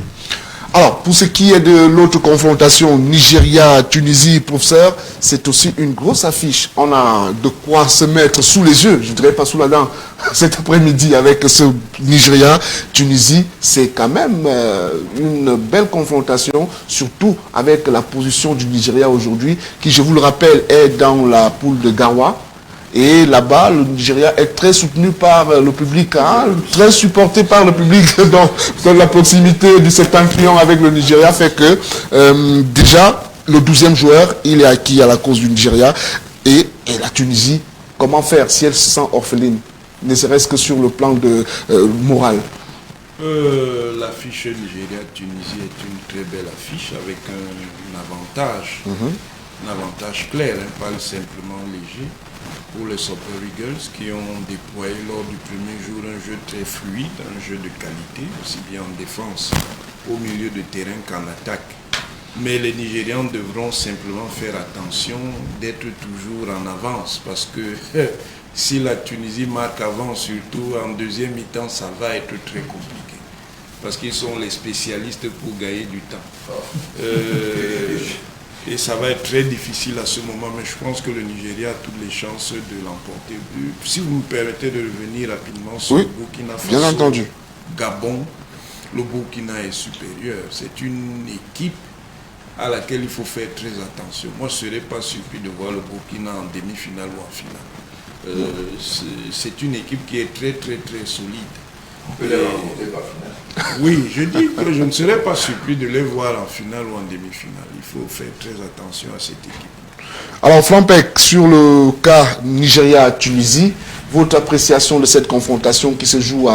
Alors, pour ce qui est de l'autre confrontation, Nigeria-Tunisie, professeur, c'est aussi une grosse affiche. On a de quoi se mettre sous les yeux, je ne dirais pas sous la dent, cet après-midi avec ce Nigeria-Tunisie. C'est quand même une belle confrontation, surtout avec la position du Nigeria aujourd'hui, qui, je vous le rappelle, est dans la poule de Gawa. Et là-bas, le Nigeria est très soutenu par le public, hein, très supporté par le public. Donc, la proximité du septentrion avec le Nigeria fait que déjà, le 12e joueur, il est acquis à la cause du Nigeria. Et la Tunisie, comment faire si elle se sent orpheline, ne serait-ce que sur le plan de moral? L'affiche Nigeria-Tunisie est une très belle affiche avec un avantage, un avantage clair, hein, pas simplement léger. Pour les Super Eagles qui ont déployé lors du premier jour un jeu très fluide, un jeu de qualité, aussi bien en défense au milieu de terrain qu'en attaque. Mais les Nigérians devront simplement faire attention d'être toujours en avance parce que si la Tunisie marque avant, surtout en deuxième mi-temps, ça va être très compliqué. Parce qu'ils sont les spécialistes pour gagner du temps. Et ça va être très difficile à ce moment, mais je pense que le Nigeria a toutes les chances de l'emporter. Si vous me permettez de revenir rapidement sur le Burkina Faso, bien entendu. Gabon, le Burkina est supérieur. C'est une équipe à laquelle il faut faire très attention. Moi, je ne serais pas surpris de voir le Burkina en demi-finale ou en finale. C'est une équipe qui est très, très, très solide. Oui, je dis que je ne serais pas surpris de les voir en finale ou en demi-finale. Il faut faire très attention à cette équipe. Alors, Flampec, sur le cas Nigeria-Tunisie, votre appréciation de cette confrontation qui se joue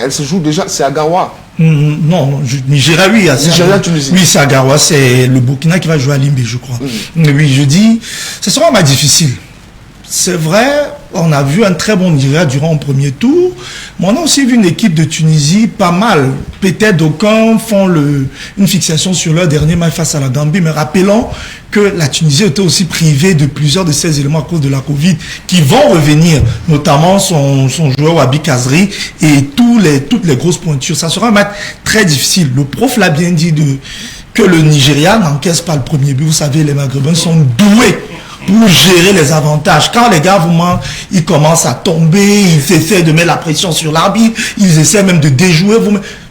elle se joue déjà, c'est à Gawa. Non, Nigeria, oui. Nigeria-Tunisie. Oui, c'est à Gawa, c'est le Burkina qui va jouer à Limbe, je crois. Oui, je dis, ce sera pas difficile. C'est vrai, on a vu un très bon Nigeria durant le premier tour, mais on a aussi vu une équipe de Tunisie pas mal. Peut-être d'aucuns font une fixation sur leur dernier match face à la Gambie, mais rappelons que la Tunisie était aussi privée de plusieurs de ces éléments à cause de la Covid qui vont revenir, notamment son joueur Wabi Kazri et toutes les grosses pointures. Ça sera un match très difficile. Le prof l'a bien dit que le Nigeria n'encaisse pas le premier but. Vous savez, les Maghrébins sont doués pour gérer les avantages. Quand les gars vous mentent, ils commencent à tomber, ils essaient de mettre la pression sur l'arbitre, ils essaient même de déjouer.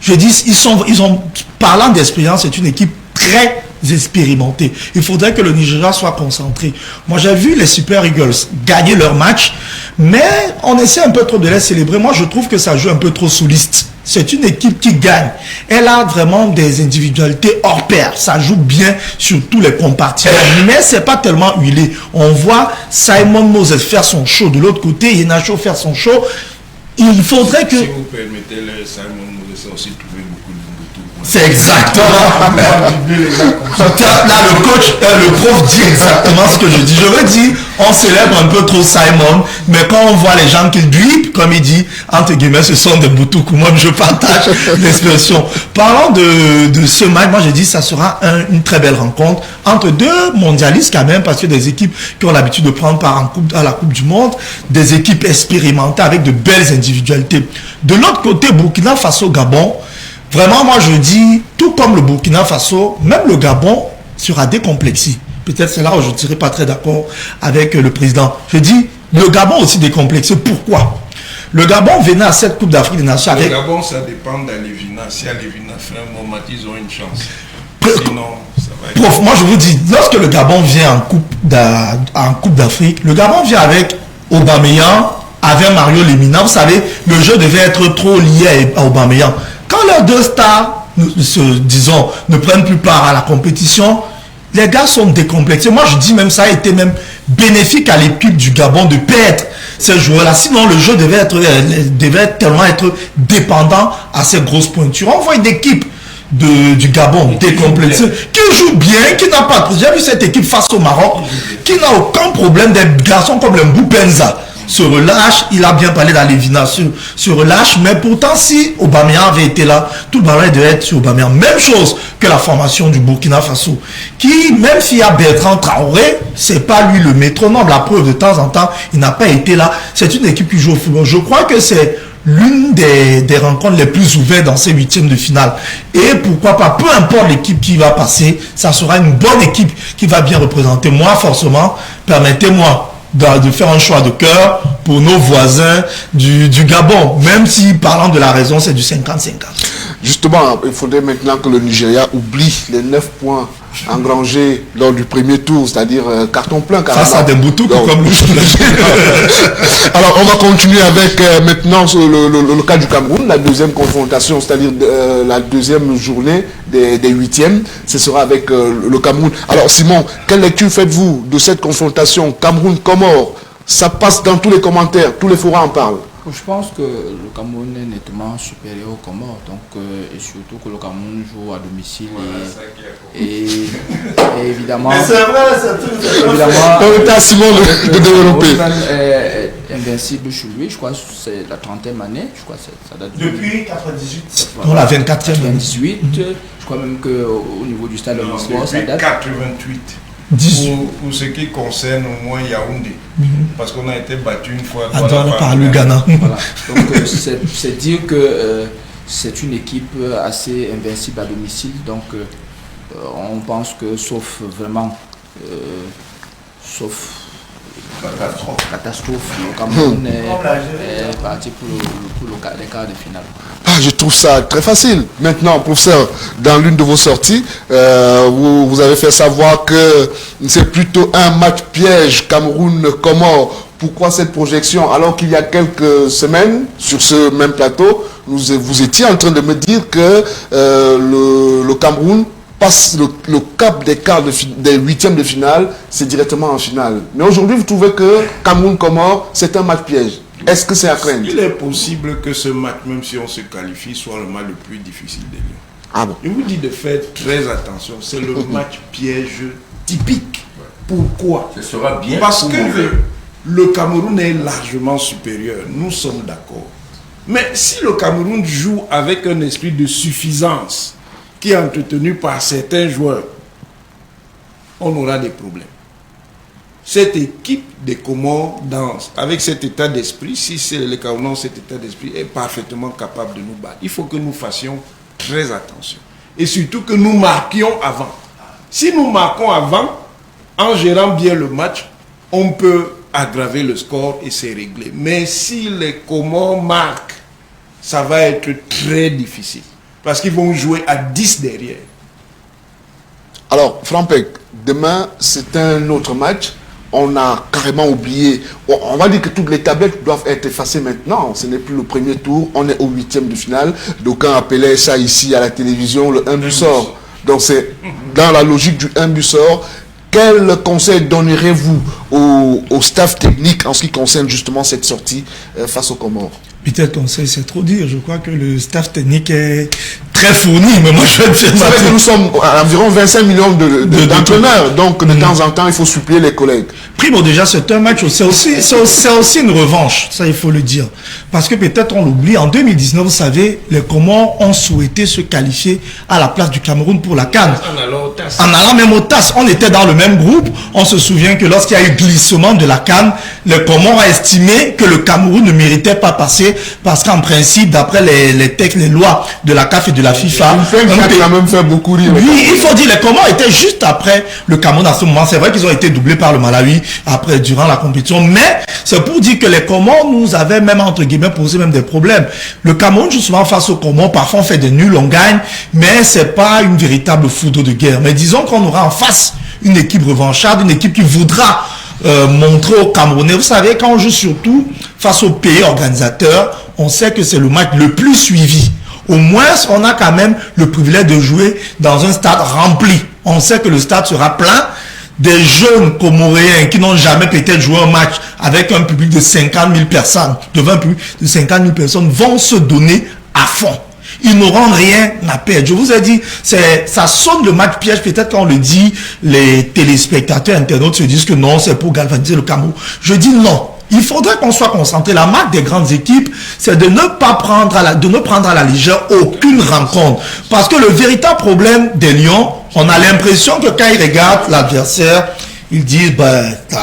Je dis, ils ont, parlant d'expérience, c'est une équipe très expérimentée. Il faudrait que le Nigeria soit concentré. Moi, j'ai vu les Super Eagles gagner leur match, mais on essaie un peu trop de les célébrer. Moi, je trouve que ça joue un peu trop soliste. C'est une équipe qui gagne. Elle a vraiment des individualités hors pair. Ça joue bien sur tous les compartiments. Mais c'est pas tellement huilé. On voit Simon Moses faire son show. De l'autre côté, Yenacho faire son show. Il faudrait que... Si vous permettez, Simon Moses a aussi trouvé beaucoup de Mobutu. C'est exactement. Là, le prof dit exactement ce que je dis. Je veux dire, on célèbre un peu trop Simon, mais quand on voit les gens qui dripent, comme il dit, entre guillemets, ce sont des boutoukou. Moi, je partage l'expression. Parlant de ce match, moi, je dis, ça sera une très belle rencontre entre deux mondialistes quand même, parce que des équipes qui ont l'habitude de prendre part à la Coupe du Monde, des équipes expérimentées avec de belles individualités. De l'autre côté, Burkina Faso, Gabon, vraiment, moi, je dis, tout comme le Burkina Faso, même le Gabon sera décomplexé. Peut-être c'est là où je ne serai pas très d'accord avec le président. Je dis, le Gabon aussi décomplexé. Pourquoi? Le Gabon venait à cette Coupe d'Afrique des Nations avec... Le Gabon, ça dépend d'Alevina. Si Alevina fait un moment, ils ont une chance. Sinon, ça va être... Prof, moi, je vous dis, lorsque le Gabon vient en Coupe d'Afrique, le Gabon vient avec Aubameyang, avec Mario Lemina. Vous savez, le jeu devait être trop lié à Aubameyang. Quand leurs deux stars, disons, ne prennent plus part à la compétition, les gars sont décomplexés. Moi, je dis même ça a été même bénéfique à l'équipe du Gabon de perdre ces joueurs-là. Sinon, le jeu devait tellement être dépendant à ces grosses pointures. On voit une équipe du Gabon, décomplexé, qui joue bien, qui n'a pas... J'ai vu cette équipe face au Maroc, qui n'a aucun problème, des garçons comme le Mboupenza se relâche, il a bien parlé d'Alevina, se relâche, mais pourtant si Aubameyang avait été là, tout le ballon devait être sur Aubameyang. Même chose que la formation du Burkina Faso, qui, même s'il y a Bertrand Traoré, c'est pas lui le métronome, la preuve de temps en temps, il n'a pas été là. C'est une équipe qui joue au football. Je crois que c'est l'une des rencontres les plus ouvertes dans ces huitièmes de finale. Et pourquoi pas, peu importe l'équipe qui va passer, ça sera une bonne équipe qui va bien représenter. Moi, forcément, permettez-moi de faire un choix de cœur pour nos voisins du Gabon, même si parlant de la raison, c'est du 50-50. Justement, il faudrait maintenant que le Nigeria oublie les 9 points engrangés lors du premier tour, c'est-à-dire carton plein. Face à des boutous comme le Alors, on va continuer avec maintenant le cas du Cameroun, la deuxième confrontation, c'est-à-dire la deuxième journée des huitièmes. Ce sera avec le Cameroun. Alors, Simon, quelle lecture faites-vous de cette confrontation Cameroun-Comore? Ça passe dans tous les commentaires, tous les forums en parlent. Je pense que le Cameroun est nettement supérieur au Comores, donc et surtout que le Cameroun joue à domicile et évidemment. Mais c'est vrai, c'est évidemment. On était à Simon de développer. Est invincible chez lui, je crois que c'est la 30e année, je crois que ça date depuis 98. Voilà. Non, la 24e. 98, je crois même qu'au niveau du stade de l'Histoire, ça date. 88. Pour ce qui concerne au moins Yaoundé, parce qu'on a été battu une fois par le Ghana. Voilà. Donc c'est dire que c'est une équipe assez invincible à domicile, donc on pense que sauf vraiment sauf catastrophe, le Cameroun est parti pour les quarts de finale. Je trouve ça très facile. Maintenant, professeur, dans l'une de vos sorties, vous avez fait savoir que c'est plutôt un match piège Cameroun-Comore. Pourquoi cette projection alors qu'il y a quelques semaines, sur ce même plateau, vous étiez en train de me dire que le Cameroun passe le cap des huitièmes de finale, c'est directement en finale. Mais aujourd'hui, vous trouvez que Cameroun-Comore, c'est un match piège. Est-ce que c'est à craindre? Il est possible que ce match, même si on se qualifie, soit le match le plus difficile des lieux. Ah bon? Je vous dis de faire très attention. C'est le match piège typique. Pourquoi? Ce sera bien. Parce que le Cameroun est largement supérieur. Nous sommes d'accord. Mais si le Cameroun joue avec un esprit de suffisance qui est entretenu par certains joueurs, on aura des problèmes. Cette équipe des Comores danse avec cet état d'esprit. Si c'est les Camerounais, cet état d'esprit est parfaitement capable de nous battre. Il faut que nous fassions très attention. Et surtout que nous marquions avant. Si nous marquons avant, en gérant bien le match, on peut aggraver le score et c'est réglé. Mais si les Comores marquent, ça va être très difficile. Parce qu'ils vont jouer à 10 derrière. Alors, Frampek, demain, c'est un autre match. On a carrément oublié. On va dire que toutes les tablettes doivent être effacées maintenant. Ce n'est plus le premier tour. On est au huitième de finale. D'aucuns appelaient ça ici à la télévision le 1 but sort. Donc c'est dans la logique du 1 but sort. Quel conseil donnerez-vous au staff technique en ce qui concerne justement cette sortie face aux Comores? Peut-être conseil, c'est trop dire. Je crois que le staff technique est très fourni, mais moi je vais dire... Vous savez que nous sommes à environ 25 millions d'entraîneurs, donc de temps en temps, il faut suppléer les collègues. Primo, déjà, c'est un match, c'est aussi une revanche, ça il faut le dire. Parce que peut-être on l'oublie, en 2019, vous savez, les Comores ont souhaité se qualifier à la place du Cameroun pour la CAN. En allant même au TAS, on était dans le même groupe. On se souvient que lorsqu'il y a eu glissement de la CAN, les Comores ont estimé que le Cameroun ne méritait pas passer parce qu'en principe, d'après les textes, les lois de la CAF et de la FIFA, il a même fait beaucoup rire. Oui, il faut dire, les Comores étaient juste après le Cameroun à ce moment. C'est vrai qu'ils ont été doublés par le Malawi après, durant la compétition, mais c'est pour dire que les Comores nous avaient même, entre guillemets, posé même des problèmes. Le Cameroun joue souvent face aux Comores, parfois on fait des nuls, on gagne, mais c'est pas une véritable foudre de guerre. Mais disons qu'on aura en face une équipe revancharde, une équipe qui voudra montrer aux Camerounais. Vous savez, quand on joue surtout face aux pays organisateurs, on sait que c'est le match le plus suivi. Au moins, on a quand même le privilège de jouer dans un stade rempli. On sait que le stade sera plein. Des jeunes Comoréens qui n'ont jamais peut-être joué un match avec un public de 50 000 personnes, devant un public de 50 000 personnes, vont se donner à fond. Ils n'auront rien à perdre. Je vous ai dit, ça sonne le match piège. Peut-être quand on le dit, les téléspectateurs, internautes se disent que non, c'est pour galvaniser le Cameroun. Je dis non. Il faudrait qu'on soit concentré. La marque des grandes équipes, c'est de ne pas prendre à la légère aucune rencontre. Parce que le véritable problème des Lions, on a l'impression que quand ils regardent l'adversaire, ils disent,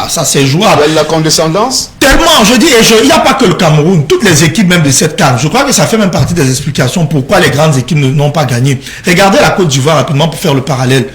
ça c'est jouable. La condescendance? Tellement, je dis, il n'y a pas que le Cameroun, toutes les équipes même de cette CAN. Je crois que ça fait même partie des explications pourquoi les grandes équipes n'ont pas gagné. Regardez la Côte d'Ivoire rapidement pour faire le parallèle.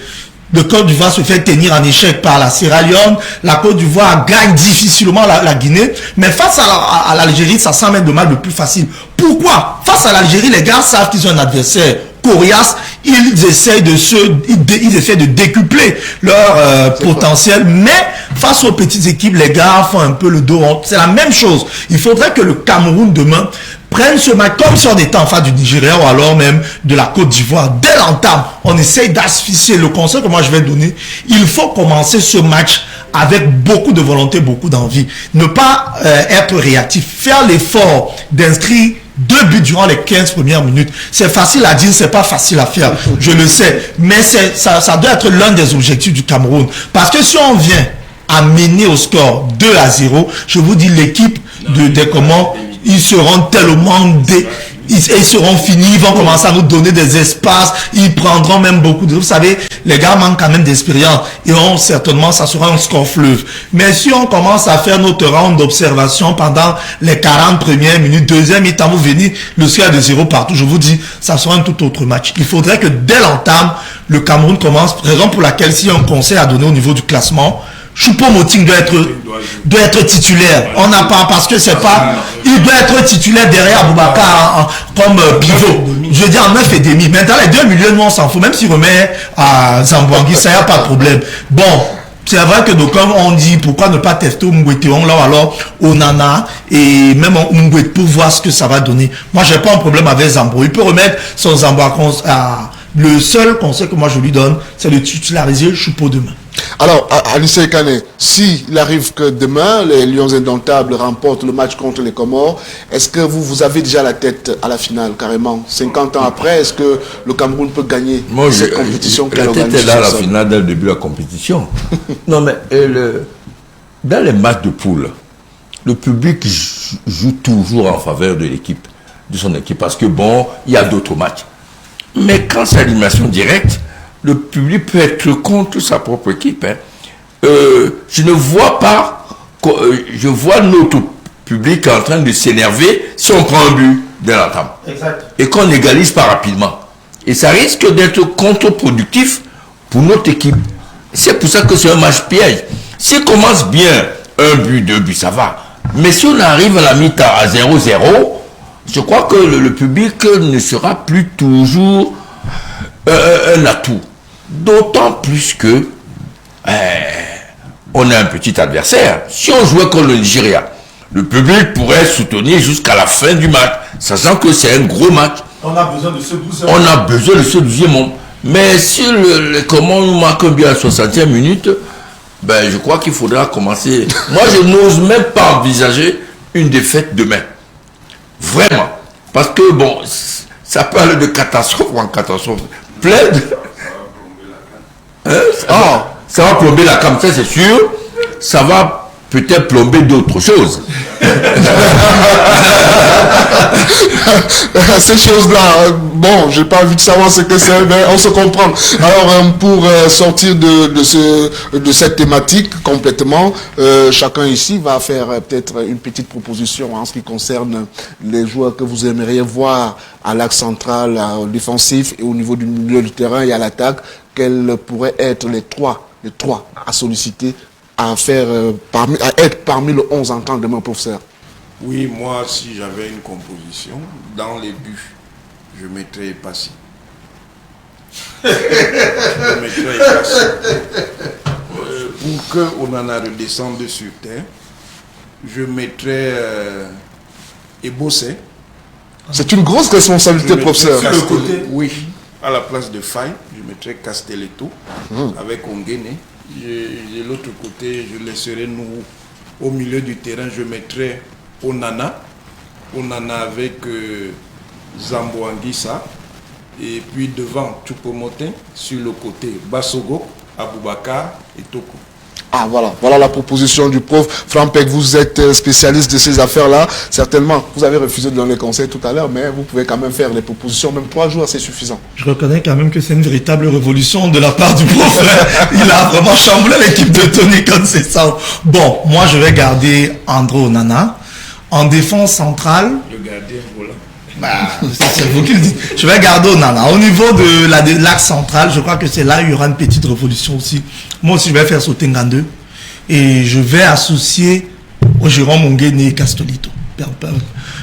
Le Côte d'Ivoire se fait tenir en échec par la Sierra Leone. La Côte d'Ivoire gagne difficilement la Guinée. Mais face à l'Algérie, ça semble être le mal le plus facile. Pourquoi? Face à l'Algérie, les gars savent qu'ils ont un adversaire coriace. Ils essayent de décupler leur potentiel. Mais face aux petites équipes, les gars font un peu le dos rond. C'est la même chose. Il faudrait que le Cameroun demain prennent ce match comme si on était en face du Nigeria ou alors même de la Côte d'Ivoire. Dès l'entame, on essaye d'asphyxier. Le conseil que moi je vais donner, il faut commencer ce match avec beaucoup de volonté, beaucoup d'envie. Ne pas être réactif. Faire l'effort d'inscrire 2 buts durant les 15 premières minutes. C'est facile à dire, c'est pas facile à faire. Je le sais. Mais ça doit être l'un des objectifs du Cameroun. Parce que si on vient à mener au score 2-0, je vous dis l'équipe ils seront tellement ils seront finis, ils vont commencer à nous donner des espaces, ils prendront même beaucoup de... Vous savez, les gars manquent quand même d'expérience et certainement, ça sera un score fleuve. Mais si on commence à faire notre round d'observation pendant les 40 premières minutes, deuxième mi-temps, vous venez, le score de 0 partout, je vous dis, ça sera un tout autre match. Il faudrait que dès l'entame, le Cameroun commence, raison pour laquelle s'il y a un conseil à donner au niveau du classement, Choupo-Moting doit être titulaire. On n'a pas, parce que c'est pas... Il doit être titulaire derrière Boubacar comme pivot. Je veux dire en 9,5. Maintenant, les 2 milieux, nous, on s'en fout. Même s'il remet à Zambouangui, ça n'y a pas de problème. Bon, c'est vrai que donc, comme on dit, pourquoi ne pas tester au Mungweteong, là, ou alors au Nana, et même au Mungwete pour voir ce que ça va donner. Moi, j'ai pas un problème avec Zambo. Il peut remettre son Zambo à... Le seul conseil que moi je lui donne, c'est de titulariser Choupo demain. Alors, Anissa Ekane, s'il arrive que demain, les Lions indomptables remportent le match contre les Comores, est-ce que vous avez déjà la tête à la finale, carrément? 50 ans après, est-ce que le Cameroun peut gagner cette compétition? La tête est là à la finale dès le début de la compétition. Non, mais dans les matchs de poule, le public joue toujours en faveur de l'équipe, de son équipe, parce que bon, il y a d'autres matchs. Mais quand c'est l'animation directe, le public peut être contre sa propre équipe. Je ne vois pas, je vois notre public en train de s'énerver si on prend un but dès l'entame. Et qu'on n'égalise pas rapidement. Et ça risque d'être contre-productif pour notre équipe. C'est pour ça que c'est un match piège. S'il commence bien, 1 but, 2 buts, ça va. Mais si on arrive à la mi-temps à 0-0, je crois que le public ne sera plus toujours un atout. D'autant plus que on a un petit adversaire. Si on jouait contre le Nigeria, le public pourrait soutenir jusqu'à la fin du match, sachant que c'est un gros match. On a besoin de ce 12e. On a besoin de ce 12e monde. Mais si comment on marque un but à la 60e minute, je crois qu'il faudra commencer. Moi, je n'ose même pas envisager une défaite demain. Vraiment. Parce que, bon, ça peut aller de catastrophe en catastrophe. Plaide. Ça va plomber la CAN, ça c'est sûr. Ça va peut-être plomber d'autres choses. Ces choses-là, bon, j'ai pas envie de savoir ce que c'est, mais on se comprend. Alors, pour sortir de cette thématique complètement, chacun ici va faire peut-être une petite proposition en ce qui concerne les joueurs que vous aimeriez voir à l'axe central, au défensif et au niveau du milieu du terrain et à l'attaque. Quels pourraient être les trois à solliciter, à être parmi le 11 en temps demain, professeur? Oui, moi, si j'avais une composition, dans les buts, je mettrais Passy. Pour qu'on en a redescendu sur terre, je mettrais Ebossé. C'est une grosse responsabilité, professeur. Oui, à la place de Faye, je mettrais Castelletto avec Ongene. De l'autre côté, je laisserai nous au milieu du terrain, je mettrai Onana avec Zambo Anguissa. Et puis devant Choupo-Moting, sur le côté Basogo, Aboubakar et Toko. Ah voilà la proposition du prof Frampek. Vous êtes spécialiste de ces affaires-là. Certainement, vous avez refusé de donner conseil tout à l'heure, mais vous pouvez quand même faire les propositions. Même 3 jours, c'est suffisant. Je reconnais quand même que c'est une véritable révolution de la part du prof. Il a vraiment chamboulé l'équipe de Tony Conte, c'est ça. Bon, moi je vais garder André Onana. En défense centrale... Le gardien volant. C'est vous qui le dites. Je vais garder Onana. Au niveau de l'axe central, je crois que c'est là où il y aura une petite révolution aussi. Moi aussi, je vais faire sauter Ngandeux. Et je vais associer Jérôme Mongene et Castolito.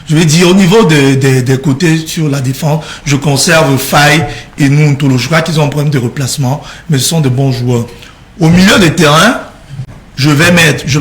Je vais dire, au niveau des côtés sur la défense, je conserve Faye et Nuntolo. Je crois qu'ils ont un problème de replacement, mais ce sont de bons joueurs. Au milieu des terrains, je vais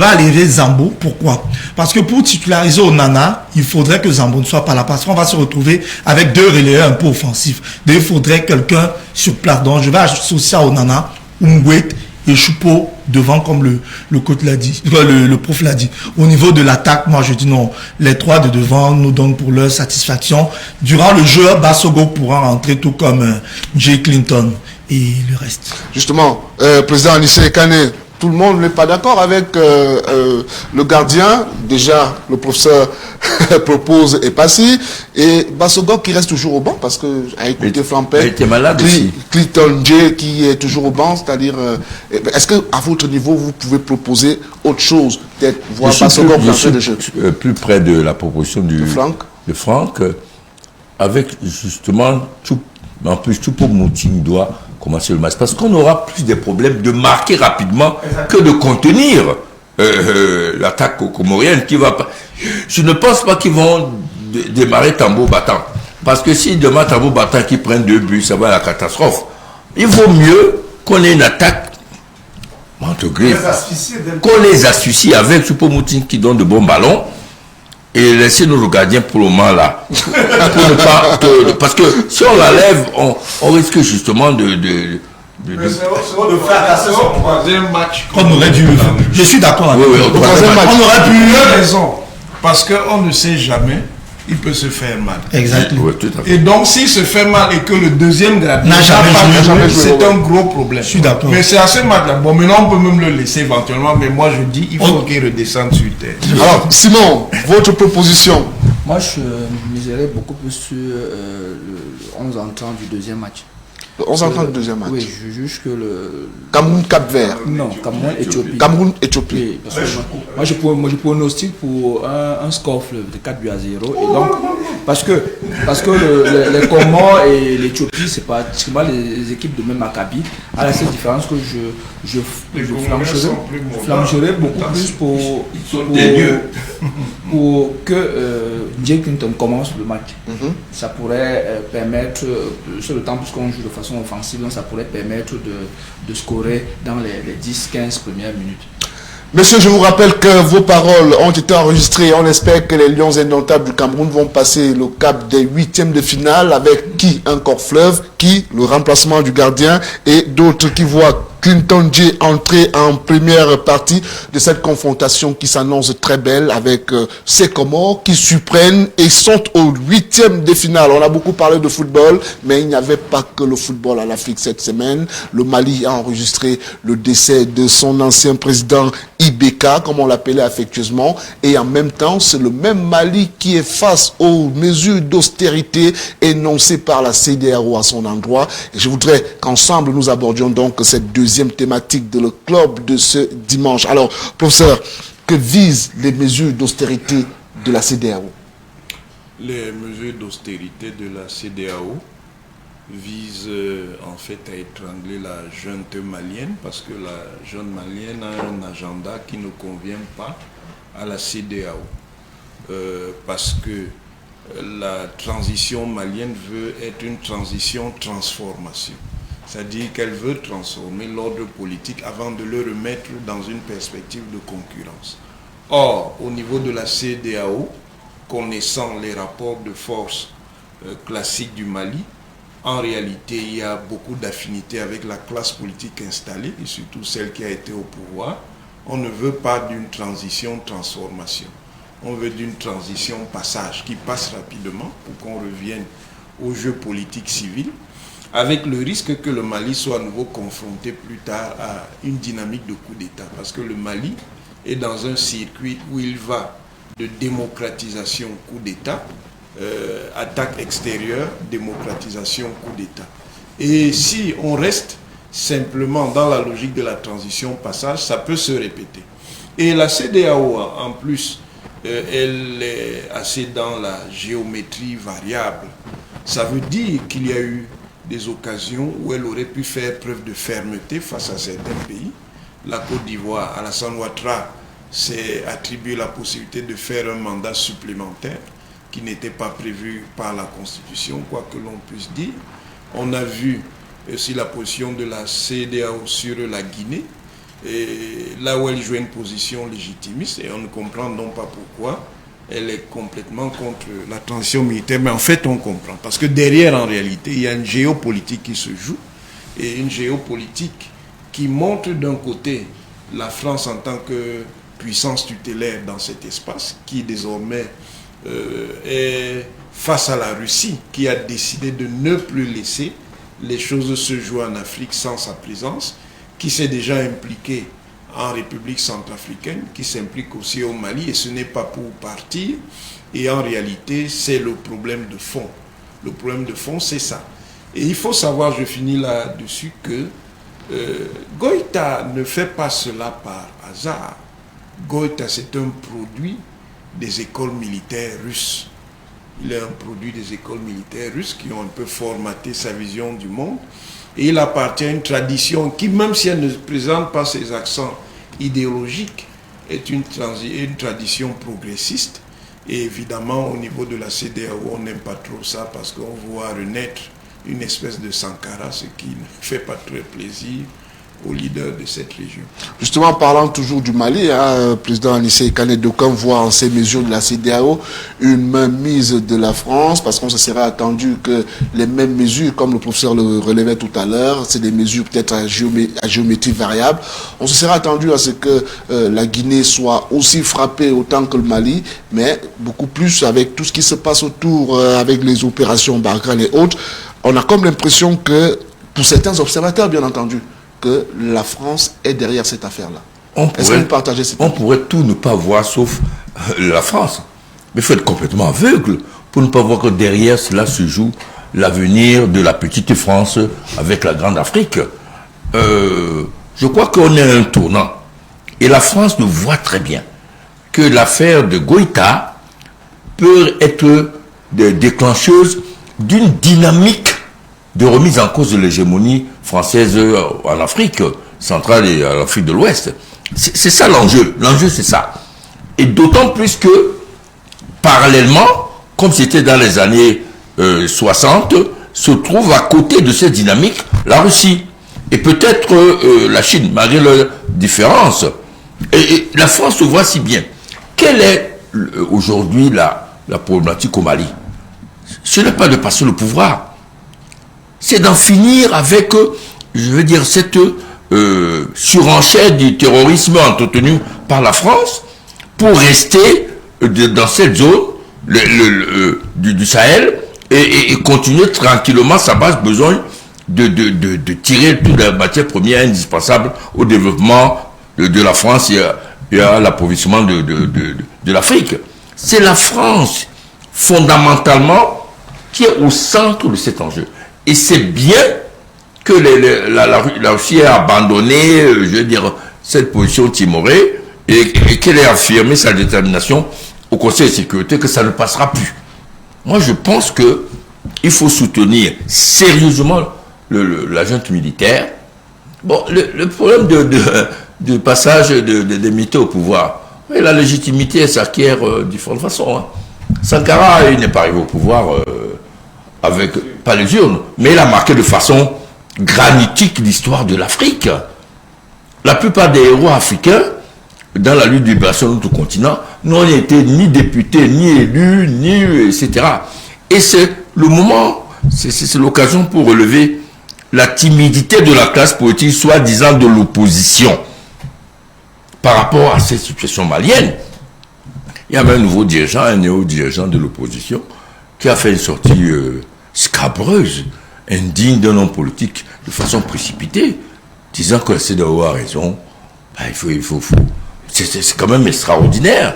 aller Zambo. Pourquoi? Parce que pour titulariser Onana, il faudrait que Zambo ne soit pas là. Parce qu'on va se retrouver avec 2 relayeurs un peu offensifs. Donc il faudrait quelqu'un sur place. Donc je vais associer à Onana, Umgwet et Choupo devant, comme le coach l'a dit, le prof l'a dit. Au niveau de l'attaque, moi je dis non. Les 3 de devant nous donnent pour leur satisfaction. Durant le jeu, Basogo pourra rentrer tout comme Jay Clinton et le reste. Justement, président Anissé Kane, tout le monde n'est pas d'accord avec le gardien. Déjà, le professeur propose et passé. Et Basogo qui reste toujours au banc parce que, à écouter Frampek, il était malade aussi. Clinton J qui est toujours au banc, c'est-à-dire, est-ce qu'à votre niveau, vous pouvez proposer autre chose? Peut-être voir Basogo rentrer de jeu. Plus près de la proposition de Franck, avec justement, en plus, Choupo-Moting doit commencer le match. Parce qu'on aura plus des problèmes de marquer rapidement que de contenir l'attaque comorienne qui va pas. Je ne pense pas qu'ils vont démarrer tambour battant. Parce que s'ils démarrent tambour battant qui prennent 2 buts, ça va à la catastrophe. Il vaut mieux qu'on ait une attaque entre griffes, qu'on les associe avec Choupo-Moting qui donne de bons ballons et laisser nos gardiens pour le moment là. Pour ne pas parce que si on l'enlève, on risque justement de fracasser son troisième match. On aurait dû. Je suis d'accord avec vous. On aurait pu. Raison. Parce qu'on ne sait jamais. Il peut se faire mal. Exactement. Et donc, s'il se fait mal et que le deuxième gardien n'a jamais joué, c'est un gros problème. Je suis d'accord. Mais c'est à ce match-là. Bon, maintenant, on peut même le laisser éventuellement, mais moi, je dis, il faut qu'il redescende sur terre. Alors, Simon, votre proposition? Moi, je miserais beaucoup plus sur le 11 entrant du deuxième match. Le 11 entrant du deuxième match. Oui, je juge que le... Cameroun-Cap-Vert. Non, Cameroun-Éthiopie. Cameroun-Éthiopie. Oui, parce que moi, je pronostique pour un score de 4 buts à 0. Et donc, parce que les Comores et l'Éthiopie, c'est pas les équipes de même acabit. À la seule différence que je flancherai beaucoup plus pour que Jay Clinton commence le match. Ça pourrait permettre, sur le temps, puisqu'on joue de façon offensive, donc ça pourrait permettre de scorer dans les 10-15 premières minutes. Monsieur, je vous rappelle que vos paroles ont été enregistrées. On espère que les Lions indomptables du Cameroun vont passer le cap des 8e de finale avec qui encore Fleuve, qui le remplacement du gardien et d'autres qui voient Clinton J entrer en première partie de cette confrontation qui s'annonce très belle avec ces Comores qui surprennent et sont au 8e de finale. On a beaucoup parlé de football, mais il n'y avait pas que le football à l'Afrique cette semaine. Le Mali a enregistré le décès de son ancien président Ibeka, comme on l'appelait affectueusement, et en même temps, c'est le même Mali qui est face aux mesures d'austérité énoncées par la CEDEAO à son endroit. Et je voudrais qu'ensemble nous abordions donc cette deuxième thématique de le club de ce dimanche. Alors, professeur, que visent les mesures d'austérité de la CEDEAO? Les mesures d'austérité de la CEDEAO visent en fait à étrangler la junte malienne parce que la junte malienne a un agenda qui ne convient pas à la CEDEAO. Parce que la transition malienne veut être une transition transformation. C'est-à-dire qu'elle veut transformer l'ordre politique avant de le remettre dans une perspective de concurrence. Or, au niveau de la CEDEAO, connaissant les rapports de force classiques du Mali, en réalité, il y a beaucoup d'affinités avec la classe politique installée, et surtout celle qui a été au pouvoir. On ne veut pas d'une transition-transformation. On veut d'une transition passage qui passe rapidement pour qu'on revienne au jeu politique civil, avec le risque que le Mali soit à nouveau confronté plus tard à une dynamique de coup d'État. Parce que le Mali est dans un circuit où il va de démocratisation, coup d'État, attaque extérieure, démocratisation, coup d'État. Et si on reste simplement dans la logique de la transition passage, ça peut se répéter. Et la CEDEAO, en plus, elle est assez dans la géométrie variable. Ça veut dire qu'il y a eu des occasions où elle aurait pu faire preuve de fermeté face à certains pays. La Côte d'Ivoire, Alassane Ouattara, s'est attribué la possibilité de faire un mandat supplémentaire qui n'était pas prévu par la Constitution, quoi que l'on puisse dire. On a vu aussi la position de la CEDEAO sur la Guinée, et là où elle joue une position légitimiste, et on ne comprend donc pas pourquoi elle est complètement contre la transition militaire, mais en fait on comprend, parce que derrière en réalité il y a une géopolitique qui se joue, et une géopolitique qui montre d'un côté la France en tant que puissance tutélaire dans cet espace, qui désormais est face à la Russie, qui a décidé de ne plus laisser les choses se jouer en Afrique sans sa présence, qui s'est déjà impliqué en République centrafricaine, qui s'implique aussi au Mali, et ce n'est pas pour partir. Et en réalité, c'est le problème de fond. Le problème de fond, c'est ça. Et il faut savoir, je finis là-dessus, que Goïta ne fait pas cela par hasard. Goïta, c'est un produit des écoles militaires russes. Il est un produit des écoles militaires russes qui ont un peu formaté sa vision du monde. Et il appartient à une tradition qui, même si elle ne présente pas ses accents idéologiques, est une tradition progressiste. Et évidemment, au niveau de la CEDEAO, on n'aime pas trop ça parce qu'on voit renaître une espèce de Sankara, ce qui ne fait pas très plaisir aux leaders de cette région. Justement, parlant toujours du Mali, président Anissé Kane, d'aucuns voient en ces mesures de la CEDEAO une mainmise de la France, parce qu'on se serait attendu que les mêmes mesures, comme le professeur le relevait tout à l'heure, c'est des mesures peut-être à géométrie variable. On se serait attendu à ce que la Guinée soit aussi frappée autant que le Mali, mais beaucoup plus avec tout ce qui se passe autour, avec les opérations Barkhane et autres. On a comme l'impression que, pour certains observateurs bien entendu, que la France est derrière cette affaire-là. Est-ce que vous partagez cette idée ? On pourrait tout ne pas voir sauf la France. Mais il faut être complètement aveugle pour ne pas voir que derrière cela se joue l'avenir de la petite France avec la grande Afrique. Je crois qu'on est à un tournant. Et la France nous voit très bien que l'affaire de Goïta peut être déclencheuse d'une dynamique de remise en cause de l'hégémonie française en Afrique centrale et en Afrique de l'Ouest. C'est ça l'enjeu. L'enjeu, c'est ça. Et d'autant plus que, parallèlement, comme c'était dans les années 60, se trouve à côté de cette dynamique la Russie. Et peut-être la Chine, malgré leurs différences. Et la France se voit si bien. Quelle est aujourd'hui la problématique au Mali? Ce n'est pas de passer le pouvoir. C'est d'en finir avec, je veux dire, cette surenchère du terrorisme entretenu par la France pour rester dans cette zone du Sahel et continuer tranquillement sa base besoin de tirer toute la matière première indispensable au développement de la France et à l'approvisionnement de l'Afrique. C'est la France, fondamentalement, qui est au centre de cet enjeu. Et c'est bien que la Russie ait abandonné, je veux dire, cette position timorée et qu'elle ait affirmé sa détermination au Conseil de sécurité que ça ne passera plus. Moi, je pense qu'il faut soutenir sérieusement la junte militaire. Bon, le problème de passage des militaires au pouvoir, la légitimité, elle s'acquiert de différentes façons. Hein. Sankara, il n'est pas arrivé au pouvoir avec, pas les urnes, mais il a marqué de façon granitique l'histoire de l'Afrique. La plupart des héros africains, dans la lutte de libération de notre continent, n'ont été ni députés, ni élus, ni etc. Et c'est le moment, c'est l'occasion pour relever la timidité de la classe politique, soi-disant de l'opposition, par rapport à cette situation malienne. Il y avait un nouveau dirigeant, un néo-dirigeant de l'opposition, qui a fait une sortie scabreuse, indigne d'un homme politique, de façon précipitée, disant que la CEDEAO a raison. Ben, il faut. C'est quand même extraordinaire.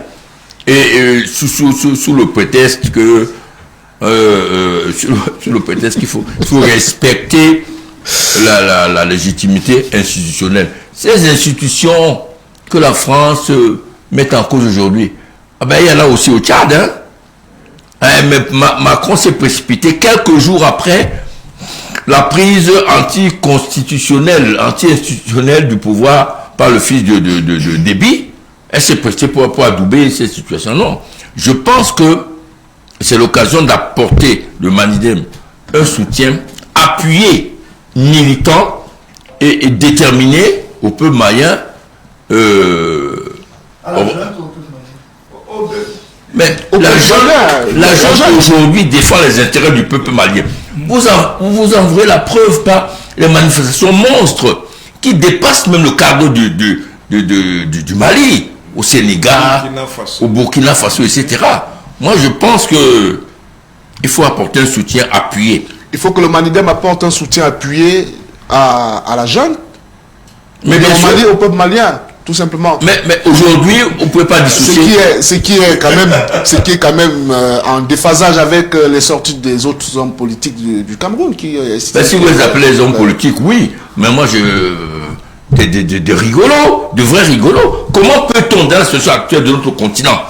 Et sous le prétexte que sur le prétexte qu'il faut respecter la légitimité institutionnelle. Ces institutions que la France met en cause aujourd'hui, ah ben, il y en a aussi au Tchad. Mais Macron s'est précipité quelques jours après la prise anticonstitutionnelle, anti-institutionnelle du pouvoir par le fils de Déby. Elle s'est précipitée pour adouber cette situation. Non. Je pense que c'est l'occasion d'apporter le Manidem un soutien appuyé, militant et déterminé au peuple malien. Mais la junte aujourd'hui défend les intérêts du peuple malien. Vous en verrez la preuve par les manifestations monstres qui dépassent même le cadre du Mali, au Sénégal, au Burkina Faso, etc. Moi, je pense que il faut apporter un soutien appuyé. Il faut que le Manidem apporte un soutien appuyé à la junte, mais au peuple malien. Tout simplement. Mais aujourd'hui, on ne peut pas dissocier. Ce qui est quand même en déphasage avec les sorties des autres hommes politiques du Cameroun. Si vous les appelez les hommes politiques, oui. Mais moi, des rigolos, de vrais rigolos. Comment peut-on, dans la situation actuelle de notre continent,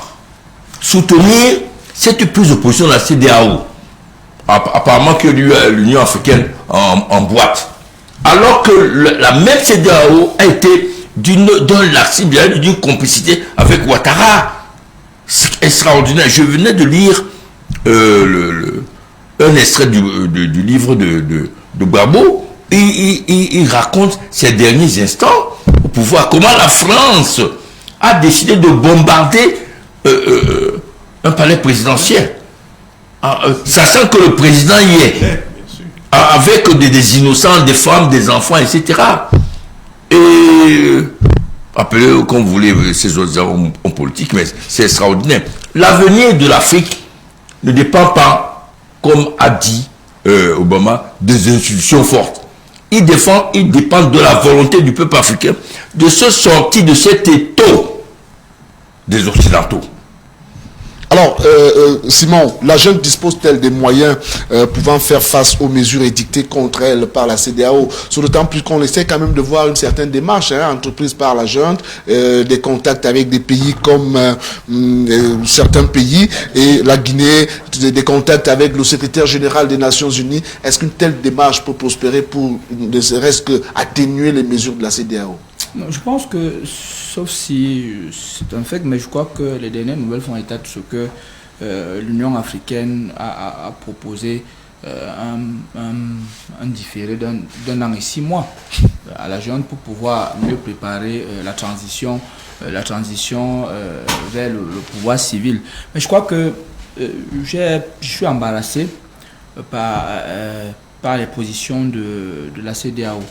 soutenir cette prise de position de la CEDEAO, apparemment que l'Union africaine en boîte, alors que la même CEDEAO a été d'un laxisme, d'une complicité avec Ouattara. C'est extraordinaire. Je venais de lire un extrait du livre de Gbagbo. Il raconte ces derniers instants au pouvoir. Comment la France a décidé de bombarder un palais présidentiel. Sachant que le président y est. Avec des innocents, des femmes, des enfants, etc. Et appelez-le comme vous voulez ces autres hommes politiques, mais c'est extraordinaire. L'avenir de l'Afrique ne dépend pas, comme a dit Obama, des institutions fortes. Il dépend de la volonté du peuple africain de se sortir de cet étau des Occidentaux. Alors, Simon, la junte dispose-t-elle des moyens pouvant faire face aux mesures édictées contre elle par la CEDEAO, sur le temps plus qu'on essaie quand même de voir une certaine démarche entreprise par la junte, des contacts avec des pays comme certains pays, et la Guinée, des contacts avec le secrétaire général des Nations Unies. Est-ce qu'une telle démarche peut prospérer pour ne serait-ce que atténuer les mesures de la CEDEAO? Non, je pense que, sauf si c'est un fait, mais je crois que les dernières nouvelles font état de ce que l'Union africaine a proposé un différé d'un an et 6 mois à la junte pour pouvoir mieux préparer la transition vers le pouvoir civil. Mais je crois que je suis embarrassé par les positions de la CEDEAO.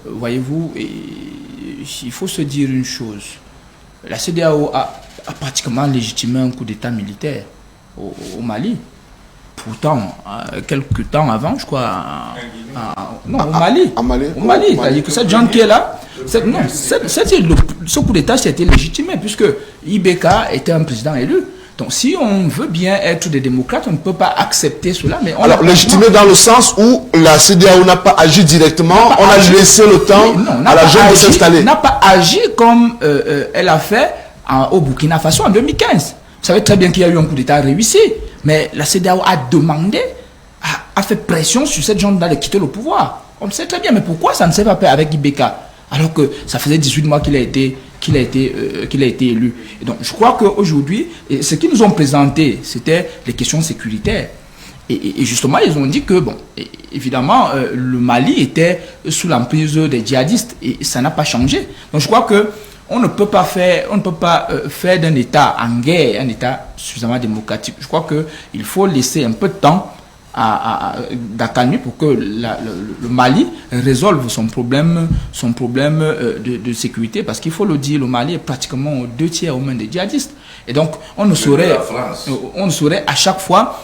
Voyez-vous, il faut se dire une chose. La CEDEAO a pratiquement légitimé un coup d'État militaire au Mali. Pourtant, quelques temps avant, je crois, au Mali. Au Mali, c'est-à-dire que cette gente qui est là, ce coup d'État c'était légitimé, puisque Ibeka était un président élu. Donc, si on veut bien être des démocrates, on ne peut pas accepter cela. Mais alors, légitimé dans le sens où la CEDEAO n'a pas agi directement, on a laissé le temps à la junte de s'installer. N'a pas agi comme elle a fait au Burkina Faso en 2015. Vous savez très bien qu'il y a eu un coup d'État réussi, mais la CEDEAO a demandé, a fait pression sur cette junte de quitter le pouvoir. On le sait très bien, mais pourquoi ça ne s'est pas fait avec Ibeka, alors que ça faisait 18 mois qu'il a été élu. Et donc, je crois qu'aujourd'hui, ce qu'ils nous ont présenté, c'était les questions sécuritaires. Et justement, ils ont dit que, bon, évidemment, le Mali était sous l'emprise des djihadistes et ça n'a pas changé. Donc, je crois que on ne peut pas faire d'un État en guerre un État suffisamment démocratique. Je crois qu'il faut laisser un peu de temps d'accalmie pour que le Mali résolve son problème de sécurité, parce qu'il faut le dire, le Mali est pratiquement 2/3 aux mains des djihadistes. Et donc, on ne saurait à chaque fois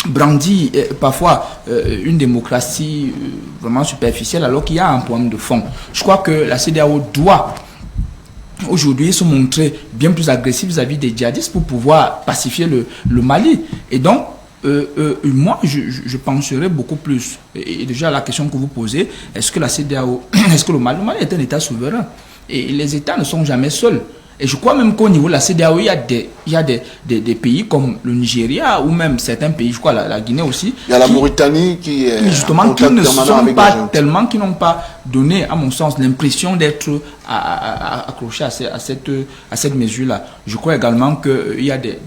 brandir parfois une démocratie vraiment superficielle alors qu'il y a un problème de fond. Je crois que la CEDEAO doit aujourd'hui se montrer bien plus agressive vis-à-vis des djihadistes pour pouvoir pacifier le Mali. Et donc, moi, je penserais beaucoup plus. Et déjà, la question que vous posez, est-ce que la CEDEAO, est-ce que le Mali est un État souverain? Et les États ne sont jamais seuls. Et je crois même qu'au niveau de la CEDEAO, il y a des pays comme le Nigeria ou même certains pays, je crois la Guinée aussi. Il y a la Mauritanie qui est justement qui ne sont pas tellement, qui n'ont pas donné, à mon sens, l'impression d'être accrochés à cette mesure-là. Je crois également qu'il y a des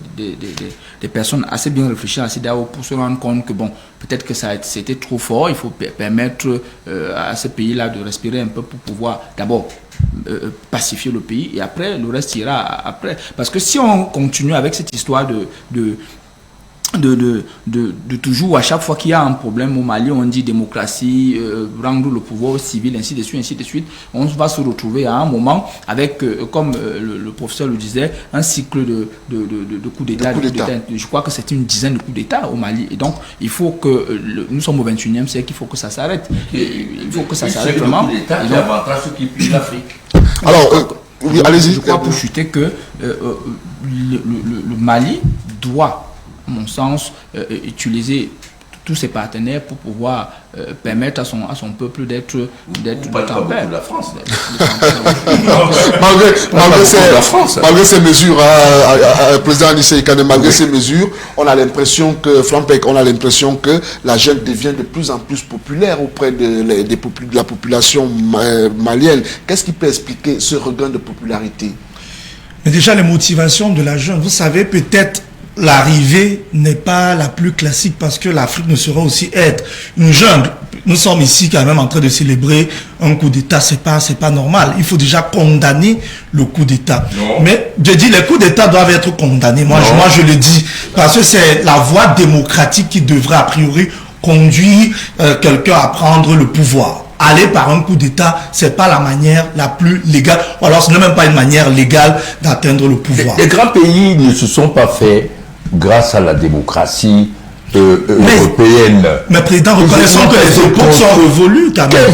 personnes assez bien réfléchies à la CEDEAO pour se rendre compte que bon, peut-être que c'était trop fort. Il faut permettre à ces pays-là de respirer un peu pour pouvoir d'abord pacifier le pays, et après le reste ira après, parce que si on continue avec cette histoire de toujours, à chaque fois qu'il y a un problème au Mali, on dit démocratie, rendre le pouvoir civil, ainsi de suite, on va se retrouver à un moment avec, comme le professeur le disait, un cycle de coups d'État. Je crois que c'est une dizaine de coups d'État au Mali, et donc il faut que nous sommes au 21e siècle, il faut que ça s'arrête. Il faut que ça s'arrête vraiment. C'est l'avantage qui plie l'Afrique. Alors, allez-y. Je crois pour chuter que le Mali doit, à mon sens, utiliser tous ses partenaires pour pouvoir permettre à son peuple d'être en paix. La France. Malgré ces mesures, président Anissé Kane, malgré ces mesures, on a l'impression que la jeune devient de plus en plus populaire auprès de la population malienne. Qu'est-ce qui peut expliquer ce regain de popularité? Mais déjà, les motivations de la jeune, vous savez, peut-être l'arrivée n'est pas la plus classique, parce que l'Afrique ne sera aussi être une jungle. Nous sommes ici quand même en train de célébrer un coup d'État, c'est pas normal. Il faut déjà condamner le coup d'État. Mais je dis, les coups d'État doivent être condamnés. Moi je le dis, parce que c'est la voie démocratique qui devrait a priori conduire quelqu'un à prendre le pouvoir. Aller par un coup d'État, c'est pas la manière la plus légale, ou alors ce n'est même pas une manière légale d'atteindre le pouvoir. Les grands pays ne se sont pas faits grâce à la démocratie européenne. Mais président, reconnaissons que les époques sont révolues quand même.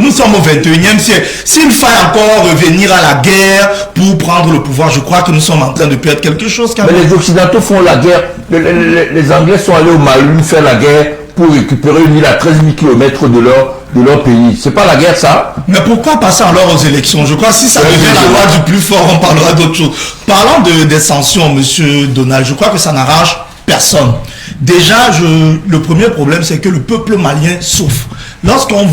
Nous sommes au 21e siècle. S'il faille encore revenir à la guerre pour prendre le pouvoir, je crois que nous sommes en train de perdre quelque chose quand même. Mais les Occidentaux font la guerre. Les Anglais sont allés au Mali faire la guerre pour récupérer une île à 13 000 km de leur pays. C'est pas la guerre, ça? Mais pourquoi passer alors aux élections? Je crois que si ça devient la loi du plus fort, on parlera d'autre chose. Parlant des sanctions, monsieur Donald, je crois que ça n'arrange personne. Déjà, le premier problème, c'est que le peuple malien souffre. Lorsqu'on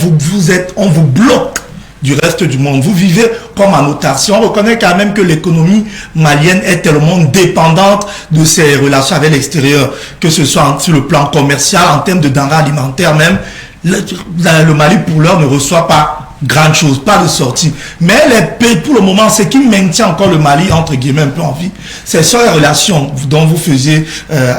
on vous bloque du reste du monde, vous vivez comme en autarcie. On reconnaît quand même que l'économie malienne est tellement dépendante de ses relations avec l'extérieur, que ce soit sur le plan commercial, en termes de denrées alimentaires même. Le Mali, pour l'heure, ne reçoit pas grande chose, pas de sortie. Mais les pays, pour le moment, ce qui maintient encore le Mali, entre guillemets, un peu en vie, c'est sur les relations dont vous faisiez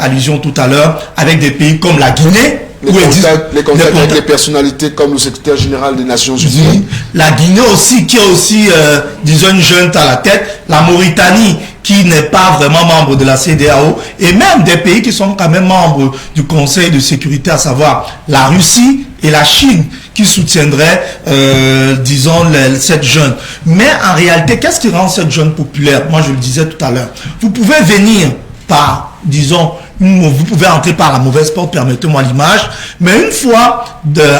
allusion tout à l'heure, avec des pays comme la Guinée, les contacts avec les personnalités comme le secrétaire général des Nations Unies. La Guinée aussi, qui est aussi, disons, une junte à la tête. La Mauritanie, qui n'est pas vraiment membre de la CEDEAO. Et même des pays qui sont quand même membres du Conseil de sécurité, à savoir la Russie et la Chine, qui soutiendraient, disons, cette jeune. Mais en réalité, qu'est-ce qui rend cette jeune populaire? Moi, je le disais tout à l'heure. Vous pouvez venir par, disons, vous pouvez entrer par la mauvaise porte, permettez-moi l'image, mais une fois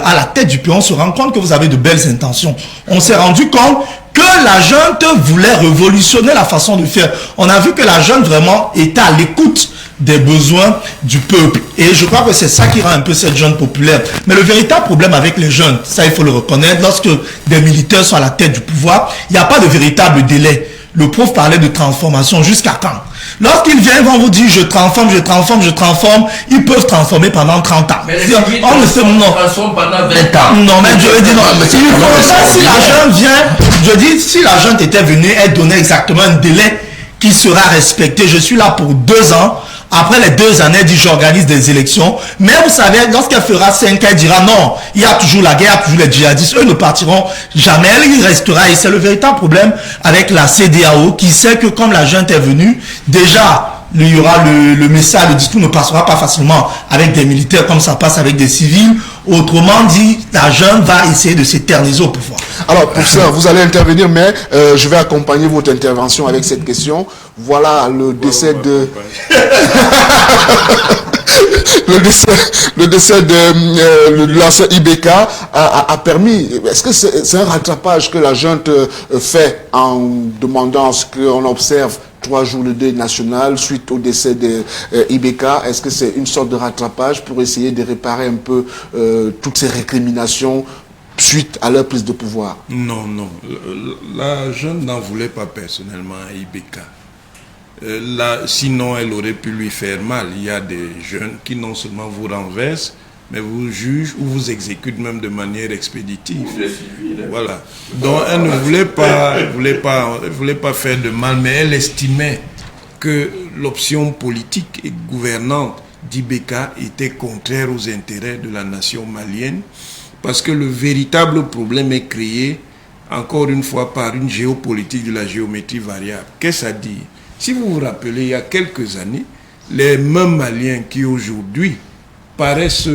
à la tête du pays, on se rend compte que vous avez de belles intentions. On s'est rendu compte que la junte voulait révolutionner la façon de faire. On a vu que la junte vraiment était à l'écoute des besoins du peuple. Et je crois que c'est ça qui rend un peu cette junte populaire. Mais le véritable problème avec les jeunes, ça il faut le reconnaître, lorsque des militaires sont à la tête du pouvoir, il n'y a pas de véritable délai. Le prof parlait de transformation. Jusqu'à quand? Lorsqu'ils viennent, ils vont vous dire je transforme, ils peuvent transformer pendant 30 ans. Mais les civils transforment pendant 20 ans. Non, mais je veux dire, non. Si la jeune vient, je dis, si la jeune était venue, elle donnait exactement un délai qui sera respecté. Je suis là pour 2 ans. Après les 2 années, elle dit j'organise des élections. Mais vous savez, lorsqu'elle fera 5 ans, elle dira non, il y a toujours la guerre, il y a toujours les djihadistes. Eux ne partiront jamais. Elle restera. Et c'est le véritable problème avec la CEDEAO qui sait que comme la junte est venue, déjà, il y aura le message, le discours ne passera pas facilement avec des militaires comme ça passe avec des civils. Autrement dit, la junte va essayer de s'éterniser au pouvoir. Alors, professeur, vous allez intervenir, mais je vais accompagner votre intervention avec cette question. Voilà le décès de... le décès de l'ancien IBK a permis... Est-ce que c'est un rattrapage que la junte fait en demandant à ce qu'on observe 3 jours de deuil national suite au décès de IBK? Est-ce que c'est une sorte de rattrapage pour essayer de réparer un peu toutes ces récriminations suite à leur prise de pouvoir? Non, non. La jeune n'en voulait pas personnellement à IBK. Sinon, elle aurait pu lui faire mal. Il y a des jeunes qui non seulement vous renversent, mais vous jugent ou vous exécutent même de manière expéditive. Voilà. Donc, elle ne voulait pas faire de mal, mais elle estimait que l'option politique et gouvernante d'IBK était contraire aux intérêts de la nation malienne, parce que le véritable problème est créé, encore une fois, par une géopolitique de la géométrie variable. Qu'est-ce que ça dit? Si vous vous rappelez, il y a quelques années, les mêmes Maliens qui aujourd'hui paraissent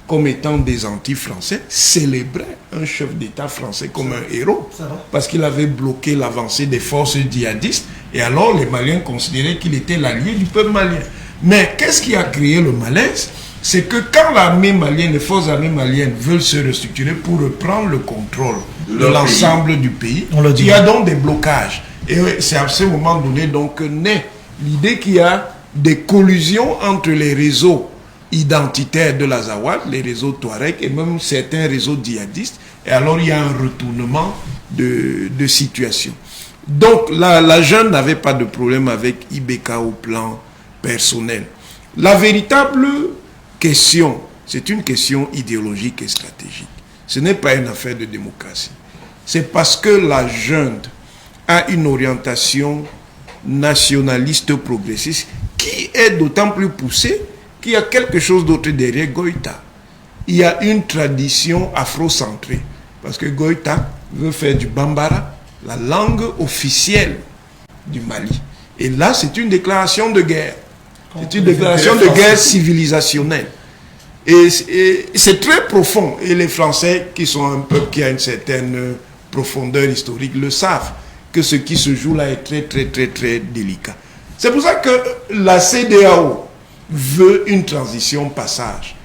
comme étant des anti-français célébraient un chef d'État français comme un héros, parce qu'il avait bloqué l'avancée des forces djihadistes, et alors les Maliens considéraient qu'il était l'allié du peuple malien. Mais qu'est-ce qui a créé le malaise? C'est que quand l'armée malienne, les forces armées maliennes veulent se restructurer pour reprendre le contrôle de l'ensemble du pays, il y a donc des blocages. Et c'est à ce moment donné donc que naît l'idée qu'il y a des collusions entre les réseaux identitaires de l'Azawad, les réseaux Touareg et même certains réseaux djihadistes. Et alors il y a un retournement de situation. Donc la jeune n'avait pas de problème avec IBK au plan personnel. La véritable question, c'est une question idéologique et stratégique. Ce n'est pas une affaire de démocratie. C'est parce que la junte a une orientation nationaliste progressiste qui est d'autant plus poussée qu'il y a quelque chose d'autre derrière Goïta. Il y a une tradition afro-centrée. Parce que Goïta veut faire du Bambara la langue officielle du Mali. Et là, c'est une déclaration de guerre. C'est une déclaration de guerre civilisationnelle. Et c'est très profond. Et les Français, qui sont un peuple qui a une certaine profondeur historique, le savent, que ce qui se joue là est très, très, très, très délicat. C'est pour ça que la CEDEAO veut une transition passage.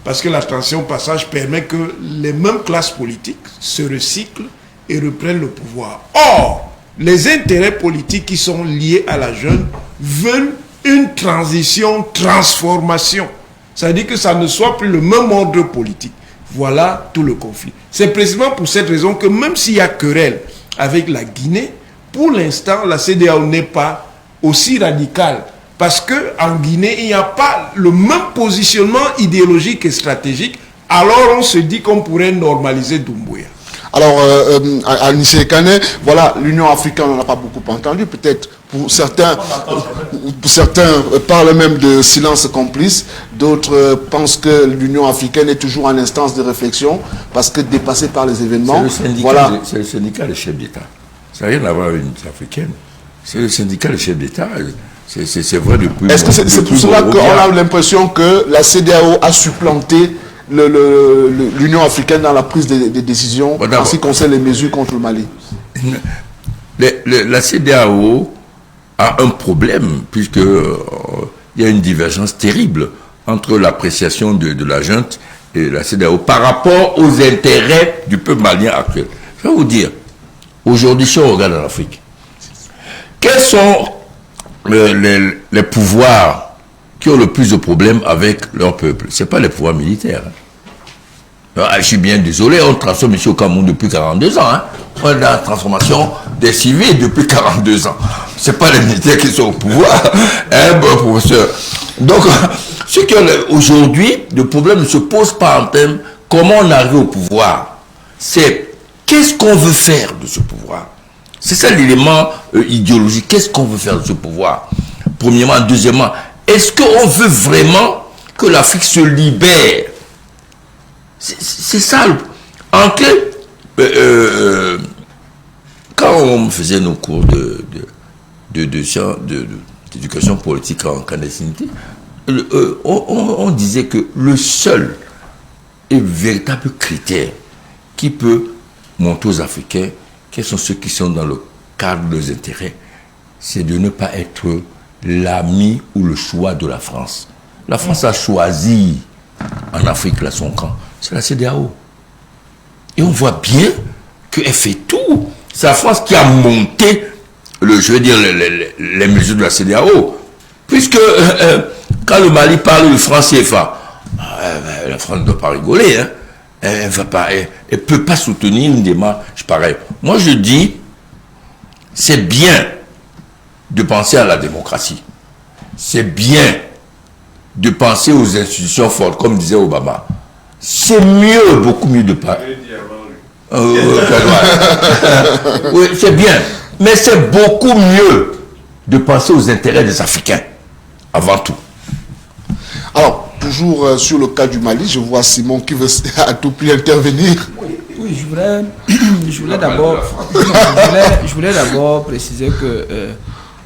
Parce que la transition passage permet que les mêmes classes politiques se recyclent et reprennent le pouvoir. Or, les intérêts politiques qui sont liés à la jeune veulent une transition, transformation. Ça veut dire que ça ne soit plus le même ordre politique. Voilà tout le conflit. C'est précisément pour cette raison que même s'il y a querelle avec la Guinée, pour l'instant, la CEDEAO n'est pas aussi radicale. Parce qu'en Guinée, il n'y a pas le même positionnement idéologique et stratégique. Alors on se dit qu'on pourrait normaliser Doumbouya. Alors, à Nisekane, voilà, l'Union africaine, on n'en a pas beaucoup entendu. Peut-être pour certains parlent même de silence complice. D'autres pensent que l'Union africaine est toujours en instance de réflexion parce que dépassée par les événements. C'est le syndicat des chefs d'État. Ça n'a rien à voir avec l'unité africaine. C'est le syndicat des chefs d'État. C'est vrai depuis... Est-ce que c'est pour cela qu'on a l'impression que la CEDEAO a supplanté l'Union africaine dans la prise des décisions en ce qui concerne les mesures contre le Mali? La CEDEAO a un problème, puisque il y a une divergence terrible entre l'appréciation de la junte et la CEDEAO par rapport aux intérêts du peuple malien actuel. Je vais vous dire, aujourd'hui, si on regarde en Afrique, quels sont les pouvoirs qui ont le plus de problèmes avec leur peuple? Ce n'est pas les pouvoirs militaires. Je suis bien désolé, on transforme ici au Cameroun depuis 42 ans. On est dans la transformation des civils depuis 42 ans. Ce n'est pas les militaires qui sont au pouvoir, bon professeur. Donc, aujourd'hui, le problème ne se pose pas en termes comment on arrive au pouvoir. C'est qu'est-ce qu'on veut faire de ce pouvoir. C'est ça l'élément idéologique. Qu'est-ce qu'on veut faire de ce pouvoir? Premièrement. Deuxièmement, est-ce qu'on veut vraiment que l'Afrique se libère? C'est ça. En clair, quand on faisait nos cours d'éducation politique en clandestinité, on disait que le seul et véritable critère qui peut montrer aux Africains quels sont ceux qui sont dans le cadre de leurs intérêts, c'est de ne pas être l'ami ou le choix de la France. La France a choisi en Afrique là, son camp, c'est la CEDEAO. Et on voit bien qu'elle fait tout. C'est la France qui a monté les mesures de la CEDEAO. Puisque quand le Mali parle de franc CFA, la France ne doit pas rigoler. Hein. Elle ne peut pas soutenir une démarche pareille. Moi je dis, c'est bien de penser à la démocratie. C'est bien de penser aux institutions fortes, comme disait Obama. C'est mieux, beaucoup mieux de pas. Oui, c'est bien. Mais c'est beaucoup mieux de penser aux intérêts des Africains, avant tout. Alors, toujours sur le cas du Mali, je vois Simon qui veut à tout prix intervenir. Oui, je voulais d'abord préciser que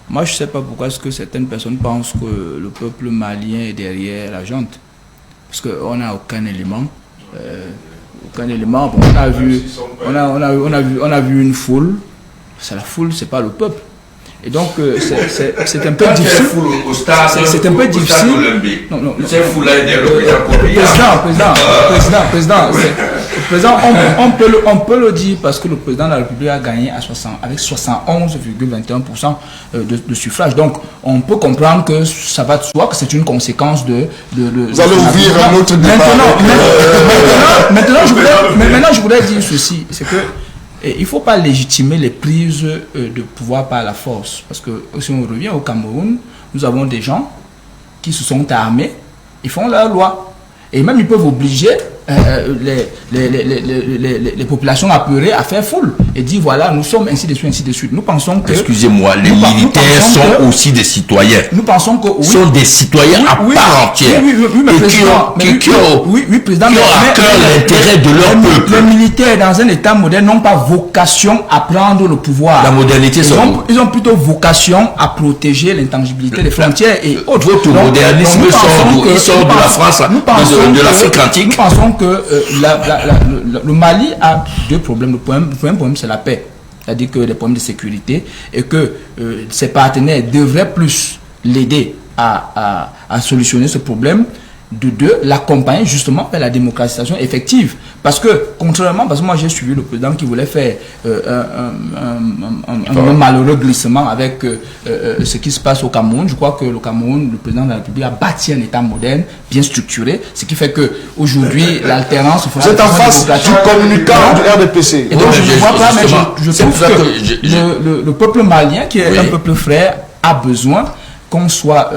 moi je ne sais pas pourquoi est-ce que certaines personnes pensent que le peuple malien est derrière la junte. Parce qu'on n'a aucun élément. Bon, on a vu une foule. C'est la foule, c'est pas le peuple. Et donc c'est un peu difficile. C'est un peu difficile. Non. Président, on peut le dire parce que le président de la République a gagné avec 71,21% de suffrage. Donc on peut comprendre que ça va de soi, que c'est une conséquence de vous allez ouvrir un autre débat. Maintenant, je voudrais dire ceci, c'est que il ne faut pas légitimer les prises de pouvoir par la force. Parce que si on revient au Cameroun, nous avons des gens qui se sont armés, ils font leur loi. Et même ils peuvent obliger les populations apeurées à faire foule et dire voilà, nous sommes ainsi de suite, ainsi de suite. Nous pensons que... Excusez-moi, les militaires sont aussi des citoyens. Nous pensons que... Oui, sont des citoyens à part entière. Oui, président. Qui ont à cœur l'intérêt de leur peuple. Les militaires dans un État moderne n'ont pas vocation à prendre le pouvoir. La modernité, ils ont plutôt vocation à protéger l'intangibilité des frontières et autres. Votre modernisme sort de la France, de l'Afrique antique. Nous pensons que le Mali a deux problèmes. Le premier problème, c'est la paix. C'est-à-dire que des problèmes de sécurité et que ses partenaires devraient plus l'aider à solutionner ce problème. De deux, l'accompagner justement vers la démocratisation effective. Parce que, contrairement, parce que moi j'ai suivi le président qui voulait faire un malheureux glissement avec ce qui se passe au Cameroun. Je crois que le Cameroun, le président de la République a bâti un État moderne, bien structuré, ce qui fait qu'aujourd'hui, l'alternance... Vous êtes en face du communicant du RDPC. Et donc je ne vois pas, mais je trouve que le peuple malien, qui est un peuple frère, a besoin qu'on soit,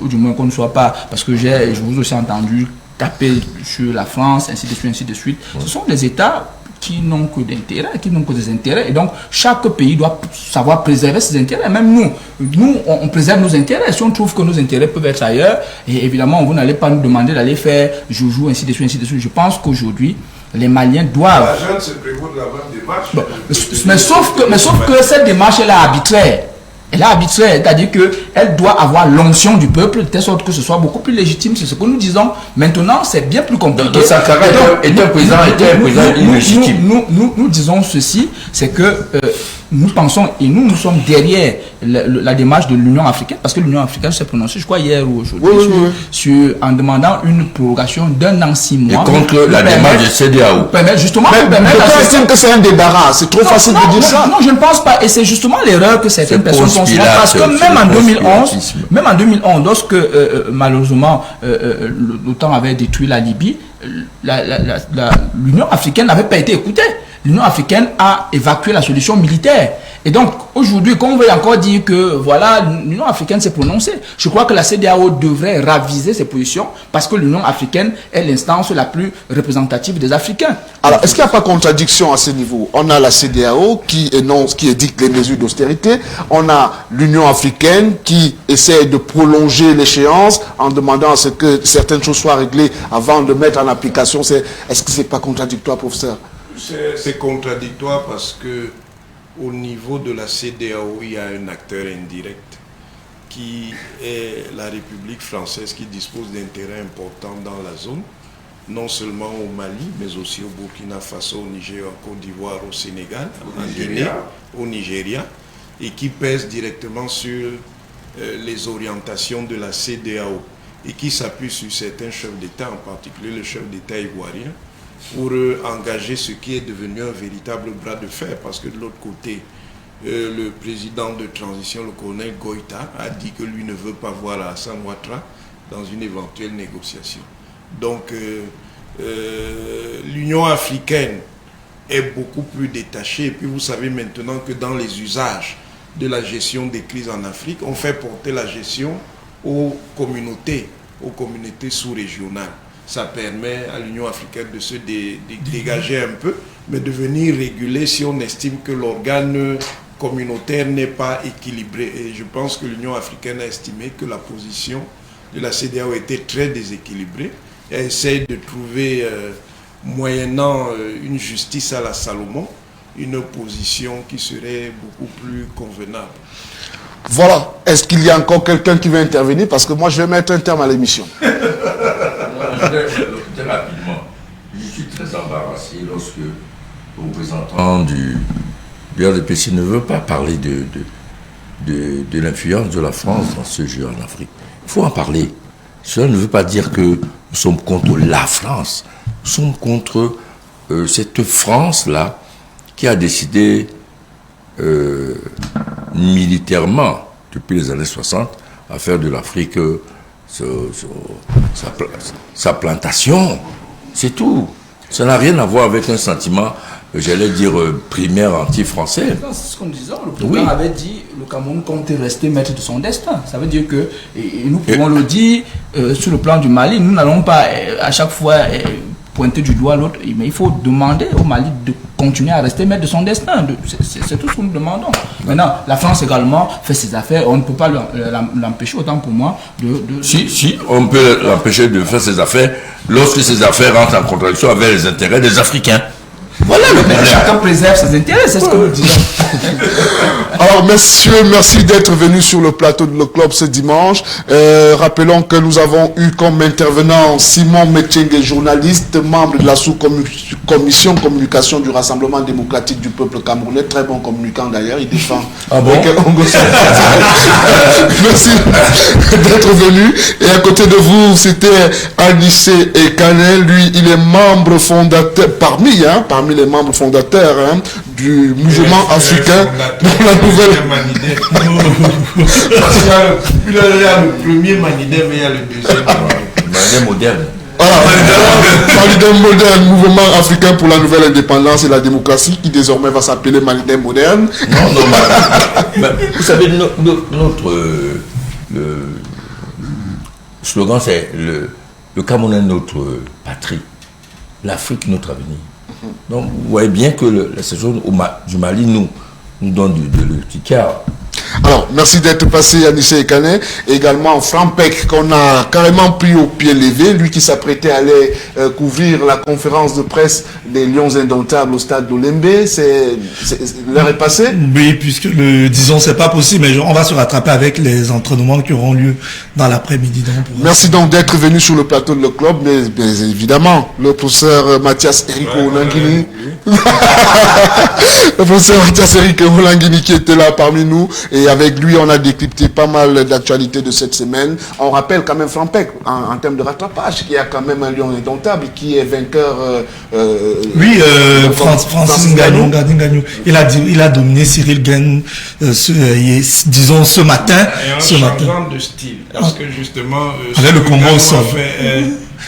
ou du moins qu'on ne soit pas, parce que je vous ai aussi entendu taper sur la France, ainsi de suite, ainsi de suite. Ce sont des États qui n'ont que d'intérêts, qui n'ont que des intérêts. Et donc, chaque pays doit savoir préserver ses intérêts. Même nous, on préserve nos intérêts. Si on trouve que nos intérêts peuvent être ailleurs, et évidemment, vous n'allez pas nous demander d'aller faire joujou, ainsi de suite, ainsi de suite. Je pense qu'aujourd'hui, les Maliens doivent... La junte se prévaut de la même démarche. Bon, mais sauf que cette démarche est arbitraire. Elle est arbitraire, c'est-à-dire qu'elle doit avoir l'onction du peuple, de telle sorte que ce soit beaucoup plus légitime. C'est ce que nous disons. Maintenant, c'est bien plus compliqué. Donc Sankara est un président illégitime. Nous disons ceci, c'est que nous pensons, et nous sommes derrière la démarche de l'Union africaine, parce que l'Union africaine s'est prononcée, je crois, hier ou aujourd'hui, en demandant une prorogation d'un an, 6 mois. Et contre la démarche de CEDEAO. Justement, je estime que c'est un débarras. C'est trop facile de dire ça. Non, je ne pense pas. Et c'est justement l'erreur que certaines personnes font souvent. Parce que même en 2011, lorsque malheureusement l'OTAN avait détruit la Libye, l'Union africaine n'avait pas été écoutée. l'Union africaine a évacué la solution militaire. Et donc, aujourd'hui, quand on veut encore dire que, voilà, l'Union africaine s'est prononcée, je crois que la CEDEAO devrait raviser ses positions parce que l'Union africaine est l'instance la plus représentative des Africains. Alors, est-ce qu'il n'y a pas contradiction à ce niveau? On a la CEDEAO qui édicte les mesures d'austérité. On a l'Union africaine qui essaie de prolonger l'échéance en demandant à ce que certaines choses soient réglées avant de mettre en application. Est-ce que ce n'est pas contradictoire, professeur? C'est contradictoire parce que au niveau de la CEDEAO, il y a un acteur indirect qui est la République française qui dispose d'intérêts importants dans la zone, non seulement au Mali, mais aussi au Burkina Faso, au Niger, en Côte d'Ivoire, au Sénégal, en Guinée, au Nigeria, et qui pèse directement sur les orientations de la CEDEAO et qui s'appuie sur certains chefs d'État, en particulier le chef d'État ivoirien, pour engager ce qui est devenu un véritable bras de fer, parce que de l'autre côté, le président de transition, le colonel Goïta, a dit que lui ne veut pas voir Alassane Ouattara dans une éventuelle négociation. Donc, l'Union africaine est beaucoup plus détachée. Et puis, vous savez maintenant que dans les usages de la gestion des crises en Afrique, on fait porter la gestion aux communautés sous-régionales. Ça permet à l'Union africaine de se dégager un peu, mais de venir réguler si on estime que l'organe communautaire n'est pas équilibré. Et je pense que l'Union africaine a estimé que la position de la CEDEAO était très déséquilibrée. Elle essaie de trouver, moyennant une justice à la Salomon, une position qui serait beaucoup plus convenable. Voilà. Est-ce qu'il y a encore quelqu'un qui veut intervenir? Parce que moi, je vais mettre un terme à l'émission. Très rapidement, je suis très embarrassé lorsque le représentant du RDPC ne veut pas parler de l'influence de la France dans ce jeu en Afrique. Il faut en parler. Cela ne veut pas dire que nous sommes contre la France. Nous sommes contre cette France-là qui a décidé militairement, depuis les années 60, à faire de l'Afrique sa plantation. C'est tout. Ça n'a rien à voir avec un sentiment, j'allais dire, primaire anti-français. C'est ce qu'on disait. Le président avait dit le Cameroun compte rester maître de son destin. Ça veut dire que, et nous pouvons le dire, sur le plan du Mali, nous n'allons pas à chaque fois pointer du doigt l'autre, mais il faut demander au Mali de continuer à rester maître de son destin. C'est tout ce que nous demandons. Maintenant, la France également fait ses affaires. On ne peut pas l'empêcher, autant pour moi, Si, on peut l'empêcher de faire ses affaires lorsque ses affaires rentrent en contradiction avec les intérêts des Africains. Voilà le problème. Chacun préserve ses intérêts, c'est ce que nous disons. Alors, messieurs, merci d'être venus sur le plateau de Le Club ce dimanche. Rappelons que nous avons eu comme intervenant Simon Metchengue, journaliste, membre de la sous-commission communication du Rassemblement démocratique du peuple camerounais. Très bon communicant d'ailleurs, il défend. Ah bon? Merci d'être venu. Et à côté de vous, c'était Anissé Ekane. Lui, il est membre fondateur, parmi les membres fondateurs du mouvement africain pour la nouvelle. Il y a le premier Manidem et il y a le deuxième. Manidem moderne. Manidem moderne, mouvement africain pour la nouvelle indépendance et la démocratie, qui désormais va s'appeler Manidem moderne. Non, mais vous savez, notre slogan, c'est le Cameroun est notre patrie, l'Afrique notre avenir. Donc, vous voyez bien que la saison du Mali nous donne le ticard. Alors, merci d'être passé, Anissé Ekane. Également, Frampek, qu'on a carrément pris au pied levé, lui qui s'apprêtait à aller couvrir la conférence de presse des Lions Indomptables au stade d'Olembe. L'heure est passée? Oui, puisque disons, c'est pas possible, mais on va se rattraper avec les entraînements qui auront lieu dans l'après-midi. Merci donc d'être venu sur le plateau de Le Club, mais évidemment, le professeur Mathias Eric Olangini. Le professeur Mathias Eric Olangini qui était là parmi nous. Et avec lui, on a décrypté pas mal d'actualités de cette semaine. On rappelle quand même Frampek, en termes de rattrapage, qu'il y a quand même un lion indomptable qui est vainqueur. Francis Ngannou. Il a dominé Cyril Gane, disons, ce matin. Et en changeant de style. Parce que justement, avec le combat au sol.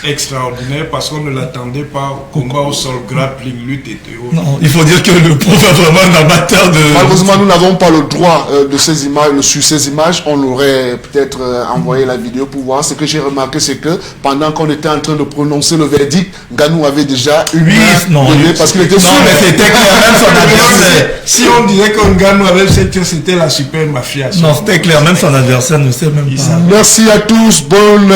extraordinaire parce qu'on ne l'attendait pas. Combat au sol, grappling, lutte et théo. Non, il faut dire que le prof est vraiment un amateur de... Malheureusement, nous n'avons pas le droit de ces images. Sur ces images, on aurait peut-être envoyé la vidéo pour voir. Ce que j'ai remarqué, c'est que pendant qu'on était en train de prononcer le verdict, Ngannou avait déjà une parce qu'il était sûr. Non, mais c'était clair, même son adversaire. Si on disait que Ngannou avait cette c'était la super mafia. Non, c'était clair, même son adversaire ne sait même pas. Merci à tous. Bonne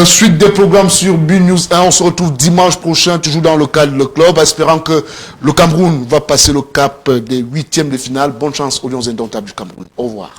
suite des programmes sur BNews 1. On se retrouve dimanche prochain, toujours dans le cadre du club, espérant que le Cameroun va passer le cap des 8e de finale. Bonne chance aux Lions indomptables du Cameroun. Au revoir.